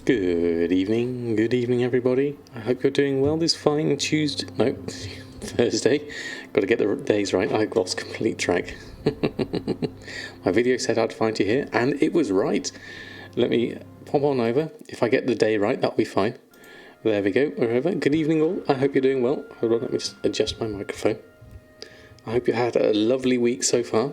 Good evening everybody. I hope you're doing well this fine Thursday. Got to get the days right, I lost complete track. My video said I'd find you here, and it was right. Let me pop on over. If I get the day right, that'll be fine. There we go, wherever. Good evening all, I hope you're doing well. Hold on, let me just adjust my microphone. I hope you had a lovely week so far.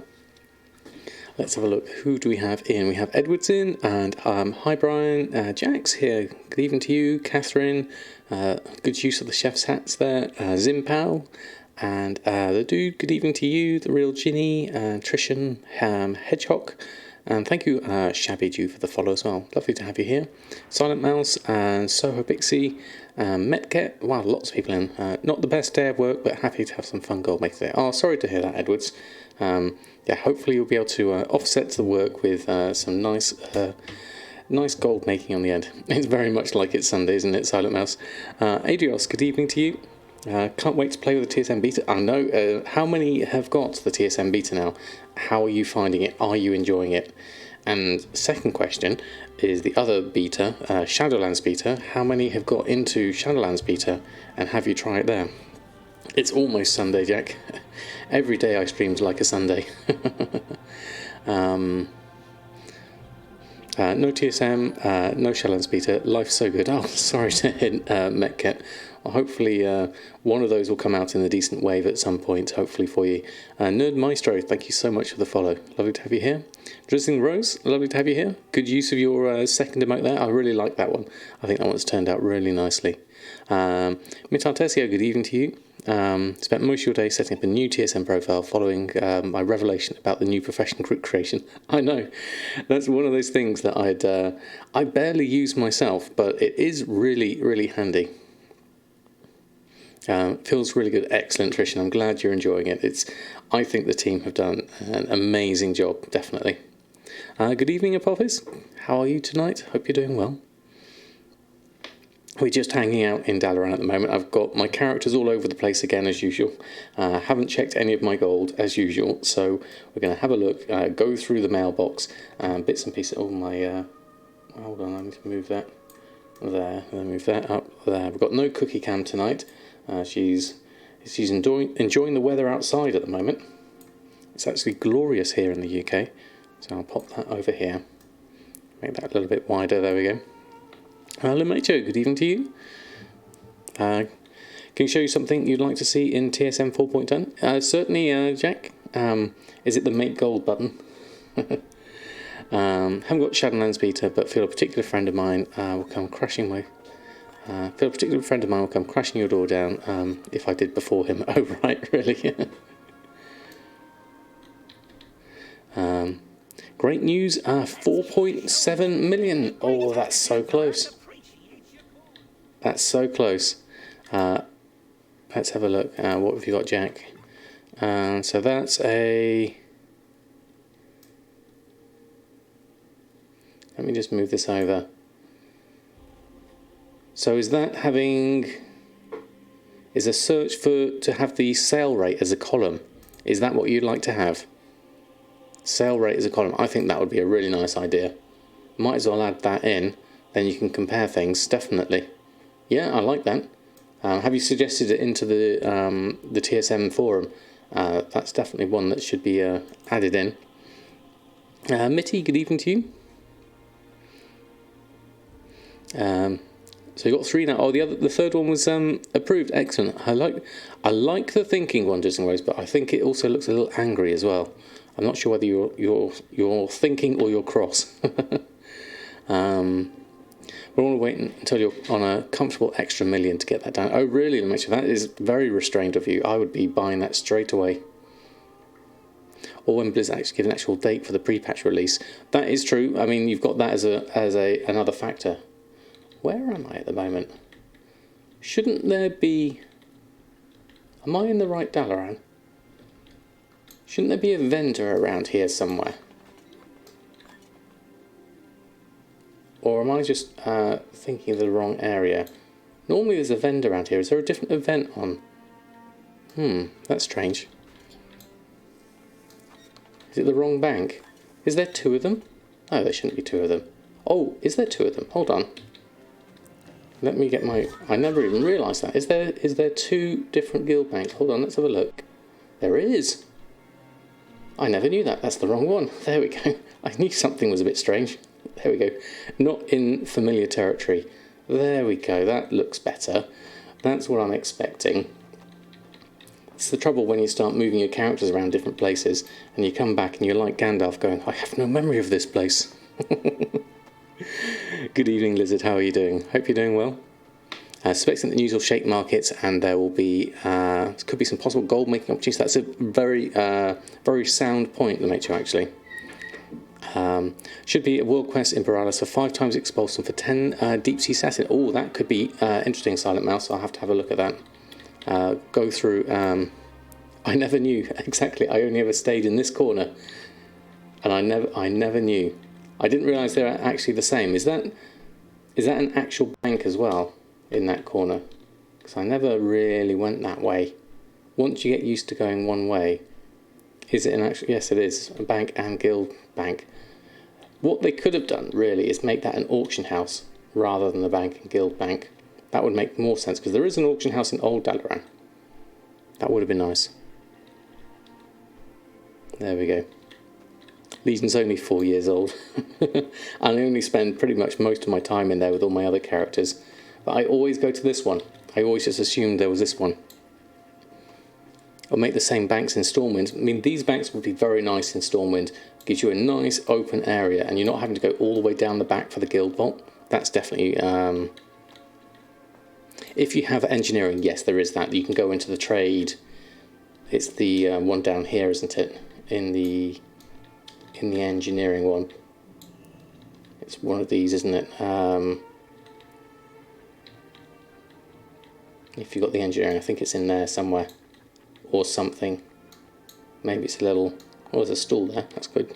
Let's have a look. Who do we have in? We have Edwards in, and hi Brian, Jack's here. Good evening to you, Catherine. Good use of the chef's hats there. Zimpao, and the dude. Good evening to you, the real Ginny, Trishan, Hedgehog, and thank you, Shabby Jew, for the follow as well. Lovely to have you here. Silent Mouse and Soho Pixie, Metket. Wow, lots of people in. Not the best day of work, but happy to have some fun Goldmaking today. Oh, sorry to hear that, Edwards. Yeah, hopefully you'll be able to offset the work with some nice gold making on the end. It's very much like it's Sunday, isn't it, Silent Mouse? Adrios, good evening to you. Can't wait to play with the TSM beta. I know. How many have got the TSM beta now? How are you finding it? Are you enjoying it? And second question is the other beta, Shadowlands beta. How many have got into Shadowlands beta, and have you tried it there? It's almost Sunday, Jack. Every day I stream's like a Sunday. No TSM, no Shadowlands beta. Life's so good. Oh, sorry to hint, Metket. Well, hopefully one of those will come out in a decent wave at some point, hopefully for you. Nerd Maestro, thank you so much for the follow. Lovely to have you here. Drizzling Rose, lovely to have you here. Good use of your second emote there. I really like that one. I think that one's turned out really nicely. Mitartesio, good evening to you. Spent most of your day setting up a new TSM profile following my revelation about the new profession group creation. I know, that's one of those things that I barely use myself, but it is really, really handy. Feels really good. Excellent, Trish, I'm glad you're enjoying it. I think the team have done an amazing job, definitely. Good evening, Apophis. How are you tonight? Hope you're doing well. We're just hanging out in Dalaran at the moment. I've got my characters all over the place again, as usual. Haven't checked any of my gold, as usual, so we're going to have a look, go through the mailbox, bits and pieces. Oh, my... hold on, I need to move that there, and then move that up there. We've got no cookie cam tonight. She's enjoying the weather outside at the moment. It's actually glorious here in the UK, so I'll pop that over here. Make that a little bit wider, there we go. Lumacho, good evening to you. Can you show you something you'd like to see in TSM 4.10? Certainly, Jack. Is it the Make Gold button? Haven't got Shadowlands beta, but feel a particular friend of mine will come crashing your door down if I did before him. Oh, right, really? Great news, 4.7 million. Oh, that's so close. That's so close. Let's have a look. What have you got, Jack? So that's a... Let me just move this over. So is that having... Is a search to have the sale rate as a column? Is that what you'd like to have? Sale rate as a column. I think that would be a really nice idea. Might as well add that in. Then you can compare things, definitely. Yeah, I like that. Have you suggested it into the TSM forum? That's definitely one that should be added in. Mitty, good evening to you. So you got 3 now. Oh, the third one was approved. Excellent. I like the thinking one, Disney Rose, but I think it also looks a little angry as well. I'm not sure whether you're thinking or you're cross. We'll want to wait until you're on a comfortable extra million to get that down. Oh, really, Mitchell? That is very restrained of you. I would be buying that straight away. Or when Blizzard actually give an actual date for the pre-patch release. That is true. I mean, you've got that as another factor. Where am I at the moment? Shouldn't there be... Am I in the right Dalaran? Shouldn't there be a vendor around here somewhere? Or am I just thinking of the wrong area? Normally there's a vendor around here. Is there a different event on? That's strange. Is it the wrong bank? Is there 2 of them? Oh, there shouldn't be 2 of them. Oh, is there 2 of them? Hold on. Let me get my... I never even realised that. Is there two different guild banks? Hold on, let's have a look. There is. I never knew that. That's the wrong one. There we go. I knew something was a bit strange. There we go. Not in familiar territory. There we go. That looks better. That's what I'm expecting. It's the trouble when you start moving your characters around different places and you come back and you're like Gandalf going, I have no memory of this place. Good evening, Lizard. How are you doing? Hope you're doing well. Suspecting the news will shake markets and there will be, could be some possible gold making opportunities. That's a very sound point, Lemaitre, actually. Should be a world quest in Borealis for 5 times expulsion for 10 deep sea assassin. Oh, that could be interesting, Silent Mouse. I'll have to have a look at that. Go through. I never knew exactly. I only ever stayed in this corner, and I never knew. I didn't realise they were actually the same. Is that an actual bank as well in that corner? Because I never really went that way. Once you get used to going one way, is it an actual? Yes, it is a bank and guild bank. What they could have done really is make that an auction house rather than the bank and guild bank. That would make more sense because there is an auction house in Old Dalaran. That would have been nice. There we go. Legion's only 4 years old. I only spend pretty much most of my time in there with all my other characters. But I always go to this one. I always just assumed there was this one. I'll make the same banks in Stormwind. I mean, these banks would be very nice in Stormwind. Gives you a nice open area and you're not having to go all the way down the back for the guild vault. That's definitely... if you have engineering, yes, there is that. You can go into the trade. It's the one down here, isn't it? In the engineering one. It's one of these, isn't it? If you've got the engineering, I think it's in there somewhere. Or something. Maybe it's a little... Oh, there's a stool there. That's good.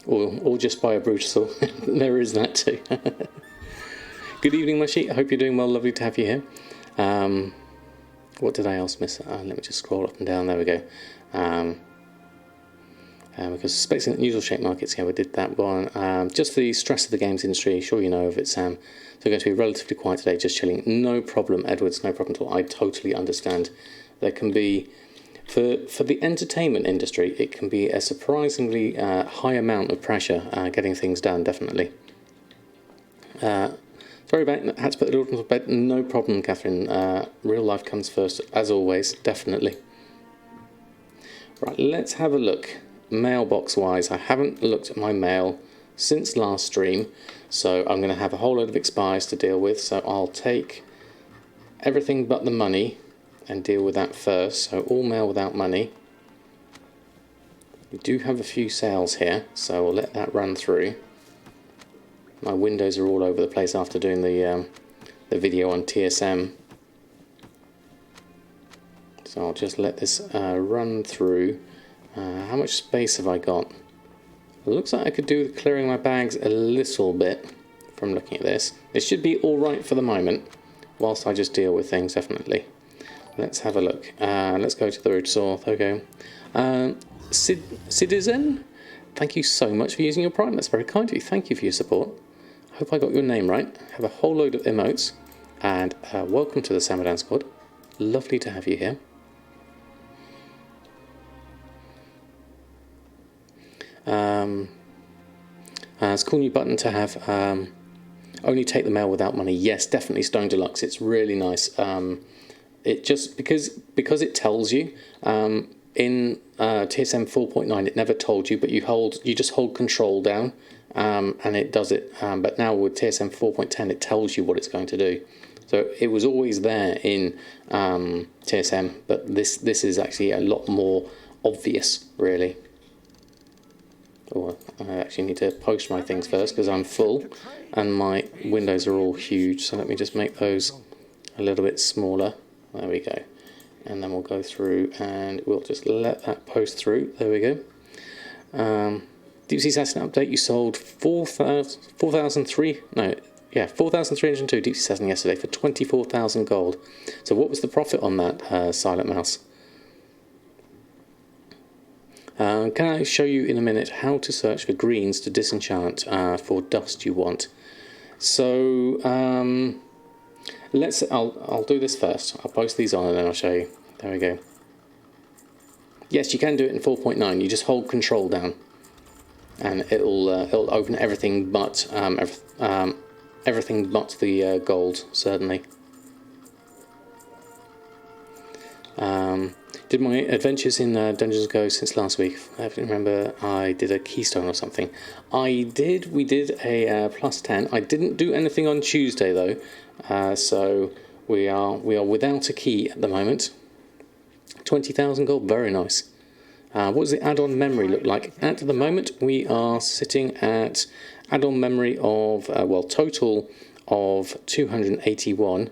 Or just buy a Brutal. There is that too. Good evening, my sheep. I hope you're doing well. Lovely to have you here. What did I else miss? Let me just scroll up and down. There we go. Because suspecting that news will shake markets. Yeah, we did that one. Just the stress of the games industry. Sure you know of it, Sam. So we're going to be relatively quiet today, just chilling. No problem, Edwards. No problem at all. I totally understand. There can be... For the entertainment industry, it can be a surprisingly high amount of pressure getting things done, definitely. Sorry about that, had to put the daughter to bed. No problem, Catherine. Real life comes first, as always, definitely. Right, let's have a look. Mailbox-wise, I haven't looked at my mail since last stream, so I'm going to have a whole load of expires to deal with, so I'll take everything but the money and deal with that first. So all mail without money. We do have a few sales here, so we'll let that run through. My windows are all over the place after doing the video on TSM. So I'll just let this run through. How much space have I got? It looks like I could do with clearing my bags a little bit from looking at this. It should be alright for the moment, whilst I just deal with things, definitely. Let's have a look. Let's go to the root source. Okay. Citizen, thank you so much for using your Prime. That's very kind of you. Thank you for your support. I hope I got your name right. Have a whole load of emotes. And welcome to the Samadan squad. Lovely to have you here. It's a cool new button to have. Only take the mail without money. Yes, definitely Stone Deluxe. It's really nice. It just because it tells you in TSM 4.9 it never told you, but you just hold control down and it does it. But now with TSM 4.10 it tells you what it's going to do. So it was always there in TSM, but this is actually a lot more obvious, really. Oh, I actually need to post my things first because I'm full and my windows are all huge. So let me just make those a little bit smaller. There we go. And then we'll go through and we'll just let that post through. There we go. Deep Sea Assassin update. You sold 4,302 Deep Sea Assassin yesterday for 24,000 gold. So what was the profit on that, Silent Mouse? Can I show you in a minute how to search for greens to disenchant for dust you want? So I'll do this first. I'll post these on and then I'll show you. There we go. Yes, you can do it in 4.9. You just hold Control down, and it'll open everything but everything but the gold. Certainly. Did my adventures in Dungeons & Go since last week. I have to remember I did a keystone or something. We did a +10. I didn't do anything on Tuesday though, so we are without a key at the moment. 20,000 gold, very nice. What does the add-on memory look like? At the moment we are sitting at add-on memory of, total of 281.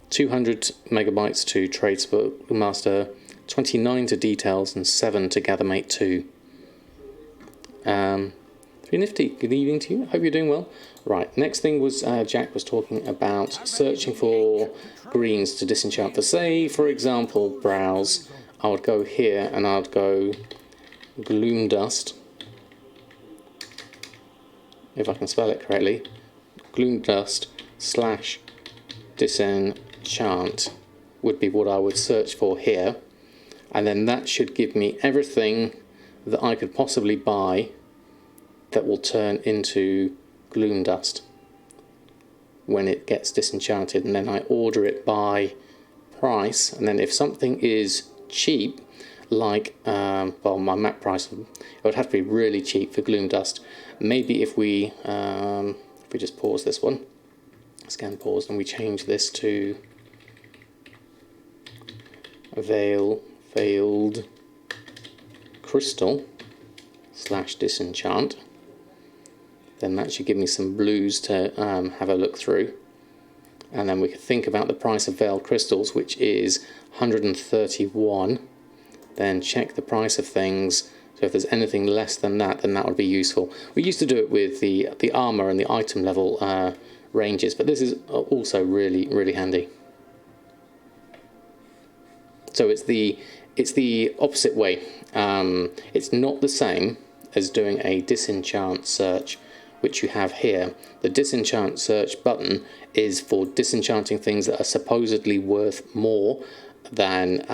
200 megabytes to Tradesbook Master, 29 to Details, and 7 to Gathermate 2. Pretty nifty. Good evening to you. Hope you're doing well. Right, next thing was Jack was talking about searching for greens to disenchant. For, say, for example, browse. I would go here and I'd go Gloom Dust. If I can spell it correctly. Gloom Dust / disenchant would be what I would search for here, and then that should give me everything that I could possibly buy that will turn into gloom dust when it gets disenchanted, and then I order it by price. And then if something is cheap, like my map price, it would have to be really cheap for gloom dust. Maybe if we just pause this one, scan pause, and we change this to veiled crystal / disenchant, then that should give me some blues to have a look through. And then we could think about the price of veiled crystals, which is 131. Then check the price of things. So if there's anything less than that, then that would be useful. We used to do it with the armor and the item level ranges, but this is also really, really handy. So it's the opposite way. It's not the same as doing a disenchant search, which you have here. The disenchant search button is for disenchanting things that are supposedly worth more than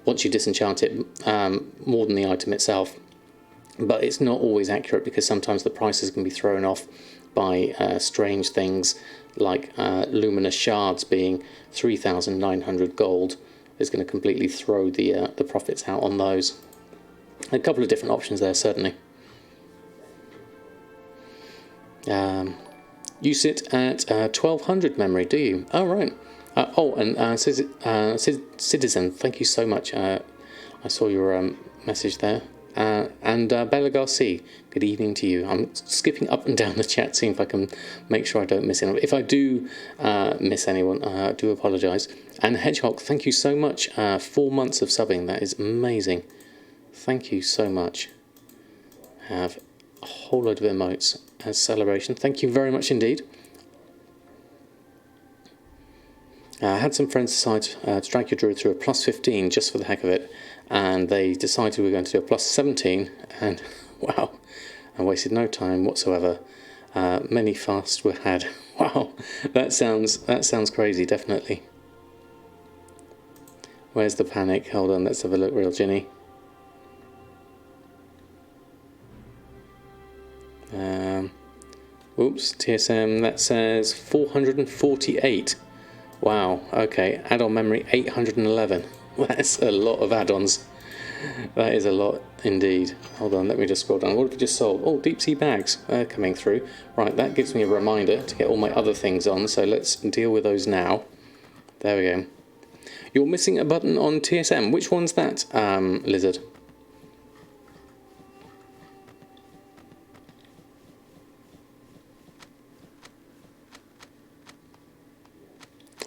once you disenchant it, more than the item itself. But it's not always accurate, because sometimes the prices can be thrown off by strange things like luminous shards being 3,900 gold is going to completely throw the profits out on those. A couple of different options there, certainly. You sit at 1200 memory, do you? Oh, right. Citizen, thank you so much. I saw your message there. And Bella Garcia, good evening to you. I'm skipping up and down the chat, seeing if I can make sure I don't miss anyone. If I do miss anyone, I do apologise. And Hedgehog, thank you so much. 4 months of subbing, that is amazing. Thank you so much. Have a whole load of emotes as celebration. Thank you very much indeed. I had some friends decide to drag your druid through a +15 just for the heck of it, and they decided we were going to do a +17, and wow, I wasted no time whatsoever. Many fasts were had. Wow, that sounds crazy, definitely. Where's the panic? Hold on, let's have a look, Real Ginny. Oops, TSM, that says 448. Wow, okay, add-on memory 811. That's a lot of add-ons. That is a lot indeed. Hold on, let me just scroll down. What have we just sold? Oh, deep sea bags coming through. Right, that gives me a reminder to get all my other things on, so let's deal with those now. There we go. You're missing a button on TSM. Which one's that, Lizard?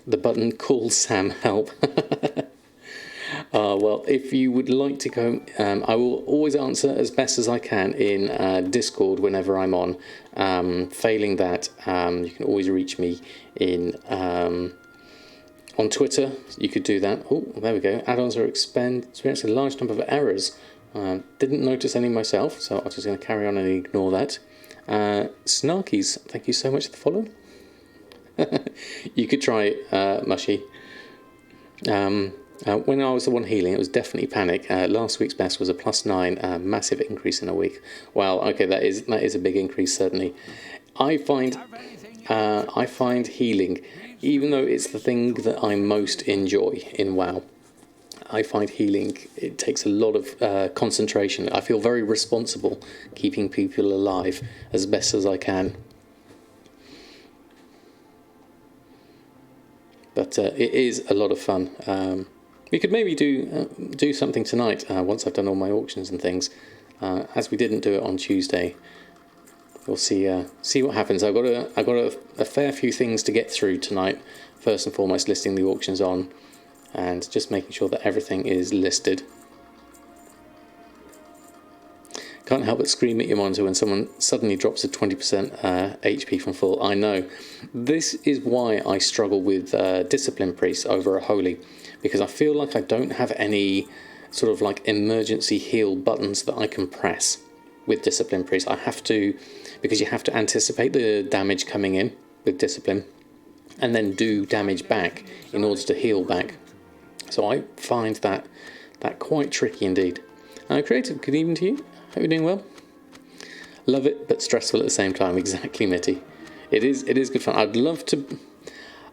The button calls Sam help. Well, if you would like to go, I will always answer as best as I can in Discord whenever I'm on. Failing that, you can always reach me in on Twitter. You could do that. Oh, there we go. Add-ons are experiencing a large number of errors. Didn't notice any myself, so I'm just going to carry on and ignore that. Snarkies, thank you so much for the follow. You could try it, Mushy. When I was the one healing, it was definitely panic. Last week's best was a +9, massive increase in a week. Wow, okay, that is a big increase, certainly. I find healing, even though it's the thing that I most enjoy in WoW, I find healing, it takes a lot of concentration. I feel very responsible keeping people alive as best as I can. But it is a lot of fun. We could maybe do something tonight once I've done all my auctions and things. As we didn't do it on Tuesday, we'll see what happens. I've got a fair few things to get through tonight. First and foremost, listing the auctions on, and just making sure that everything is listed. Can't help but scream at your monitor when someone suddenly drops a 20% HP from full. I know. This is why I struggle with Discipline Priest over a Holy, because I feel like I don't have any sort of like emergency heal buttons that I can press with Discipline Priest. I have to, because you have to anticipate the damage coming in with Discipline and then do damage back in order to heal back. So I find that quite tricky indeed. Creative, good evening to you. Hope you're doing well. Love it, but stressful at the same time. Exactly, Mitty. It is good fun. I'd love to,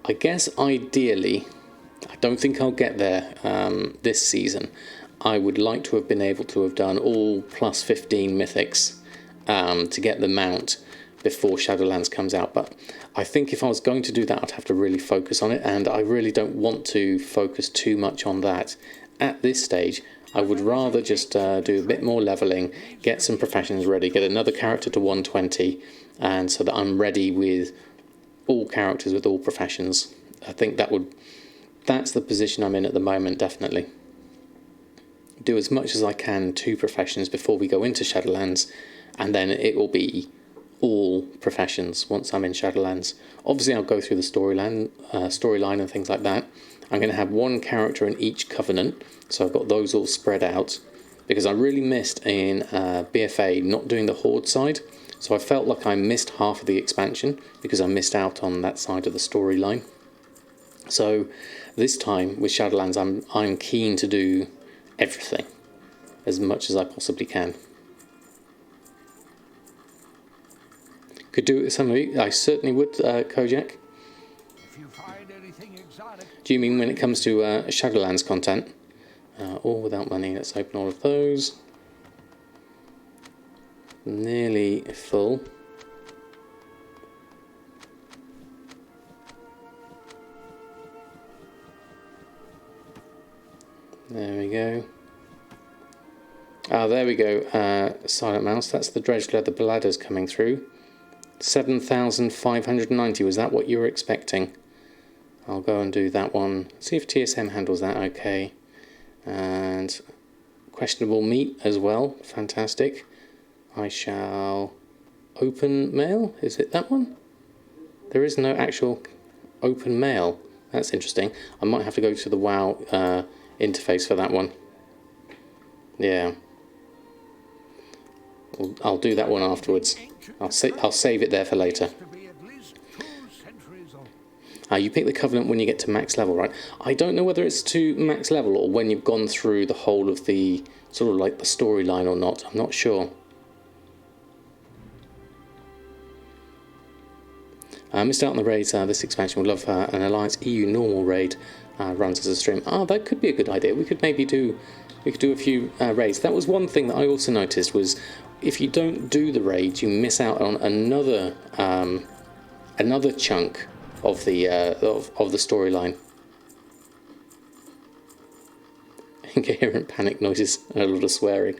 I guess ideally, I don't think I'll get there this season. I would like to have been able to have done all +15 mythics to get the mount before Shadowlands comes out. But I think if I was going to do that, I'd have to really focus on it. And I really don't want to focus too much on that at this stage. I would rather just do a bit more leveling, get some professions ready, get another character to 120, and so that I'm ready with all characters with all professions. I think that's the position I'm in at the moment, definitely. Do as much as I can 2 professions before we go into Shadowlands, and then it will be all professions once I'm in Shadowlands. Obviously I'll go through the storyline and things like that. I'm going to have 1 character in each covenant, so I've got those all spread out, because I really missed in BFA not doing the Horde side, so I felt like I missed half of the expansion because I missed out on that side of the storyline. So this time with Shadowlands I'm keen to do everything as much as I possibly can. Could do it with some of you. I certainly would, Kojak. If you find anything exotic. Do you mean when it comes to Shadowlands content? All without money. Let's open all of those. Nearly full. There we go. There we go. Silent Mouse. That's the dredge leather bladders coming through. 7,590. Was that what you were expecting? I'll go and do that one. See if TSM handles that okay. And questionable meat as well. Fantastic. I shall open mail. Is it that one? There is no actual open mail. That's interesting. I might have to go to the WoW interface for that one. Yeah. I'll do that one afterwards. I'll save it there for later. You pick the Covenant when you get to max level, right? I don't know whether it's to max level or when you've gone through the whole of the sort of like the storyline or not. I'm not sure. Missed out on the raids. This expansion would love an Alliance EU normal raid runs as a stream. That could be a good idea. We could maybe do a few raids. That was one thing that I also noticed was if you don't do the raids, you miss out on another chunk of the storyline. Incoherent panic noises and a lot of swearing.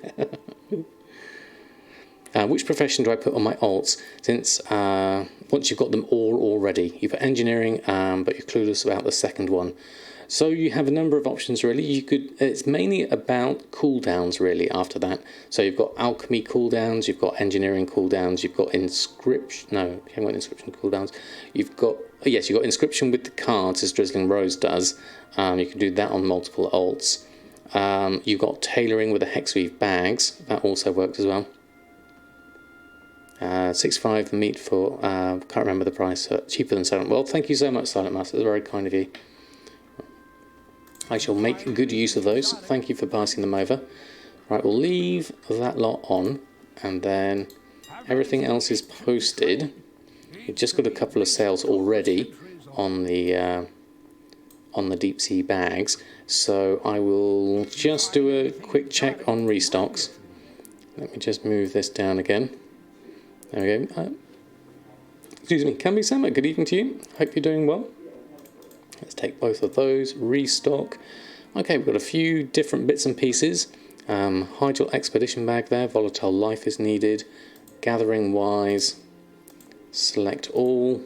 Which profession do I put on my alts? Since once you've got them all already, you put engineering, but you're clueless about the second one. So you have a number of options really. It's mainly about cooldowns really after that. So you've got alchemy cooldowns, you've got engineering cooldowns, you've got inscription. No, you haven't got inscription cooldowns. You've got inscription with the cards as Drizzling Rose does. You can do that on multiple alts. You've got tailoring with the hex weave bags. That also worked as well. 65 meat for, can't remember the price, cheaper than Silent. Well, thank you so much, Silent Master. It's very kind of you. I shall make good use of those. Thank you for passing them over. Right, we'll leave that lot on, and then everything else is posted. We've just got a couple of sales already on the deep sea bags, so I will just do a quick check on restocks. Let me just move this down again. There we go. Excuse me, Can be Summer. Good evening to you. Hope you're doing well. Let's take both of those. Restock. Okay, we've got a few different bits and pieces. Hydral expedition bag there. Volatile life is needed. Gathering wise. Select all.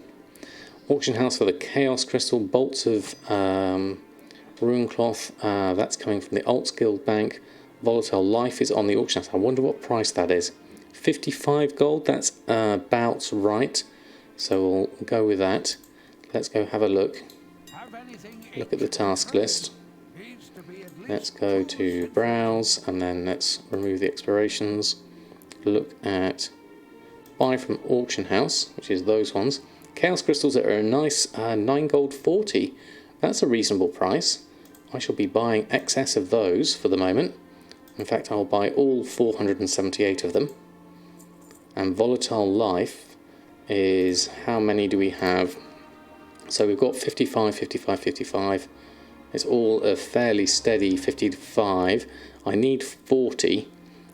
Auction house for the chaos crystal. Bolts of rune cloth. That's coming from the Alts Guild Bank. Volatile life is on the auction house. I wonder what price that is. 55 gold. That's about right. So we'll go with that. Let's go have a look. Look at the task list. Let's go to browse, and then let's remove the explorations. Look at buy from auction house, which is those ones. Chaos crystals are a nice 9 gold 40. That's a reasonable price. I shall be buying excess of those for the moment. In fact, I'll buy all 478 of them. And volatile life is, how many do we have? So we've got 55, 55, 55. It's all a fairly steady 55. I need 40.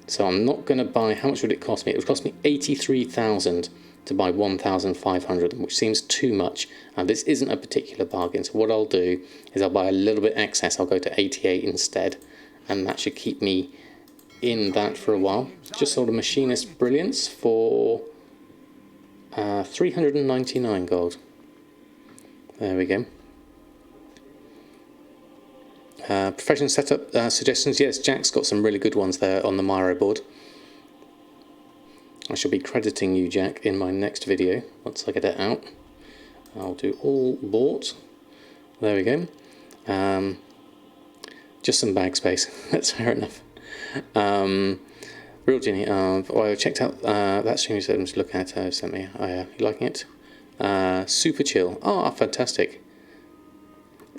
So I'm not going to buy, how much would it cost me? It would cost me 83,000 to buy 1,500, which seems too much. And this isn't a particular bargain. So what I'll do is I'll buy a little bit excess. I'll go to 88 instead. And that should keep me in that for a while. Just sold a machinist brilliance for 399 gold. There we go. Professional setup suggestions. Yes, Jack's got some really good ones there on the Miro board. I shall be crediting you, Jack, in my next video once I get it out. I'll do all bought. There we go. Just some bag space. That's fair enough. Real Genie. Well, I checked out that stream you said to look at. Sent me. You liking it? Super chill. Oh, fantastic.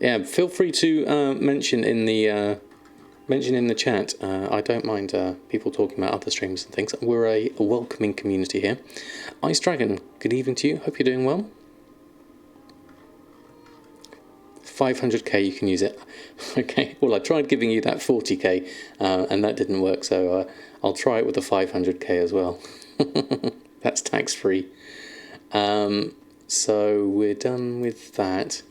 Yeah, feel free to mention in the chat. I don't mind people talking about other streams and things. We're a welcoming community here. Ice Dragon, good evening to you. Hope you're doing well. 500k, you can use it. Okay, well, I tried giving you that 40k and that didn't work, so I'll try it with the 500k as well. That's tax-free. So we're done with that.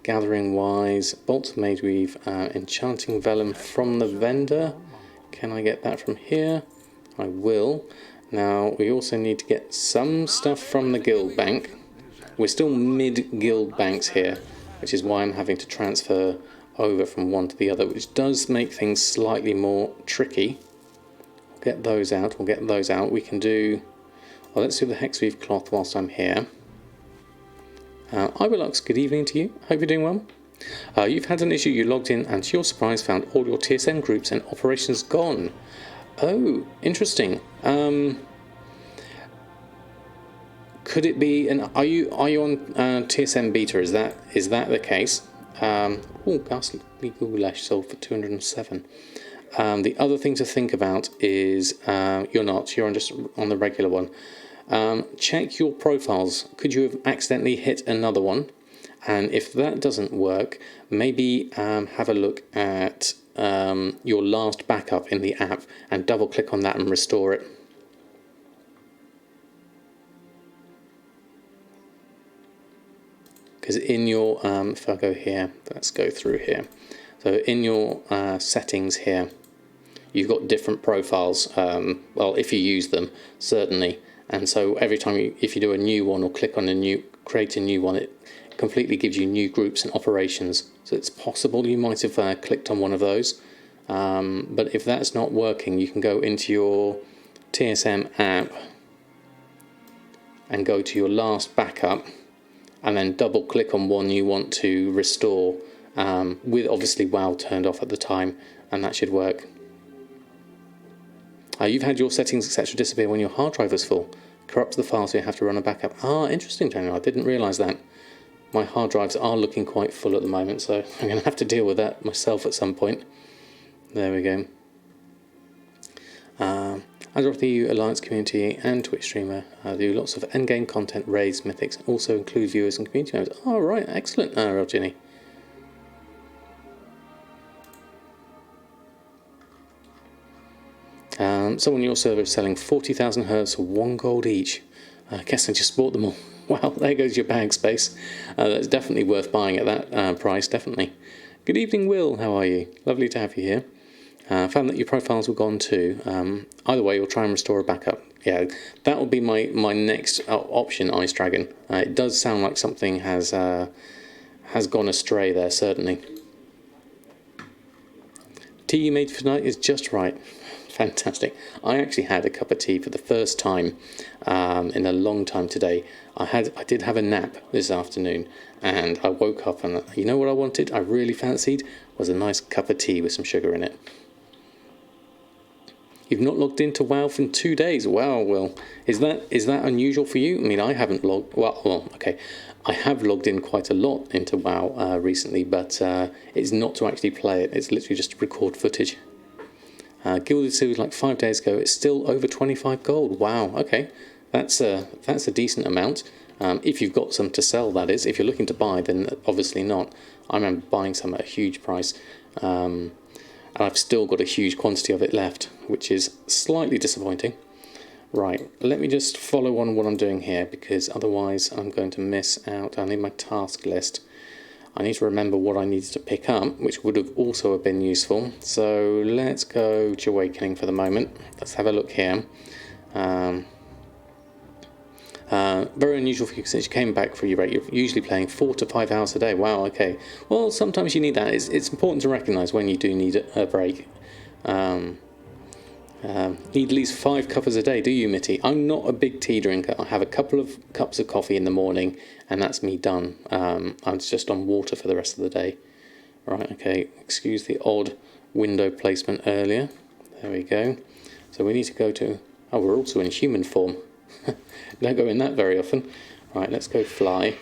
Gathering wise, bolts of mage weave, enchanting vellum from the vendor. Can I get that from here? I will. Now we also need to get some stuff from the guild bank. We're still mid guild banks here, which is why I'm having to transfer over from one to the other, which does make things slightly more tricky. We'll get those out. We'll get those out. We can do. Well, let's do the hex weave cloth whilst I'm here. Iberlux, good evening to you. Hope you're doing well. You've had an issue. You logged in and to your surprise found all your TSM groups and operations gone. Oh, interesting. Could it be? Are you on TSM beta? Is that the case? Oh, ghastly goulash sold for 207. The other thing to think about is you're not. You're just on the regular one. Check your profiles. Could you have accidentally hit another one? And if that doesn't work, maybe have a look at your last backup in the app and double click on that and restore it. Because in your, if I go here, let's go through here. So in your settings here, you've got different profiles. Well, if you use them, certainly. And so every time if you do a new one or click on create a new one, it completely gives you new groups and operations. So it's possible you might have clicked on one of those. But if that's not working, you can go into your TSM app and go to your last backup and then double click on one you want to restore with obviously WoW turned off at the time. and that should work. You've had your settings etc. disappear when your hard drive was full. Corrupts the file, so you have to run a backup. Ah, interesting, Daniel. I didn't realise that. My hard drives are looking quite full at the moment, so I'm going to have to deal with that myself at some point. There we go. As of the EU Alliance community and Twitch streamer, do lots of endgame content, raids, mythics, also include viewers and community members. Oh, right, excellent, Rogini. Someone in your server is selling 40,000 herbs for 1 gold each. I guess I just bought them all. Wow, there goes your bag space. That's definitely worth buying at that price, definitely. Good evening, Will. How are you? Lovely to have you here. Found that your profiles were gone too. Either way, you'll try and restore a backup. Yeah, that will be my next option, Ice Dragon. It does sound like something has gone astray there, certainly. Tea you made for tonight is just right. Fantastic. I actually had a cup of tea for the first time in a long time today. I did have a nap this afternoon, and I woke up and you know what I wanted? I really fancied was a nice cup of tea with some sugar in it. You've not logged into WoW for 2 days. Wow, Will. Is that unusual for you? I mean, I haven't logged... Well, okay. I have logged in quite a lot into WoW recently, but it's not to actually play it. It's literally just to record footage. Gilded Series like 5 days ago. It's still over 25 gold. Wow, okay. That's a decent amount. If you've got some to sell, that is. If you're looking to buy, then obviously not. I remember buying some at a huge price. And I've still got a huge quantity of it left, which is slightly disappointing. Right, let me just follow on what I'm doing here, because otherwise I'm going to miss out. I need my task list. I need to remember what I needed to pick up, which would have also been useful. So let's go to Awakening for the moment. Let's have a look here. Very unusual for you since you came back for your break. You're usually playing 4 to 5 hours a day. Wow, okay. Well, sometimes you need that. It's important to recognise when you do need a break. Need at least 5 cups a day, do you, Mitty? I'm not a big tea drinker. I have a couple of cups of coffee in the morning, and that's me done. I'm just on water for the rest of the day. Right, okay. Excuse the odd window placement earlier. There we go. So we need to go to... Oh, we're also in human form. Don't go in that very often. Right, let's go fly.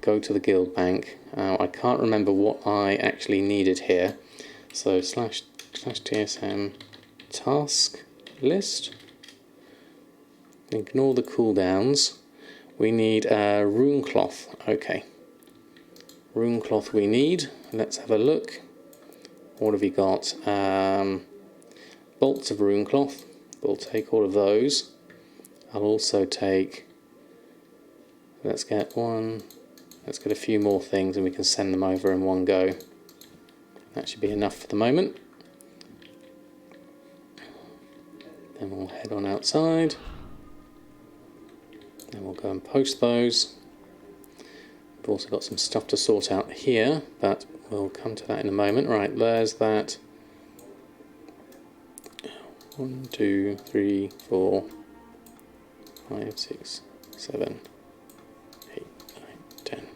Go to the guild bank. I can't remember what I actually needed here. So slash TSM task list. Ignore the cooldowns. We need rune cloth. Okay. Rune cloth we need. Let's have a look. What have we got? Bolts of rune cloth. We'll take all of those. I'll also take, let's get a few more things and we can send them over in one go. That should be enough for the moment. Then we'll head on outside. Then we'll go and post those. We've also got some stuff to sort out here, but we'll come to that in a moment. Right, there's that. 1, 2, 3, 4, 5, 6, 7, 8, 9, 10.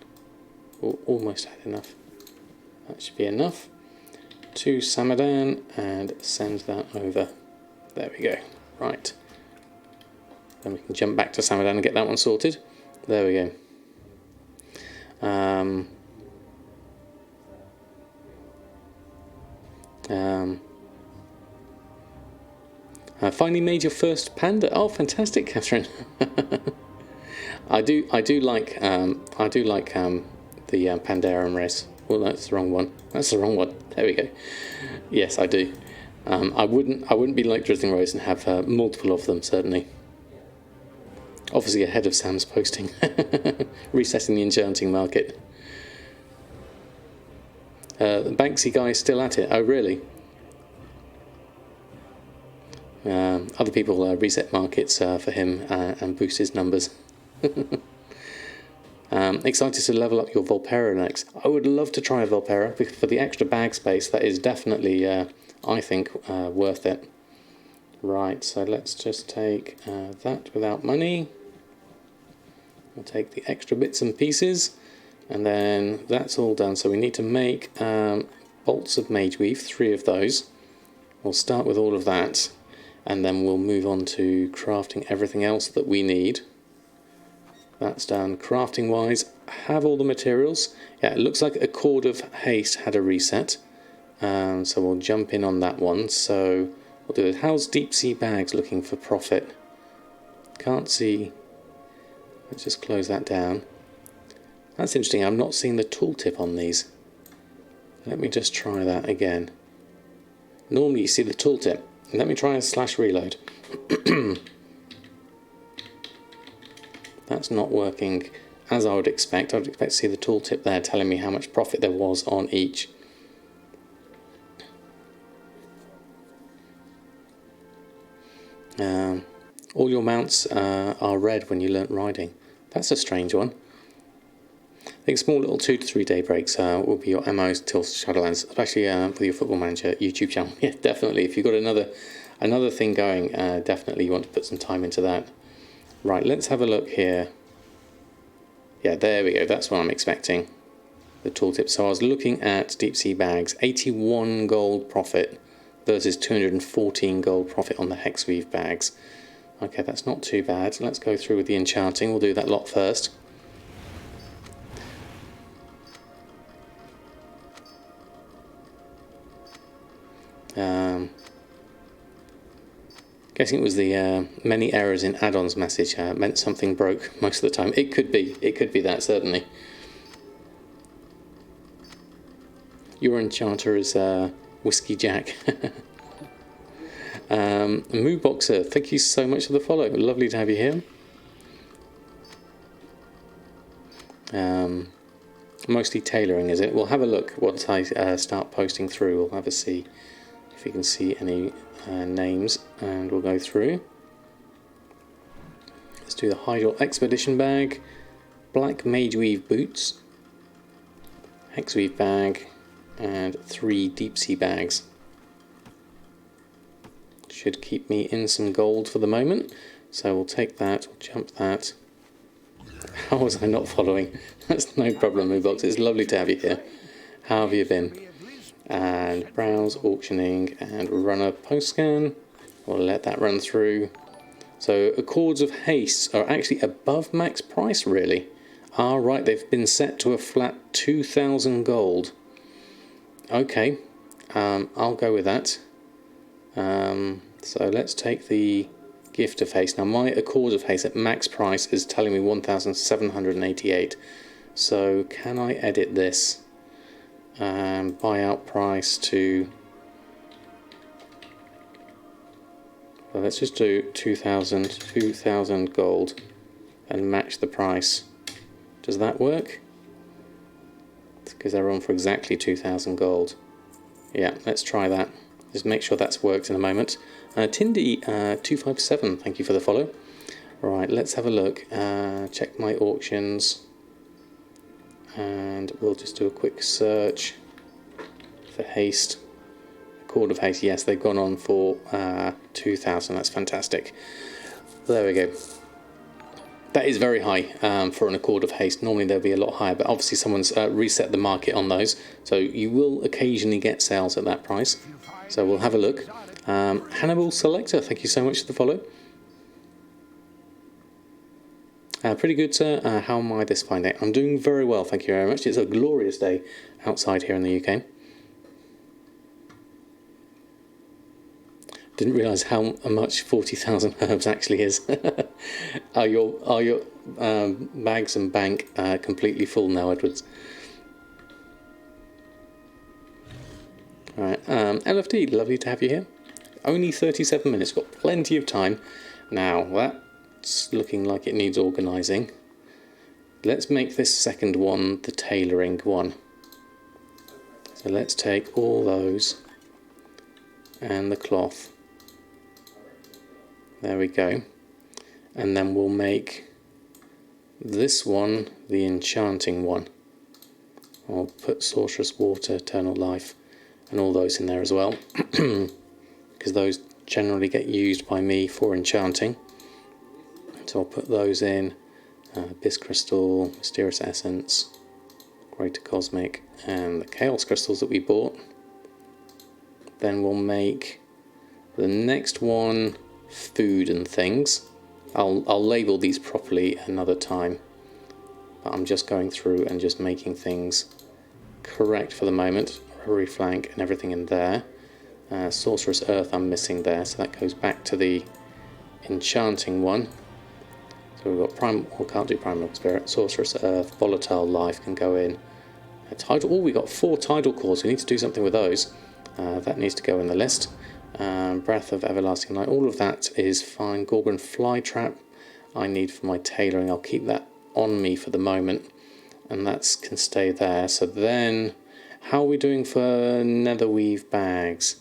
Almost had enough. That should be enough. To Samadan and send that over. There we go. Right. Then we can jump back to Samadan and get that one sorted. There we go. Finally made your first panda. Oh, fantastic, Catherine. I do like the Pandaria race. Well, that's the wrong one. That's the wrong one. There we go. Yes, I do. I wouldn't be like Drizzling Rose and have multiple of them, certainly. Obviously ahead of Sam's posting. Resetting the enchanting market. The Banksy guy is still at it. Oh, really? Other people reset markets for him and boost his numbers. Excited to level up your Volpera next. I would love to try a Volpera for the extra bag space. That is definitely, I think, worth it. Right, so let's just take that without money. We'll take the extra bits and pieces, and then that's all done. So we need to make bolts of mage weave, 3 of those. We'll start with all of that, and then we'll move on to crafting everything else that we need. That's done. Crafting wise, have all the materials. Yeah, it looks like a cord of haste had a reset, so we'll jump in on that one. So we'll do it. How's deep sea bags looking for profit? Can't see. Let's just close that down. That's interesting. I'm not seeing the tooltip on these. Let me just try that again. Normally you see the tooltip. Let me try a slash reload. That's not working as I would expect. I would expect to see the tooltip there telling me how much profit there was on each. All your mounts are red when you learnt riding. That's a strange one. I think small little 2 to 3 day breaks will be your MOs till Shadowlands, especially with your Football Manager YouTube channel. Yeah, definitely. If you've got another thing going, definitely you want to put some time into that. Right, let's have a look here. Yeah, there we go. That's what I'm expecting. The tooltip. So I was looking at deep sea bags. 81 gold profit versus 214 gold profit on the hex weave bags. Okay, that's not too bad. Let's go through with the enchanting. We'll do that lot first. Guessing it was the many errors in add-ons message meant something broke most of the time. It could be that, certainly. Your enchanter is Whiskey Jack. Moo Boxer, thank you so much for the follow. Lovely to have you here. Mostly tailoring, is it? We'll have a look once I start posting through. We'll have a see if we can see any names, and we'll go through. Let's do the Hydro Expedition bag, Black Mage Weave boots, Hex Weave bag, and 3 deep sea bags. Should keep me in some gold for the moment, so we'll take that, we'll jump that. How was I not following? That's no problem, Mobox. It's lovely to have you here. How have you been? And browse, auctioning, and runner post scan. We'll let that run through. So Accords of Haste are actually above max price, really. Ah, right, they've been set to a flat 2,000 gold. Okay, I'll go with that. So let's take the Gift of Haste. Now my Accord of Haste at max price is telling me 1,788. So can I edit this? Buyout price to... Well, let's just do 2,000 gold and match the price. Does that work? Because they're on for exactly 2,000 gold. Yeah, let's try that. Just make sure that's worked in a moment. Tindy257, thank you for the follow. Right, let's have a look. Check my auctions. And we'll just do a quick search for haste. Accord of Haste, yes, they've gone on for 2,000. That's fantastic. There we go. That is very high for an Accord of Haste. Normally they'll be a lot higher, but obviously someone's reset the market on those. So you will occasionally get sales at that price. So we'll have a look. Hannibal Selector, thank you so much for the follow. Pretty good, sir. How am I this fine day? I'm doing very well, thank you very much. It's a glorious day outside here in the UK. Didn't realise how much 40,000 herbs actually is. Are your bags and bank completely full now, Edwards? Alright, LFD, lovely to have you here. Only 37 minutes, got plenty of time. Now, that's looking like it needs organising. Let's make this second one the tailoring one. So let's take all those and the cloth. There we go. And then we'll make this one the enchanting one. I'll put Sorcerous Water, Eternal Life, and all those in there as well. Because those generally get used by me for enchanting. So I'll put those in. Abyss Crystal, Mysterious Essence, Greater Cosmic, and the Chaos Crystals that we bought. then we'll make the next one food and things. I'll label these properly another time, but I'm just going through and just making things correct for the moment. Rotary flank and everything in there. Sorcerous Earth I'm missing there, so that goes back to the enchanting one. So we've got Primal, we can't do Primal Spirit, Sorcerous Earth, Volatile Life can go in. Tidal, oh, we got 4 tidal cores, we need to do something with those. That needs to go in the list. Breath of Everlasting Light, all of that is fine. Gorgon Flytrap I need for my tailoring, I'll keep that on me for the moment, and that can stay there. So then, how are we doing for Netherweave bags?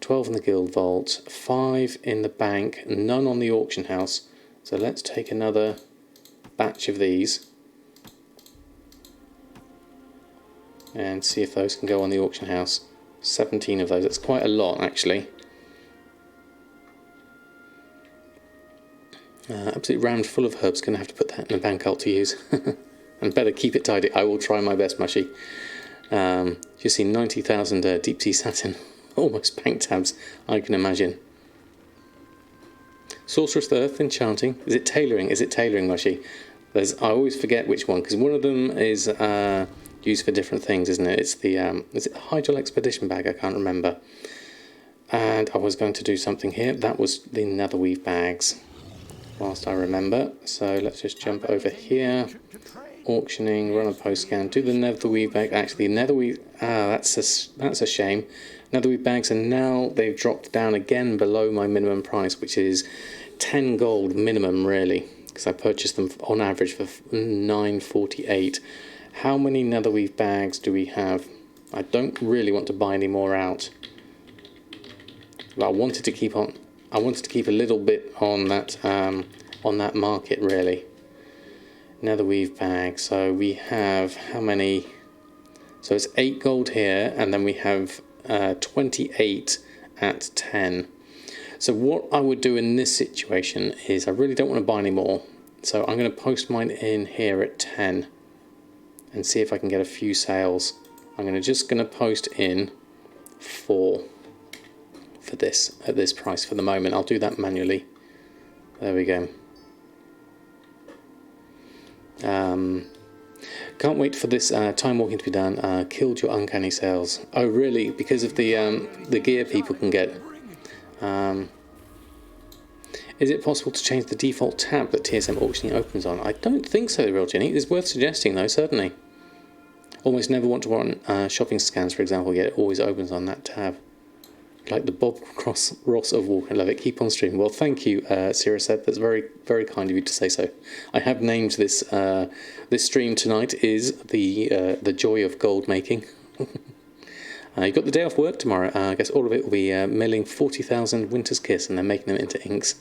12 in the Guild Vault, 5 in the bank, none on the auction house. So let's take another batch of these and see if those can go on the auction house. 17 of those, that's quite a lot actually. Absolutely rammed full of herbs, going to have to put that in the bank alt to use. And better keep it tidy, I will try my best, Mushy. You see 90,000 deep sea satin, almost bank tabs, I can imagine. Sorcerous Earth, enchanting. Is it tailoring? Is it tailoring, Mushy? I always forget which one, because one of them is used for different things, isn't it? It's the is it the Hydral Expedition bag? I can't remember. And I was going to do something here. That was the Netherweave bags, whilst I remember. So let's just jump over here. Auctioning, run a post scan, do the Netherweave bag. Actually, Netherweave, that's a shame. Netherweave bags, and now they've dropped down again below my minimum price, which is 10 gold minimum, really, because I purchased them on average for 9.48. How many Netherweave bags do we have? I don't really want to buy any more out, but I wanted to keep a little bit on that market, really. Netherweave bag, so we have how many? So it's 8 gold here, and then we have 28 at 10. So what I would do in this situation is I really don't want to buy any more, so I'm going to post mine in here at 10 and see if I can get a few sales. I'm just going to post in 4 for this at this price for the moment. I'll do that manually. There we go. Can't wait for this time walking to be done. Killed your uncanny sales. Oh really? Because of the gear people can get. Is it possible to change the default tab that TSM auctioning opens on? I don't think so, Real Jenny. It's worth suggesting though, certainly. Almost never want to run shopping scans, for example, yet it always opens on that tab. Like the Bob Ross of Walk. I love it. Keep on streaming. Well, thank you, Sarah said. That's very, very kind of you to say so. I have named this this stream tonight is the joy of gold making. You've got the day off work tomorrow. I guess all of it will be milling 40,000 Winter's Kiss and then making them into inks.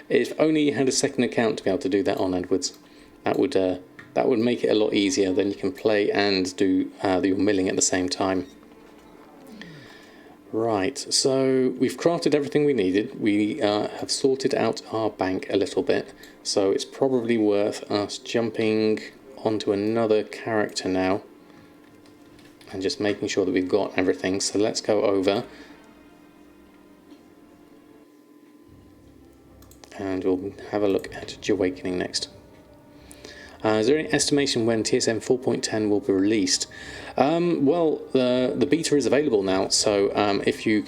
If only you had a second account to be able to do that on, Edwards. That would make it a lot easier. Then you can play and do your milling at the same time. Right, so we've crafted everything we needed. We have sorted out our bank a little bit, so it's probably worth us jumping onto another character now and just making sure that we've got everything. So let's go over and we'll have a look at Goldmaking next. Is there any estimation when TSM 4.10 will be released? Well, the beta is available now, so if you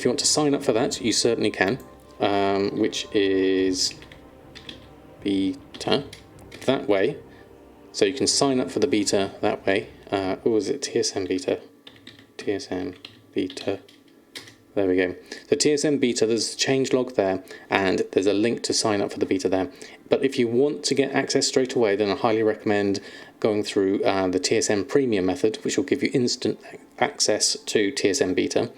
want to sign up for that, you certainly can. Which is beta that way. So you can sign up for the beta that way. Or was it TSM beta? TSM beta. There we go. So TSM beta, there's a changelog there, and there's a link to sign up for the beta there. But if you want to get access straight away, then I highly recommend going through the TSM Premium method, which will give you instant access to TSM beta.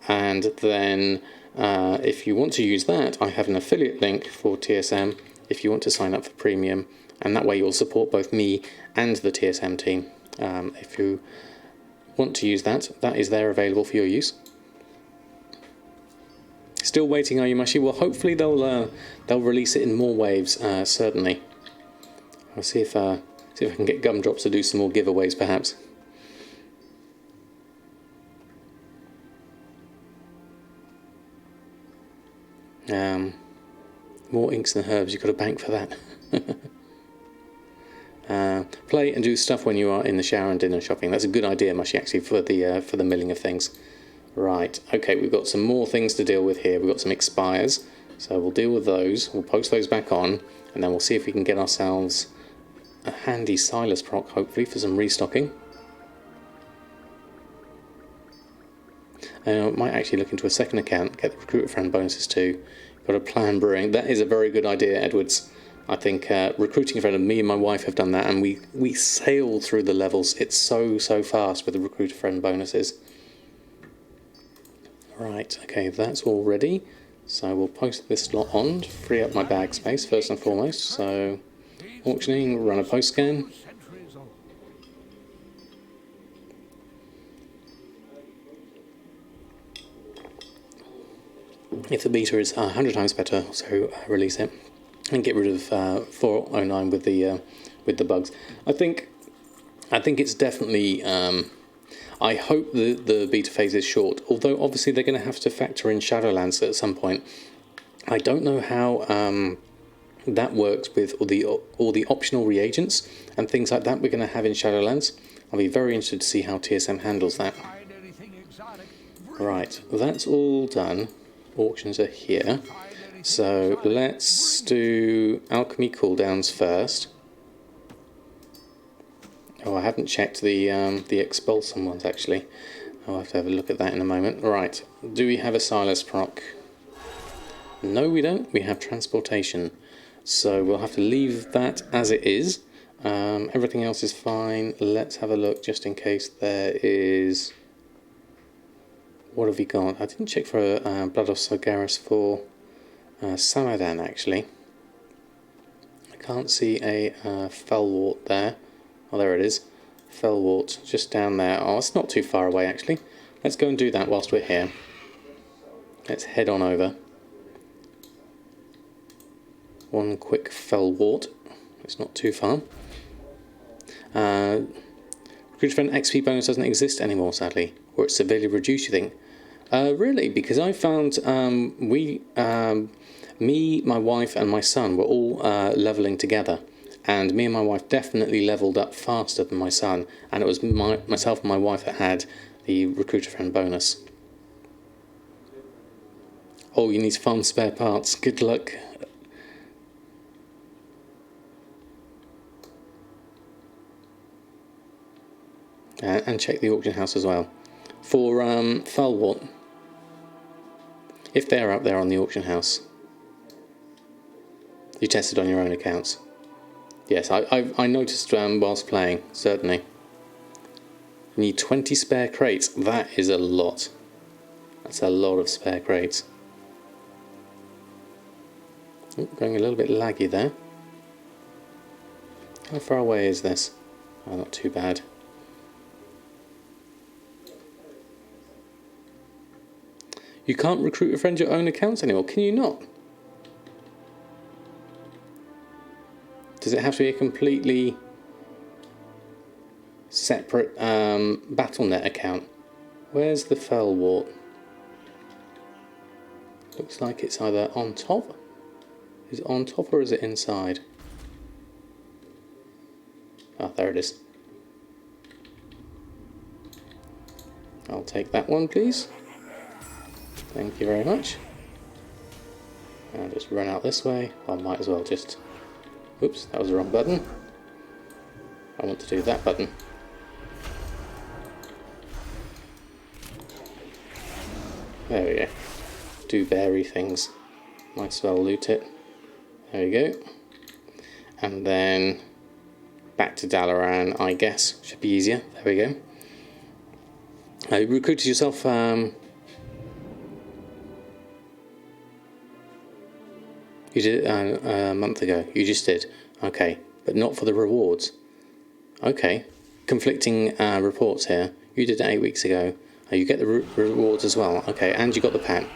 And then if you want to use that, I have an affiliate link for TSM if you want to sign up for Premium, and that way you'll support both me and the TSM team. If you want to use that, that is there available for your use. Still waiting, are you, Mushy? Well, hopefully they'll release it in more waves. Certainly, I'll see if I can get Gumdrops to do some more giveaways, perhaps. More inks than herbs. You've got a bank for that. Play and do stuff when you are in the shower and dinner shopping. That's a good idea, Mushy, actually, for the milling of things. Right, okay, we've got some more things to deal with here. We've got some expires, so we'll deal with those. We'll post those back on, and then we'll see if we can get ourselves a handy Silas proc, hopefully, for some restocking. Might actually look into a second account, get the recruiter friend bonuses too. Got a plan brewing. That is a very good idea, Edwards. I think recruiting a friend, and me and my wife have done that, and we sail through the levels. It's so fast with the recruiter friend bonuses. Right, okay, that's all ready. So we'll post this lot on to free up my bag space first and foremost. So auctioning, run a post scan. If the beta is 100 times better, so release it and get rid of 409 with the bugs. I think it's definitely. I hope the beta phase is short, although obviously they're going to have to factor in Shadowlands at some point. I don't know how that works with all the optional reagents and things like that we're going to have in Shadowlands. I'll be very interested to see how TSM handles that. Right, that's all done. Auctions are here. So let's do alchemy cooldowns first. Oh, I haven't checked the expulsum ones actually. I'll have to have a look at that in a moment. Right, do we have a Silas proc? No, we don't. We have transportation. So we'll have to leave that as it is. Everything else is fine. Let's have a look just in case there is... What have we got? I didn't check for Blood of Sargeras for Samadan actually. I can't see a Fellwort there. Oh, there it is. Fellwort, just down there. Oh, it's not too far away actually. Let's go and do that whilst we're here. Let's head on over. One quick Fellwort. It's not too far. Recruit friend XP bonus doesn't exist anymore, sadly. Or it's severely reduced, you think? Really? Because I found me, my wife and my son were all levelling together. And me and my wife definitely levelled up faster than my son. And it was myself and my wife that had the recruiter friend bonus. Oh, you need to farm spare parts. Good luck. And check the auction house as well. For Fellwort, if they're up there on the auction house, you tested on your own accounts. Yes, I noticed whilst playing, certainly. You need 20 spare crates. That is a lot. That's a lot of spare crates. Oh, going a little bit laggy there. How far away is this? Oh, not too bad. You can't recruit a friend your own accounts anymore, can you not? Does it have to be a completely separate Battle.net account? Where's the Fellwort? Looks like it's either on top. Is it on top or is it inside? Oh, there it is. I'll take that one, please. Thank you very much. I'll just run out this way. I might as well just... Oops, that was the wrong button. I want to do that button. There we go. Do berry things. Might as well loot it. There we go. And then back to Dalaran, I guess. Should be easier. There we go. You recruited yourself... You did it a month ago. You just did. Okay. But not for the rewards. Okay. Conflicting reports here. You did it 8 weeks ago. You get the rewards as well. Okay. And you got the pack.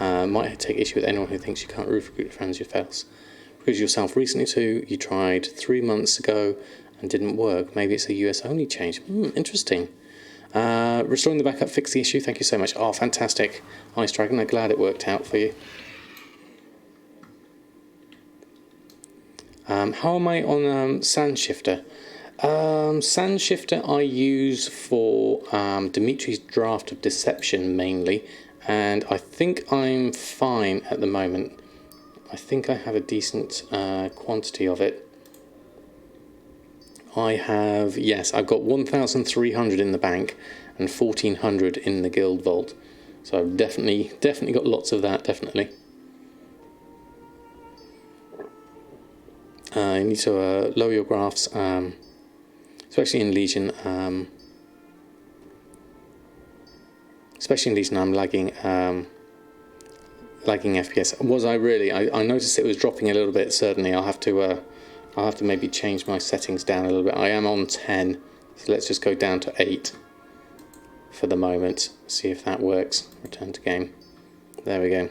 Might take issue with anyone who thinks you can't recruit friends yourselves. Recruit yourself recently too. You tried 3 months ago and didn't work. Maybe it's a US only change. Interesting. Restoring the backup fixed the issue. Thank you so much. Oh, fantastic. Ice Dragon. I'm glad it worked out for you. How am I on Sand Shifter? Sand Shifter I use for Dimitri's Draft of Deception mainly, and I think I'm fine at the moment. I think I have a decent quantity of it. I have, yes, I've got 1,300 in the bank and 1,400 in the guild vault. So I've definitely got lots of that, definitely. You need to lower your graphs, especially in Legion. Especially in Legion, I'm lagging FPS. Was I really? I noticed it was dropping a little bit. Certainly, I'll have to maybe change my settings down a little bit. I am on 10, so let's just go down to 8 for the moment. See if that works. Return to game. There we go.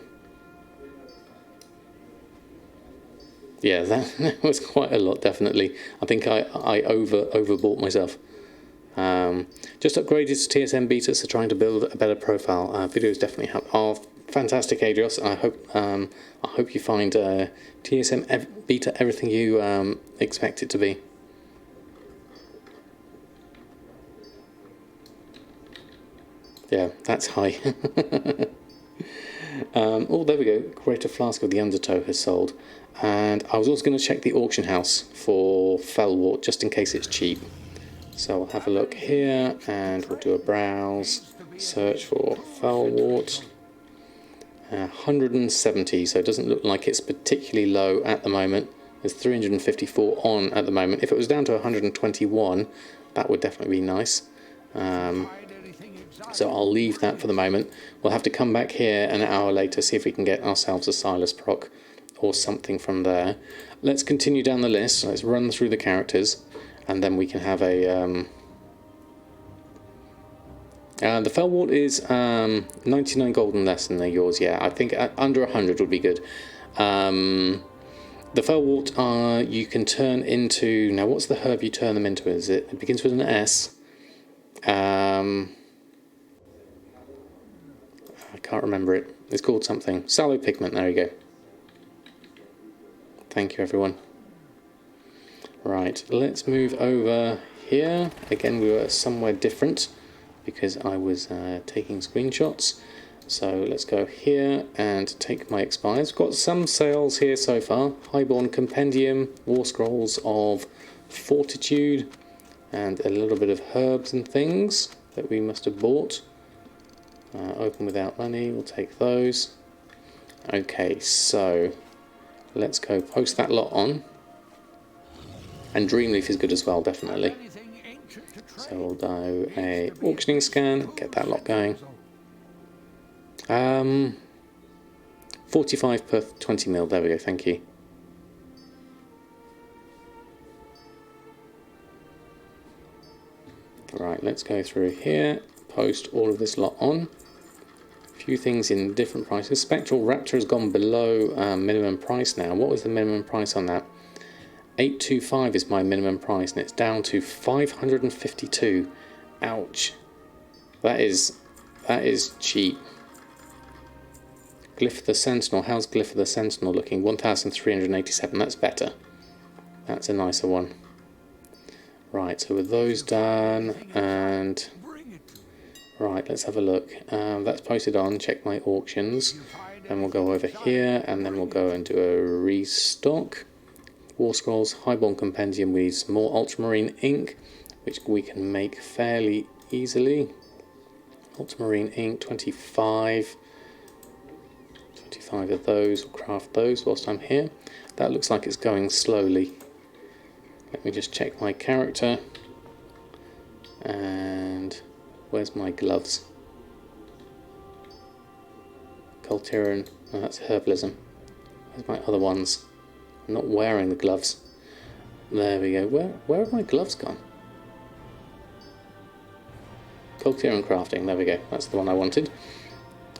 Yeah, that was quite a lot, definitely. I think I overbought myself. Just upgraded to TSM beta, so trying to build a better profile. Videos definitely are fantastic, Adrios. I hope you find TSM beta everything you expect it to be. Yeah, that's high. Oh, there we go. Greater Flask of the Undertow has sold. And I was also going to check the auction house for Fellwort, just in case it's cheap. So I'll have a look here, and we'll do a browse, search for Fellwort. 170, so it doesn't look like it's particularly low at the moment. There's 354 on at the moment. If it was down to 121, that would definitely be nice. So I'll leave that for the moment. We'll have to come back here an hour later, see if we can get ourselves a Silas proc or something from there. Let's continue down the list. Let's run through the characters, and then we can have a... the Fellwort is 99 golden less than yours, yeah. I think under 100 would be good. The Fellwort you can turn into... Now, what's the herb you turn them into? It begins with an S. I can't remember it. It's called something. Sallow pigment, there you go. Thank you, everyone. Right, let's move over here. Again, we were somewhere different because I was taking screenshots. So let's go here and take my expires. Got some sales here so far. Highborn Compendium, War Scrolls of Fortitude, and a little bit of herbs and things that we must have bought. Open without money, we'll take those. Okay, so let's go post that lot on. And Dreamleaf is good as well, definitely. So we'll do a auctioning scan, get that lot going. 45 per 20 mil, there we go, thank you. Right, let's go through here, post all of this lot on. A few things in different prices. Spectral Raptor has gone below minimum price now. What was the minimum price on that? 825 is my minimum price, and it's down to 552. Ouch. That is cheap. Glyph the Sentinel. How's Glyph the Sentinel looking? 1,387. That's better. That's a nicer one. Right, so with those done, and right, let's have a look. That's posted on. Check my auctions. Then we'll go over here, and then we'll go and do a restock. War Scrolls, Highborn Compendium with more Ultramarine ink, which we can make fairly easily. Ultramarine ink, 25 of those. We'll craft those whilst I'm here. That looks like it's going slowly. Let me just check my character. And where's my gloves? Cultiran, oh, that's herbalism. Where's my other ones? I'm not wearing the gloves. There we go. Where have my gloves gone? Cultiran crafting, there we go. That's the one I wanted.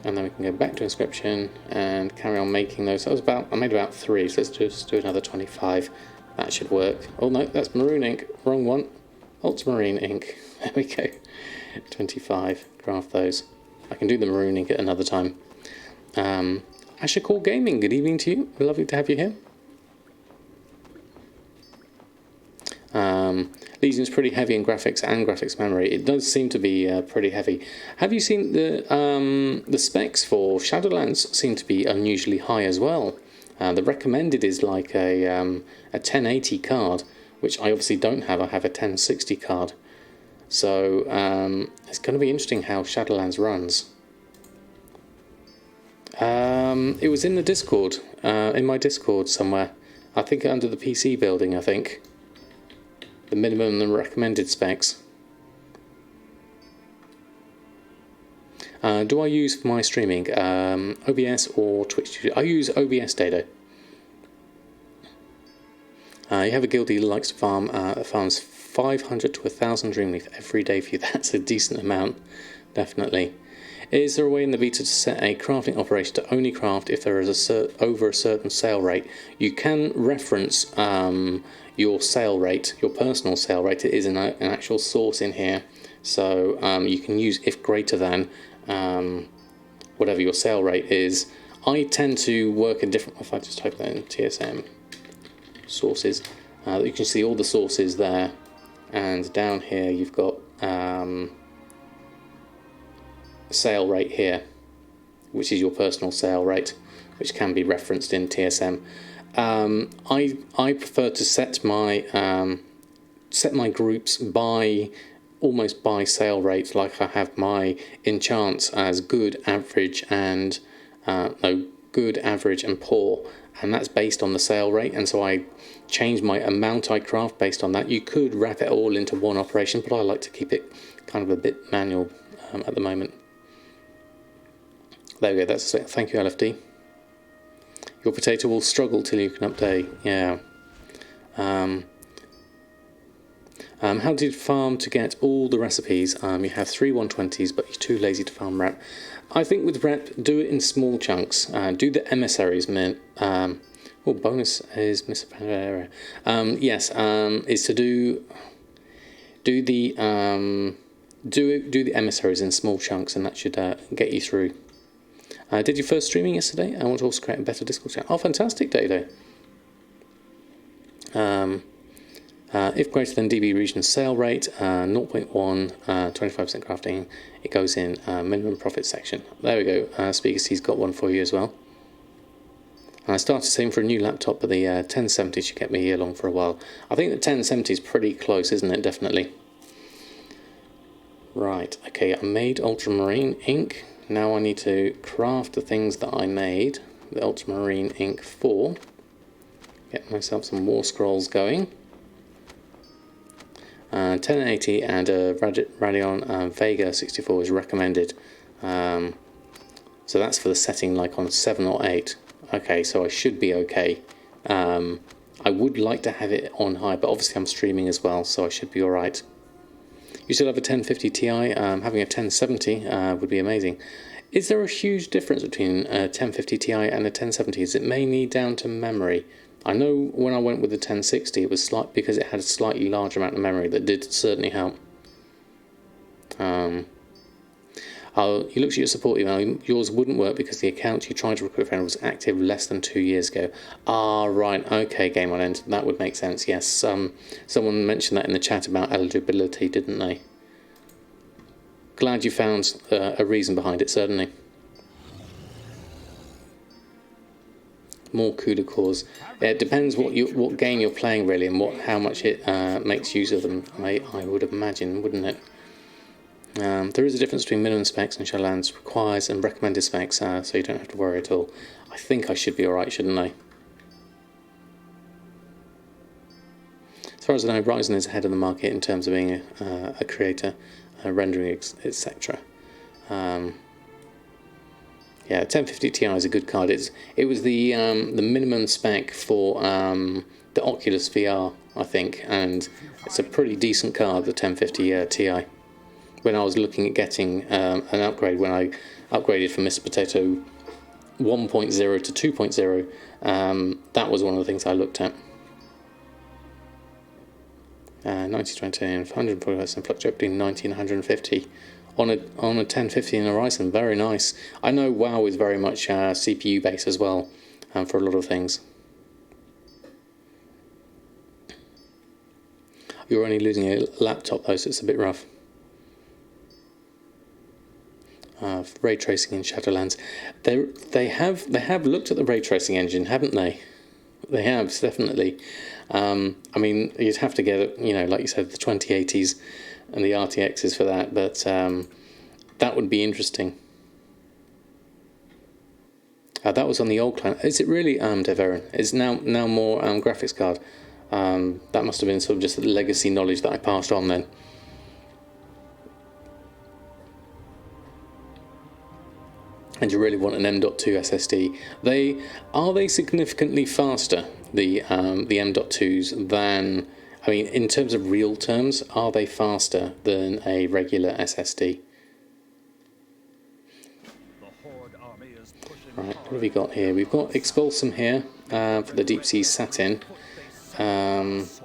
And then we can go back to inscription and carry on making those. I made about 3, so let's just do another 25. That should work. Oh no, that's maroon ink. Wrong one. Ultramarine ink. There we go. 25. Craft those. I can do the maroon ink at another time. Asher Core Gaming, good evening to you. Lovely to have you here. Legion is pretty heavy in graphics and graphics memory. It does seem to be pretty heavy. Have you seen the specs for Shadowlands seem to be unusually high as well? The recommended is like a 1080 card, which I obviously don't have. I have a 1060 card. So it's going to be interesting how Shadowlands runs. It was in the Discord, in my Discord somewhere. I think under the PC building, I think. The minimum and the recommended specs. Do I use for my streaming OBS or Twitch Studio? I use OBS data. You have a guildie that likes to farm, farms 500 to 1,000 Dreamleaf every day for you. That's a decent amount, definitely. Is there a way in the beta to set a crafting operation to only craft if there is over a certain sale rate? You can reference your sale rate, your personal sale rate. It is an actual source in here, so you can use if greater than whatever your sale rate is. I tend to work in different. If I just type that in TSM sources, you can see all the sources there, and down here you've got sale rate here, which is your personal sale rate, which can be referenced in TSM. I prefer to set my groups by almost by sale rate, like I have my enchants as good, average, and good, average, and poor, and that's based on the sale rate. And so I change my amount I craft based on that. You could wrap it all into one operation, but I like to keep it kind of a bit manual at the moment. There we go, that's it. Thank you, LFD. Your potato will struggle till you can update. Yeah. How did you farm to get all the recipes? You have 3 120s, but you're too lazy to farm rep. I think with rep, do it in small chunks. Do the emissaries. Bonus is Miss Pandaria. Yes, is to do the emissaries in small chunks, and that should get you through. Did you first streaming yesterday? I want to also create a better Discord channel. Oh, fantastic, Dado. If greater than DB region sale rate, 0.1, 25% crafting, it goes in minimum profit section. There we go. Speaker C's got one for you as well. I started saving for a new laptop, but the 1070 should get me here long for a while. I think the 1070 is pretty close, isn't it? Definitely. Right. Okay, I made ultramarine ink. Now I need to craft the things that I made the ultramarine ink for. Get myself some more scrolls going. 1080 and Radeon Vega 64 is recommended. So that's for the setting like on 7 or 8. Okay, so I should be okay. I would like to have it on high, but obviously I'm streaming as well, so I should be alright. You still have a 1050 Ti, having a 1070 would be amazing. Is there a huge difference between a 1050 Ti and a 1070? Is it mainly down to memory? I know when I went with the 1060 it was slight because it had a slightly larger amount of memory that did certainly help. You looked at your support email. Yours wouldn't work because the account you tried to recruit friend was active less than 2 years ago. Ah, right. Okay, Game on End. That would make sense. Yes. Someone mentioned that in the chat about eligibility, didn't they? Glad you found a reason behind it. Certainly. More CUDA cores. It depends what game you're playing really, and how much it makes use of them. I would imagine, wouldn't it? There is a difference between minimum specs and Shadowlands requires and recommended specs, so you don't have to worry at all. I think I should be alright, shouldn't I? As far as I know, Ryzen is ahead of the market in terms of being a creator, rendering, etc. Yeah, 1050 Ti is a good card. It was the minimum spec for the Oculus VR, I think, and it's a pretty decent card, the 1050 Ti. When I was looking at getting an upgrade, when I upgraded from Mr. Potato 1.0 to 2.0, that was one of the things I looked at. 90-20 and 140% fluctuate between 90 and 150 on a 1050 in a Ryzen. Very nice. I know WoW is very much CPU based as well for a lot of things. You're only losing a laptop though, so it's a bit rough. Ray tracing in Shadowlands. They have looked at the ray tracing engine, haven't they? They have, definitely. I mean, you'd have to get, you know, like you said, the 2080s and the RTXs for that, but that would be interesting. That was on the old clan. Is it really Deveron? It's now more graphics card. That must have been sort of just the legacy knowledge that I passed on then. And you really want an M.2 SSD. Are they significantly faster, the M.2s, than, I mean, in terms of real terms, are they faster than a regular SSD? Right, what have we got here? We've got Expulsum here for the Deep Sea Satin,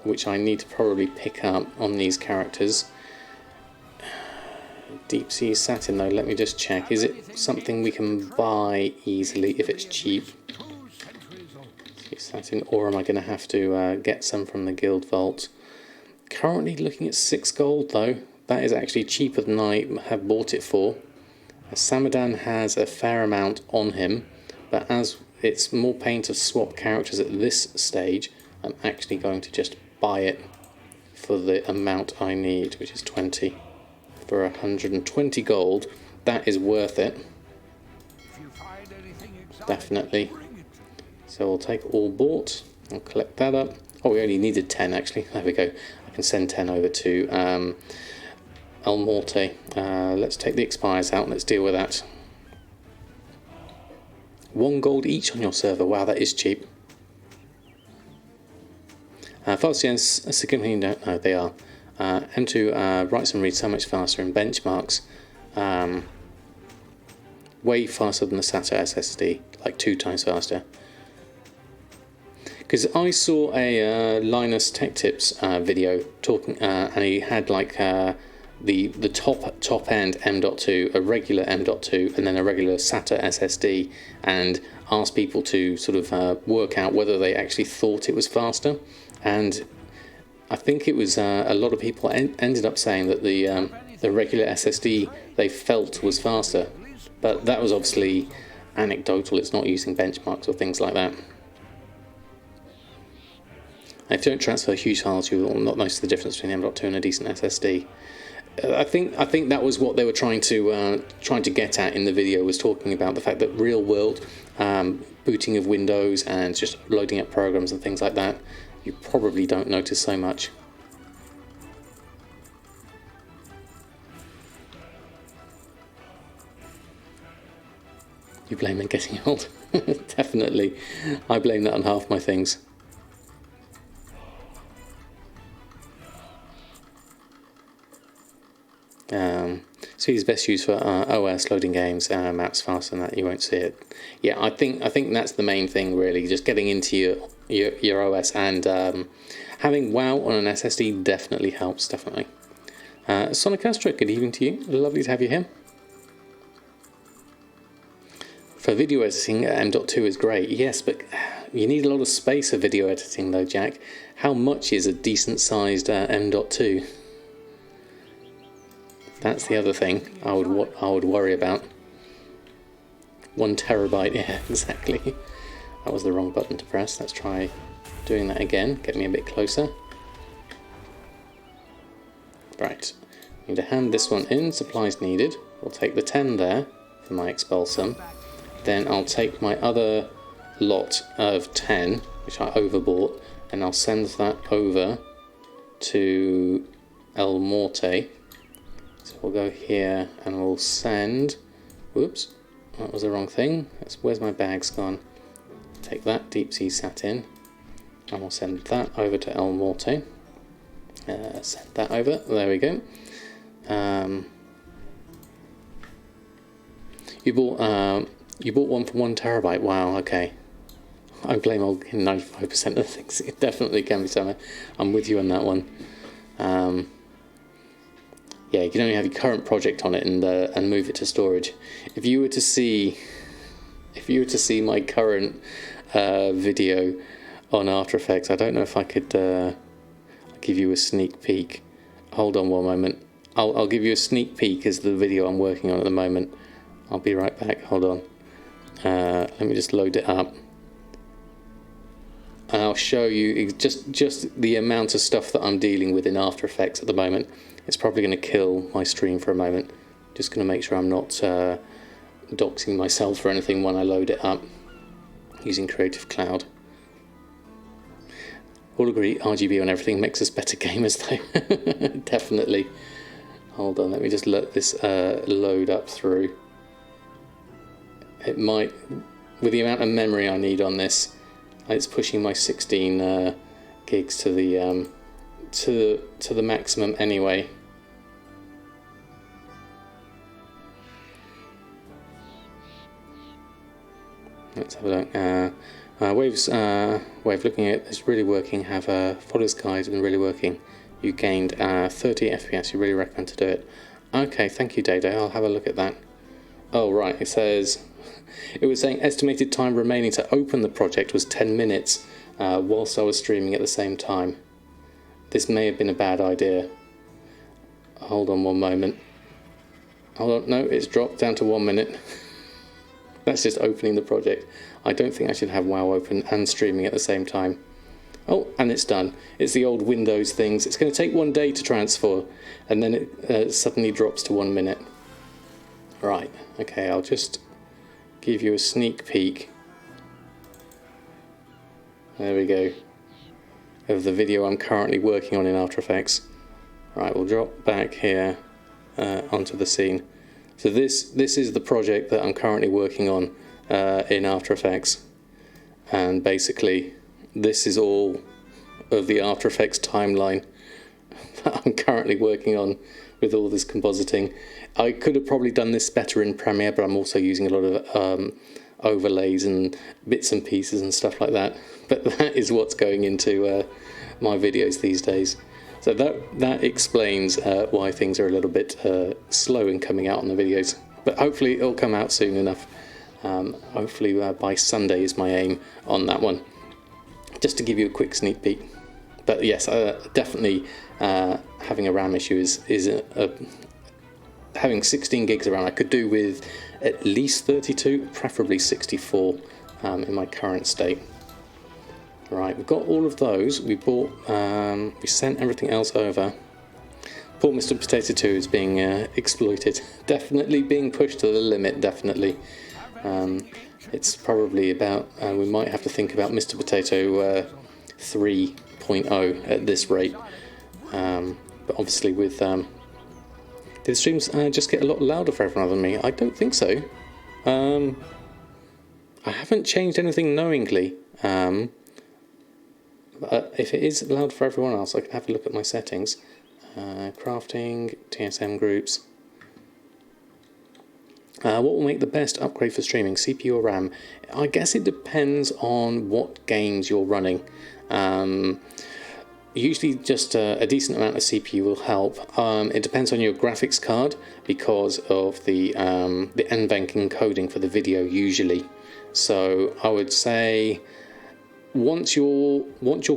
which I need to probably pick up on these characters. Deep Sea Satin though, let me just check. Is it something we can buy easily if it's cheap? Deep Sea Satin, or am I going to have to get some from the Guild Vault? Currently looking at 6 gold though. That is actually cheaper than I have bought it for. Samadan has a fair amount on him, but as it's more pain to swap characters at this stage, I'm actually going to just buy it for the amount I need, which is 20. For 120 gold, that is worth it. Definitely. So we'll take all bought, I'll collect that up. Oh, we only needed 10 actually, there we go. I can send 10 over to El Morte. Let's take the expires out, let's deal with that. 1 gold each on your server, wow, that is cheap. Fast significantly don't know, they are. M2 writes and reads so much faster in benchmarks. Way faster than the SATA SSD, like 2 times faster. Because I saw a Linus Tech Tips video talking, and he had like the top end M.2, a regular M.2, and then a regular SATA SSD, and asked people to sort of work out whether they actually thought it was faster. And I think it was a lot of people ended up saying that the regular SSD they felt was faster, but that was obviously anecdotal. It's not using benchmarks or things like that. And if you don't transfer huge files, you will not notice the difference between M.2 and a decent SSD. I think that was what they were trying to get at in the video, was talking about the fact that real world booting of Windows and just loading up programs and things like that, you probably don't notice so much. You blame it getting old? Definitely. I blame that on half my things. Speed is best used for OS loading games, maps faster than that, you won't see it. Yeah, I think that's the main thing really, just getting into your OS, and having WoW on an SSD definitely helps, definitely. Sonic Astra, good evening to you, lovely to have you here. For video editing, M.2 is great, yes, but you need a lot of space for video editing though, Jack. How much is a decent sized M.2? That's the other thing I would worry about. 1 terabyte, yeah, exactly. That was the wrong button to press. Let's try doing that again. Get me a bit closer. Right, need to hand this one in. Supplies needed. We'll take the 10 there for my expulsum. Then I'll take my other lot of 10, which I overbought, and I'll send that over to El Morte. So we'll go here and we'll send, whoops, that was the wrong thing. Where's my bags gone? Take that Deep Sea Satin and we'll send that over to El Morte. Send that over, there we go. You bought one for 1 terabyte, wow, okay. I blame all 95% of the things, it definitely can be somewhere. I'm with you on that one. Yeah, you can only have your current project on it and move it to storage. If you were to see my current video on After Effects, I don't know if I could give you a sneak peek. Hold on one moment. I'll give you a sneak peek as the video I'm working on at the moment. I'll be right back. Hold on. Let me just load it up. And I'll show you just the amount of stuff that I'm dealing with in After Effects at the moment. It's probably going to kill my stream for a moment. Just going to make sure I'm not doxing myself or anything when I load it up using Creative Cloud. All agree RGB and everything makes us better gamers though. Definitely. Hold on, let me just let this load up through. It might, with the amount of memory I need on this, it's pushing my 16 gigs to the maximum anyway. Let's have a look. Wave's way of looking at it is really working. Have a follower's guide and really working. You gained 30 FPS. You really recommend to do it. Okay, thank you, Day. I'll have a look at that. Oh right, it says it was saying estimated time remaining to open the project was 10 minutes whilst I was streaming at the same time. This may have been a bad idea. Hold on one moment. Hold on, no, it's dropped down to 1 minute. That's just opening the project. I don't think I should have WoW open and streaming at the same time. Oh, and it's done. It's the old Windows things. It's going to take 1 day to transfer, and then it suddenly drops to 1 minute. Right, okay, I'll just give you a sneak peek. There we go. Of the video I'm currently working on in After Effects. Right, we'll drop back here onto the scene. So this is the project that I'm currently working on in After Effects, and basically this is all of the After Effects timeline that I'm currently working on with all this compositing. I could have probably done this better in Premiere, but I'm also using a lot of overlays and bits and pieces and stuff like that. But that is what's going into my videos these days. So that explains why things are a little bit slow in coming out on the videos. But hopefully it'll come out soon enough. Hopefully by Sunday is my aim on that one. Just to give you a quick sneak peek. But yes, definitely having a RAM issue is having 16 gigs around. I could do with at least 32, preferably 64 in my current state. Right, we've got all of those. We bought, we sent everything else over. Poor Mr. Potato 2 is being exploited. Definitely being pushed to the limit, definitely. It's probably about, we might have to think about Mr. Potato 3.0 at this rate. But obviously with, did the streams just get a lot louder for everyone other than me? I don't think so. I haven't changed anything knowingly. If it is loud for everyone else, I can have a look at my settings. Crafting, TSM groups. What will make the best upgrade for streaming, CPU or RAM? I guess it depends on what games you're running. Usually just a decent amount of CPU will help. It depends on your graphics card because of the NVENC encoding for the video usually. So I would say once your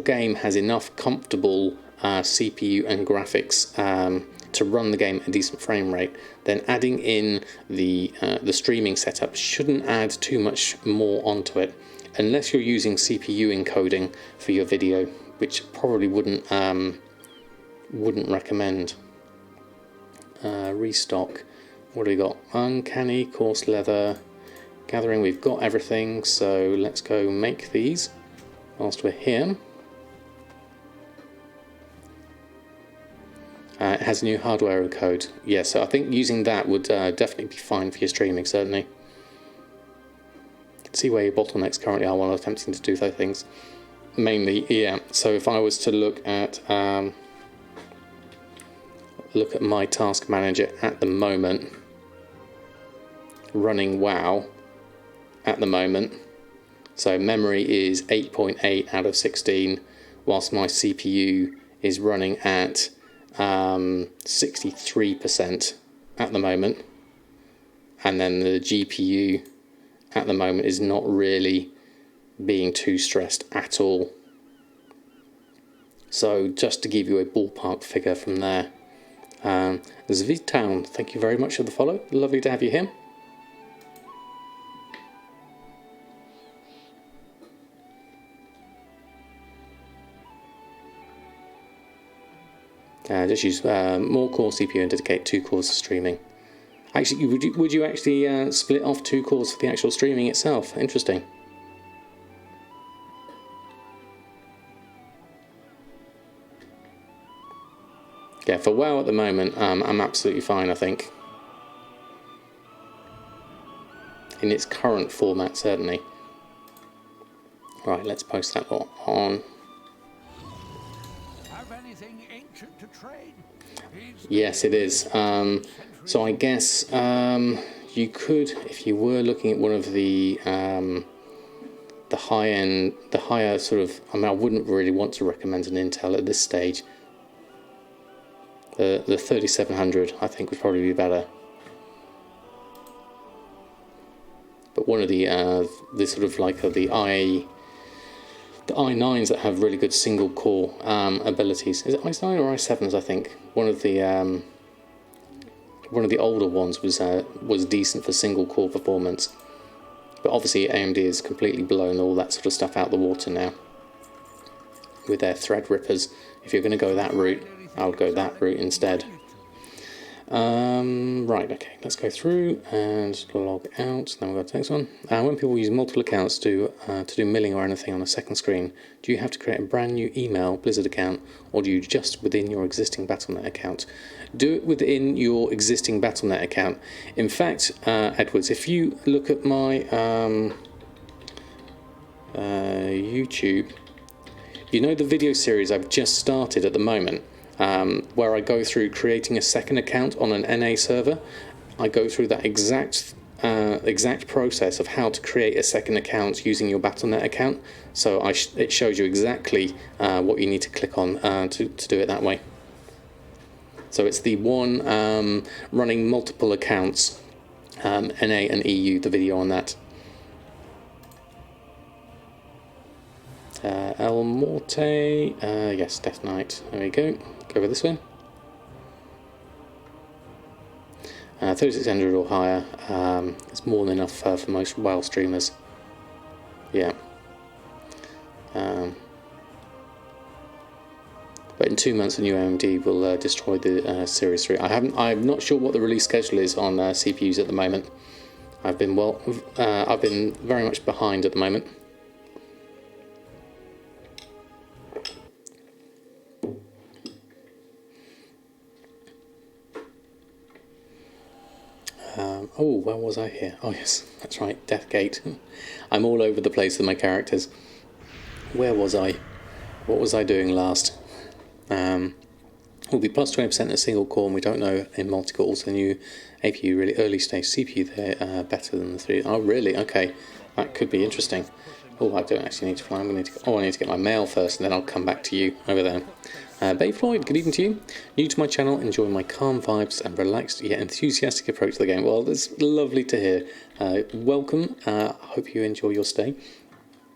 game has enough comfortable CPU and graphics to run the game at a decent frame rate, then adding in the streaming setup shouldn't add too much more onto it, unless you're using CPU encoding for your video, which probably wouldn't recommend. Restock. What do we got? Uncanny, coarse leather, gathering. We've got everything, so let's go make these whilst we're here. It has new hardware encode. Yeah, so I think using that would definitely be fine for your streaming, certainly. See where your bottlenecks currently are while attempting to do those things. Mainly, yeah. So if I was to look at my task manager at the moment, running WoW at the moment. So memory is 8.8 out of 16, whilst my CPU is running at 63% at the moment, and then the GPU at the moment is not really being too stressed at all. So just to give you a ballpark figure from there. Zvitown, thank you very much for the follow. Lovely to have you here. Just use more core CPU and dedicate 2 cores to streaming. Actually, would you actually split off 2 cores for the actual streaming itself? Interesting. Yeah, for WoW at the moment, I'm absolutely fine, I think. In its current format, certainly. Right, let's post that lot on. Have anything ancient to trade? Yes, it is. So I guess you could, if you were looking at one of the higher sort of. I mean, I wouldn't really want to recommend an Intel at this stage. The 3700, I think, would probably be better. But one of the sort of like the i9s that have really good single core abilities. Is it i9 or i7s? I think one of the older ones was decent for single core performance. But obviously AMD has completely blown all that sort of stuff out the water now with their Threadrippers. If you're going to go that route, I would go that route instead. Right, okay, let's go through and log out. Then we'll go to the next one. When people use multiple accounts to do milling or anything on a second screen, do you have to create a brand new email Blizzard account, or do you just within your existing Battle.net account? Do it within your existing Battle.net account. In fact, Edwards, if you look at my YouTube, you know the video series I've just started at the moment, where I go through creating a second account on an NA server. I go through that exact process of how to create a second account using your Battle.net account. So it shows you exactly what you need to click on to do it that way. So it's the one running multiple accounts, NA and EU, the video on that. El Morte, yes, Death Knight, there we go. Go with this one. 3600 or higher, it's more than enough for most WoW streamers. Yeah. But in 2 months, the new AMD will destroy the Series 3. I'm not sure what the release schedule is on CPUs at the moment. I've been very much behind at the moment. Oh, where was I here? Oh yes, that's right, Deathgate. I'm all over the place with my characters. Where was I? What was I doing last? Will be plus 20% in a single core, and we don't know in multi-core. So the new APU, really early stage CPU, they're better than the 3. Oh really? Okay, that could be interesting. Oh, I don't actually need to fly. I need to get my mail first, and then I'll come back to you over there. Bay Floyd, good evening to you. New to my channel, enjoying my calm vibes and relaxed yet enthusiastic approach to the game. Well, that's lovely to hear. Welcome. Hope you enjoy your stay.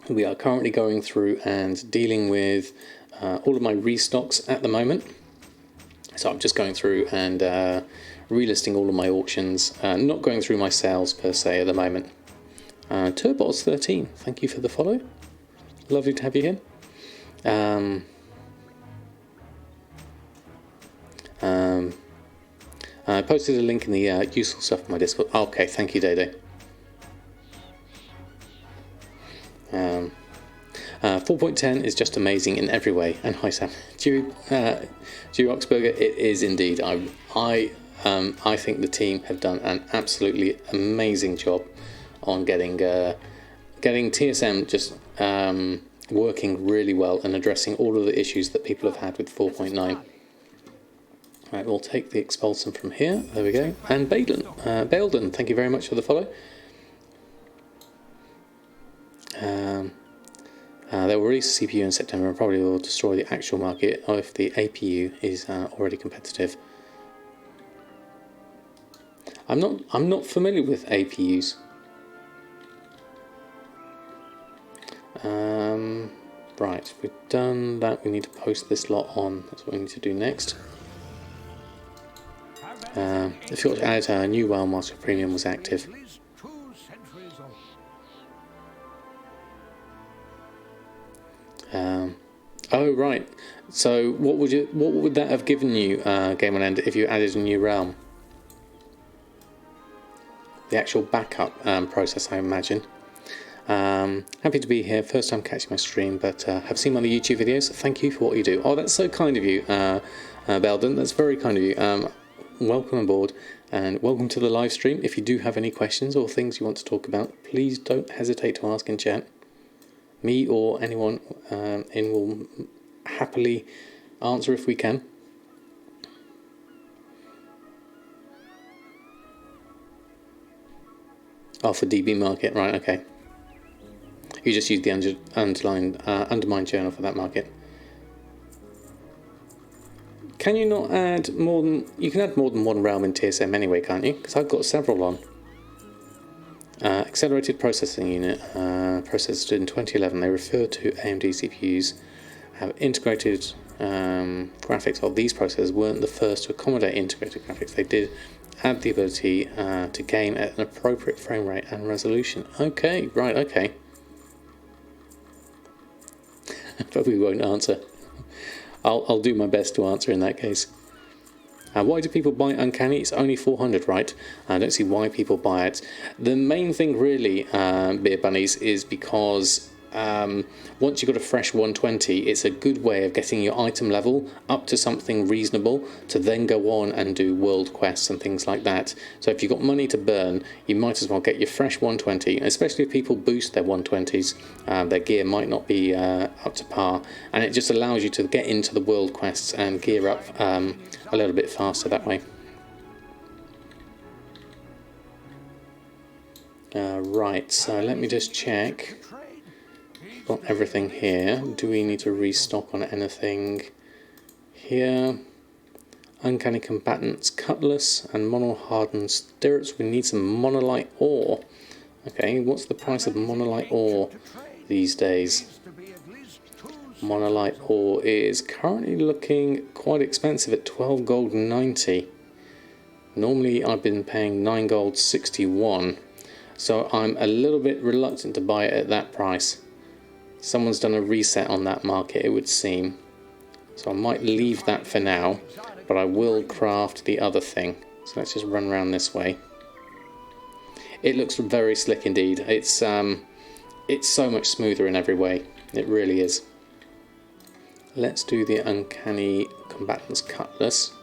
We are currently going through and dealing with all of my restocks at the moment. So I'm just going through and relisting all of my auctions. Not going through my sales per se at the moment. Turbos13, thank you for the follow. Lovely to have you here. I posted a link in the useful stuff on my Discord. Okay, thank you, Dede. 4.10 is just amazing in every way. And hi, Sam. Dewey Oxburger, it is indeed. I think the team have done an absolutely amazing job on getting TSM just working really well and addressing all of the issues that people have had with 4.9. Right, we'll take the Expulsum from here. There we go. And Bailden, thank you very much for the follow. They will release a CPU in September and probably will destroy the actual market if the APU is already competitive. I'm not familiar with APUs. Right, we've done that. We need to post this lot on. That's what we need to do next. If you got to add a new well whilst your premium was active. At least 2 centuries old. Oh right. So what would that have given you, Game on End, if you added a new realm? The actual backup process, I imagine. Happy to be here. First time catching my stream, but have seen my other YouTube videos. Thank you for what you do. Oh, that's so kind of you, Belden. That's very kind of you. Welcome aboard, and welcome to the live stream. If you do have any questions or things you want to talk about, please don't hesitate to ask in chat. Me or anyone in will happily answer if we can. Oh, for DB market, right? Okay. You just use the undermined journal for that market. Can you not add more than... You can add more than one realm in TSM anyway, can't you? Because I've got several on. Accelerated processing unit, processed in 2011. They refer to AMD CPUs, have integrated graphics. Well, these processors weren't the first to accommodate integrated graphics. They did add the ability to game at an appropriate frame rate and resolution. Okay, right, okay. But we won't answer. I'll do my best to answer in that case. Why do people buy Uncanny? It's only 400, right? I don't see why people buy it. The main thing really, Beer Bunnies, is because once you've got a fresh 120, it's a good way of getting your item level up to something reasonable to then go on and do world quests and things like that. So if you've got money to burn, you might as well get your fresh 120, especially if people boost their 120s. Their gear might not be up to par, and it just allows you to get into the world quests and gear up a little bit faster that way. Right, so let me just check. Got everything here. Do we need to restock on anything here? Uncanny Combatants Cutlass and Mono Hardened Stirrups. We need some Monolite Ore. Okay, what's the price of Monolite Ore these days? Monolite Ore is currently looking quite expensive at 12 gold 90. Normally I've been paying 9 gold 61. So I'm a little bit reluctant to buy it at that price. Someone's done a reset on that market, it would seem. So I might leave that for now, but I will craft the other thing. So let's just run around this way. It looks very slick indeed. It's so much smoother in every way. It really is. Let's do the Uncanny Combatants Cutlass.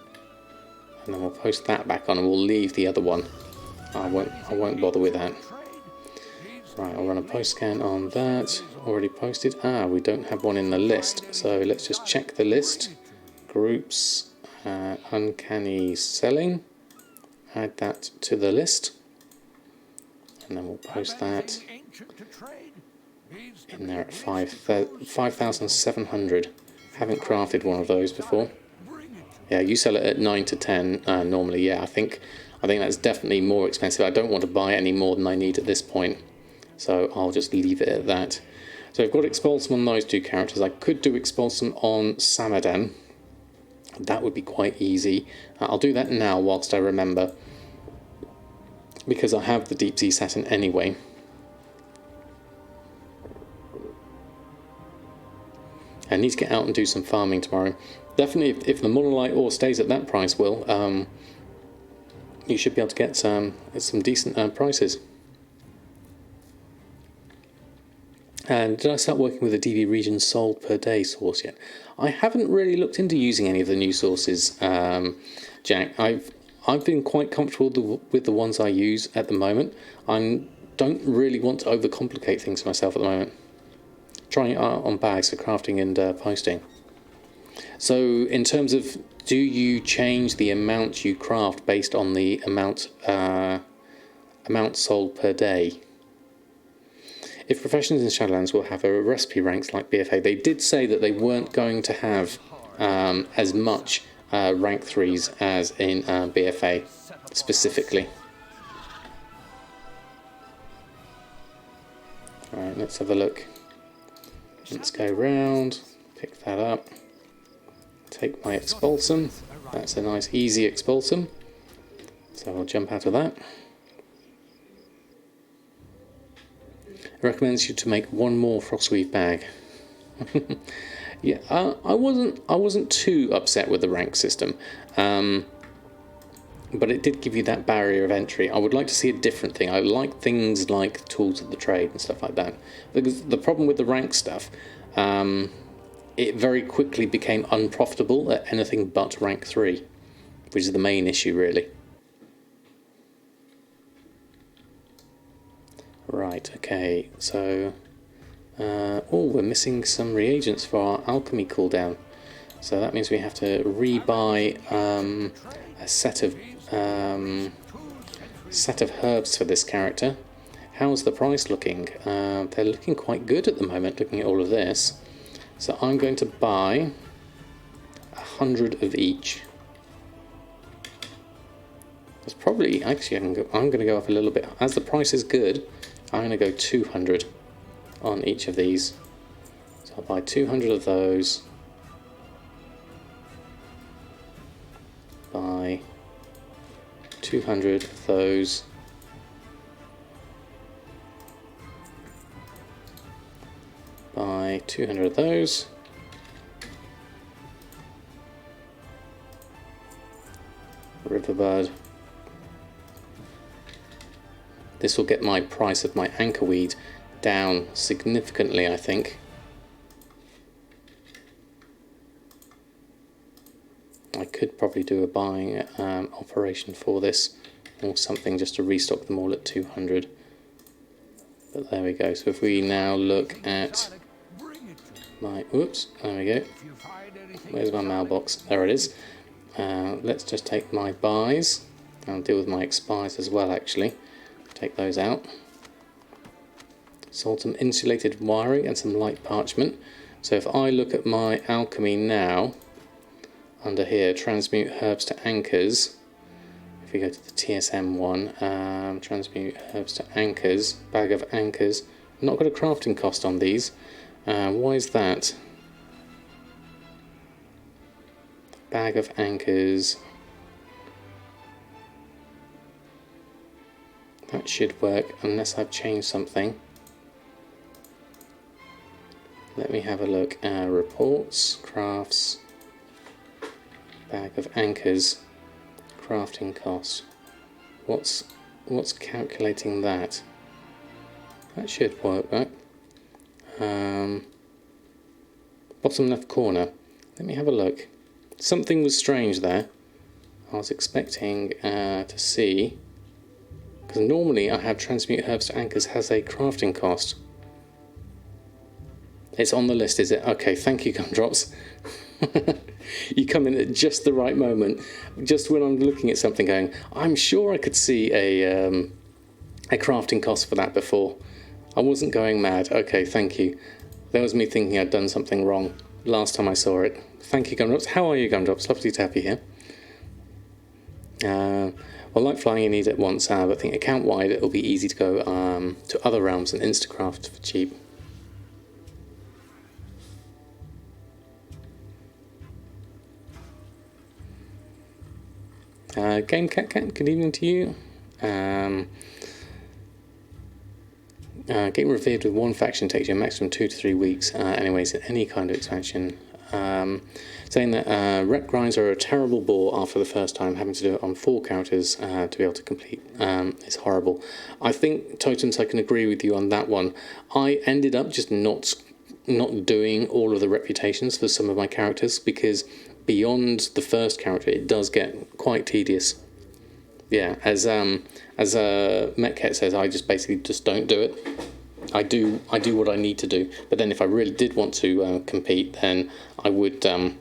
And then we'll post that back on and we'll leave the other one. I won't bother with that. Right, I'll run a post scan on that. Already posted. We don't have one in the list. So let's just check the list. Groups, Uncanny Selling. Add that to the list. And then we'll post that in there at 5,700. Haven't crafted one of those before. Yeah, you sell it at 9 to 10 normally. Yeah, I think that's definitely more expensive. I don't want to buy any more than I need at this point. So I'll just leave it at that. So I've got Expulsum on those two characters. I could do Expulsum on Samadan. That would be quite easy. I'll do that now whilst I remember, because I have the Deep Sea Saturn anyway. I need to get out and do some farming tomorrow. Definitely, if the Monolite Ore stays at that price, Will, you should be able to get some decent prices. And did I start working with a DV region sold per day source yet? I haven't really looked into using any of the new sources, Jack. I've been quite comfortable with the ones I use at the moment. I don't really want to overcomplicate things for myself at the moment. Trying it out on bags for crafting and posting. So in terms of, do you change the amount you craft based on the amount sold per day? If Professionals in Shadowlands will have a recipe ranks like BFA, they did say that they weren't going to have as much rank 3s as in BFA specifically. Alright, let's have a look. Let's go round, pick that up, take my expulsum. That's a nice easy expulsum, so I'll jump out of that. It recommends you to make one more frostweave bag. Yeah, I wasn't too upset with the rank system, but it did give you that barrier of entry. I would like to see a different thing. I like things like tools of the trade and stuff like that. Because the problem with the rank stuff, it very quickly became unprofitable at anything but rank 3, which is the main issue really. Right, okay, so we're missing some reagents for our alchemy cooldown, so that means we have to rebuy a set of herbs for this character. How's the price looking? They're looking quite good at the moment, looking at all of this. So I'm going to buy 100 of each. It's probably actually I'm going to go up a little bit as the price is good. I'm going to go 200 on each of these. So I'll buy 200 of those. Buy 200 of those. Buy 200 of those. Riverbud. This will get my price of my anchorweed down significantly, I think. I could probably do a buying operation for this or something just to restock them all at 200. But there we go. So if we now look at my... Oops, there we go. Where's my mailbox? There it is. Let's just take my buys. I'll deal with my expires as well, actually. Take those out. Sold some insulated wiring and some light parchment. So if I look at my alchemy now, under here, transmute herbs to anchors. If we go to the TSM one, transmute herbs to anchors, bag of anchors. Not got a crafting cost on these. Why is that? Bag of anchors. That should work unless I've changed something. Let me have a look. Reports, crafts, bag of anchors, crafting cost. What's calculating that? That should work, right? Bottom left corner. Let me have a look. Something was strange there. I was expecting to see, because normally I have transmute herbs to anchors has a crafting cost. It's on the list, is it? Okay, thank you, Gumdrops. You come in at just the right moment, just when I'm looking at something going, I'm sure I could see a crafting cost for that before. I wasn't going mad. Okay, thank you. That was me thinking I'd done something wrong last time I saw it. Thank you, Gumdrops. How are you, Gumdrops? Lovely to have you here. Well, like flying, you need it once, but I think account-wide it'll be easy to go to other realms and Instacraft for cheap. Game Cat, good evening to you. Getting revered with one faction takes you a maximum 2 to 3 weeks. Anyways, in any kind of expansion. Saying that rep grinds are a terrible bore after the first time. Having to do it on 4 characters to be able to complete is horrible. I think, Totems, I can agree with you on that one. I ended up just not doing all of the reputations for some of my characters because beyond the first character it does get quite tedious. Yeah, as Metcat says, I just basically just don't do it. I do what I need to do, but then if I really did want to compete, then I would do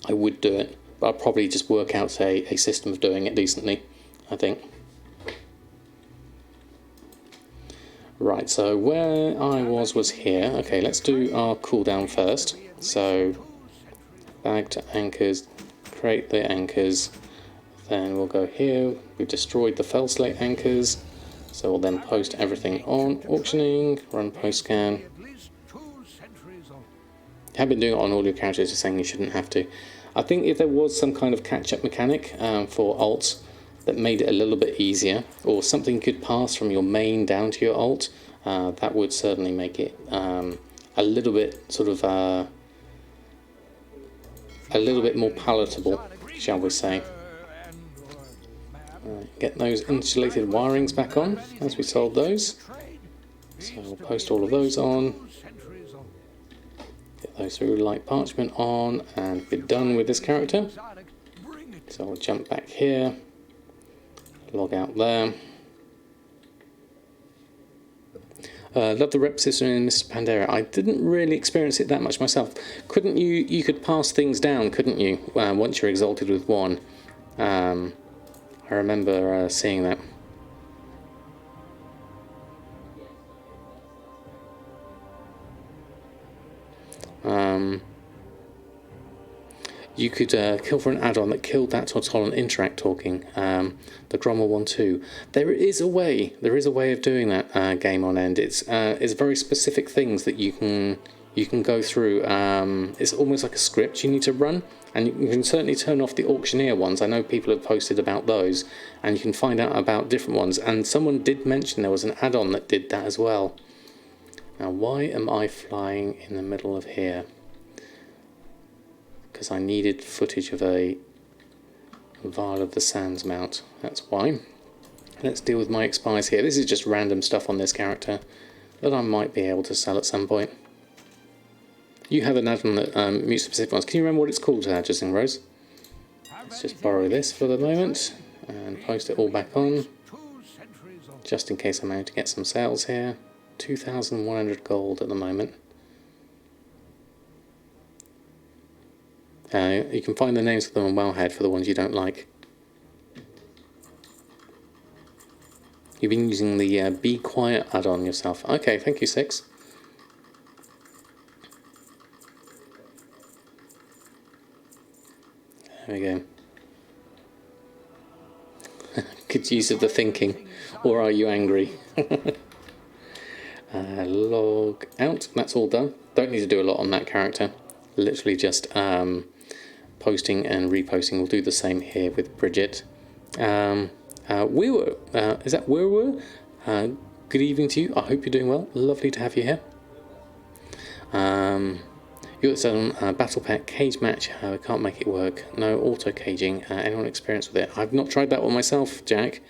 it. But I'll probably just work out a system of doing it decently, I think. Right, so where I was here. Okay, let's do our cooldown first. So bag to anchors, create the anchors. Then we'll go here. We've destroyed the fell slate anchors, so we'll then post everything on auctioning, run post scan. have been doing it on all your characters, just saying you shouldn't have to. I think if there was some kind of catch-up mechanic for alts that made it a little bit easier, or something you could pass from your main down to your alt, that would certainly make it a little bit sort of a little bit more palatable, shall we say. Get those insulated wirings back on as we sold those. So we'll post all of those on. Get those through light parchment on, and we're done with this character. So I'll jump back here, log out there. Love the rep system in Mr. Pandaria. I didn't really experience it that much myself. Couldn't you? You could pass things down, couldn't you? Once you're exalted with one. I remember seeing that. You could kill for an add-on that killed that Tortolan interact talking, the Grommel one too. There is a way of doing that, game on end. It's very specific things that you can go through. It's almost like a script you need to run, and you can certainly turn off the auctioneer ones. I know people have posted about those, and you can find out about different ones, and someone did mention there was an add-on that did that as well. Now, why am I flying in the middle of here? Because I needed footage of a Vial of the Sands mount, that's why. Let's deal with my expires here. This is just random stuff on this character that I might be able to sell at some point. You have an add-on that mutes specific ones. Can you remember what it's called, Justin Rose? Let's just borrow this for the moment and post it all back on, just in case I manage to get some sales here. 2,100 gold at the moment. You can find the names of them on Wellhead for the ones you don't like. You've been using the Be Quiet add-on yourself. Okay, thank you, Six. There we go. Good use of the thinking. Or are you angry? Log out. That's all done. Don't need to do a lot on that character. Literally just posting and reposting. We'll do the same here with Bridget. Is that We're? Good evening to you. I hope you're doing well. Lovely to have you here. You got some battle pack cage match. I can't make it work. No auto caging. Anyone experienced with it? I've not tried that one myself, Jack.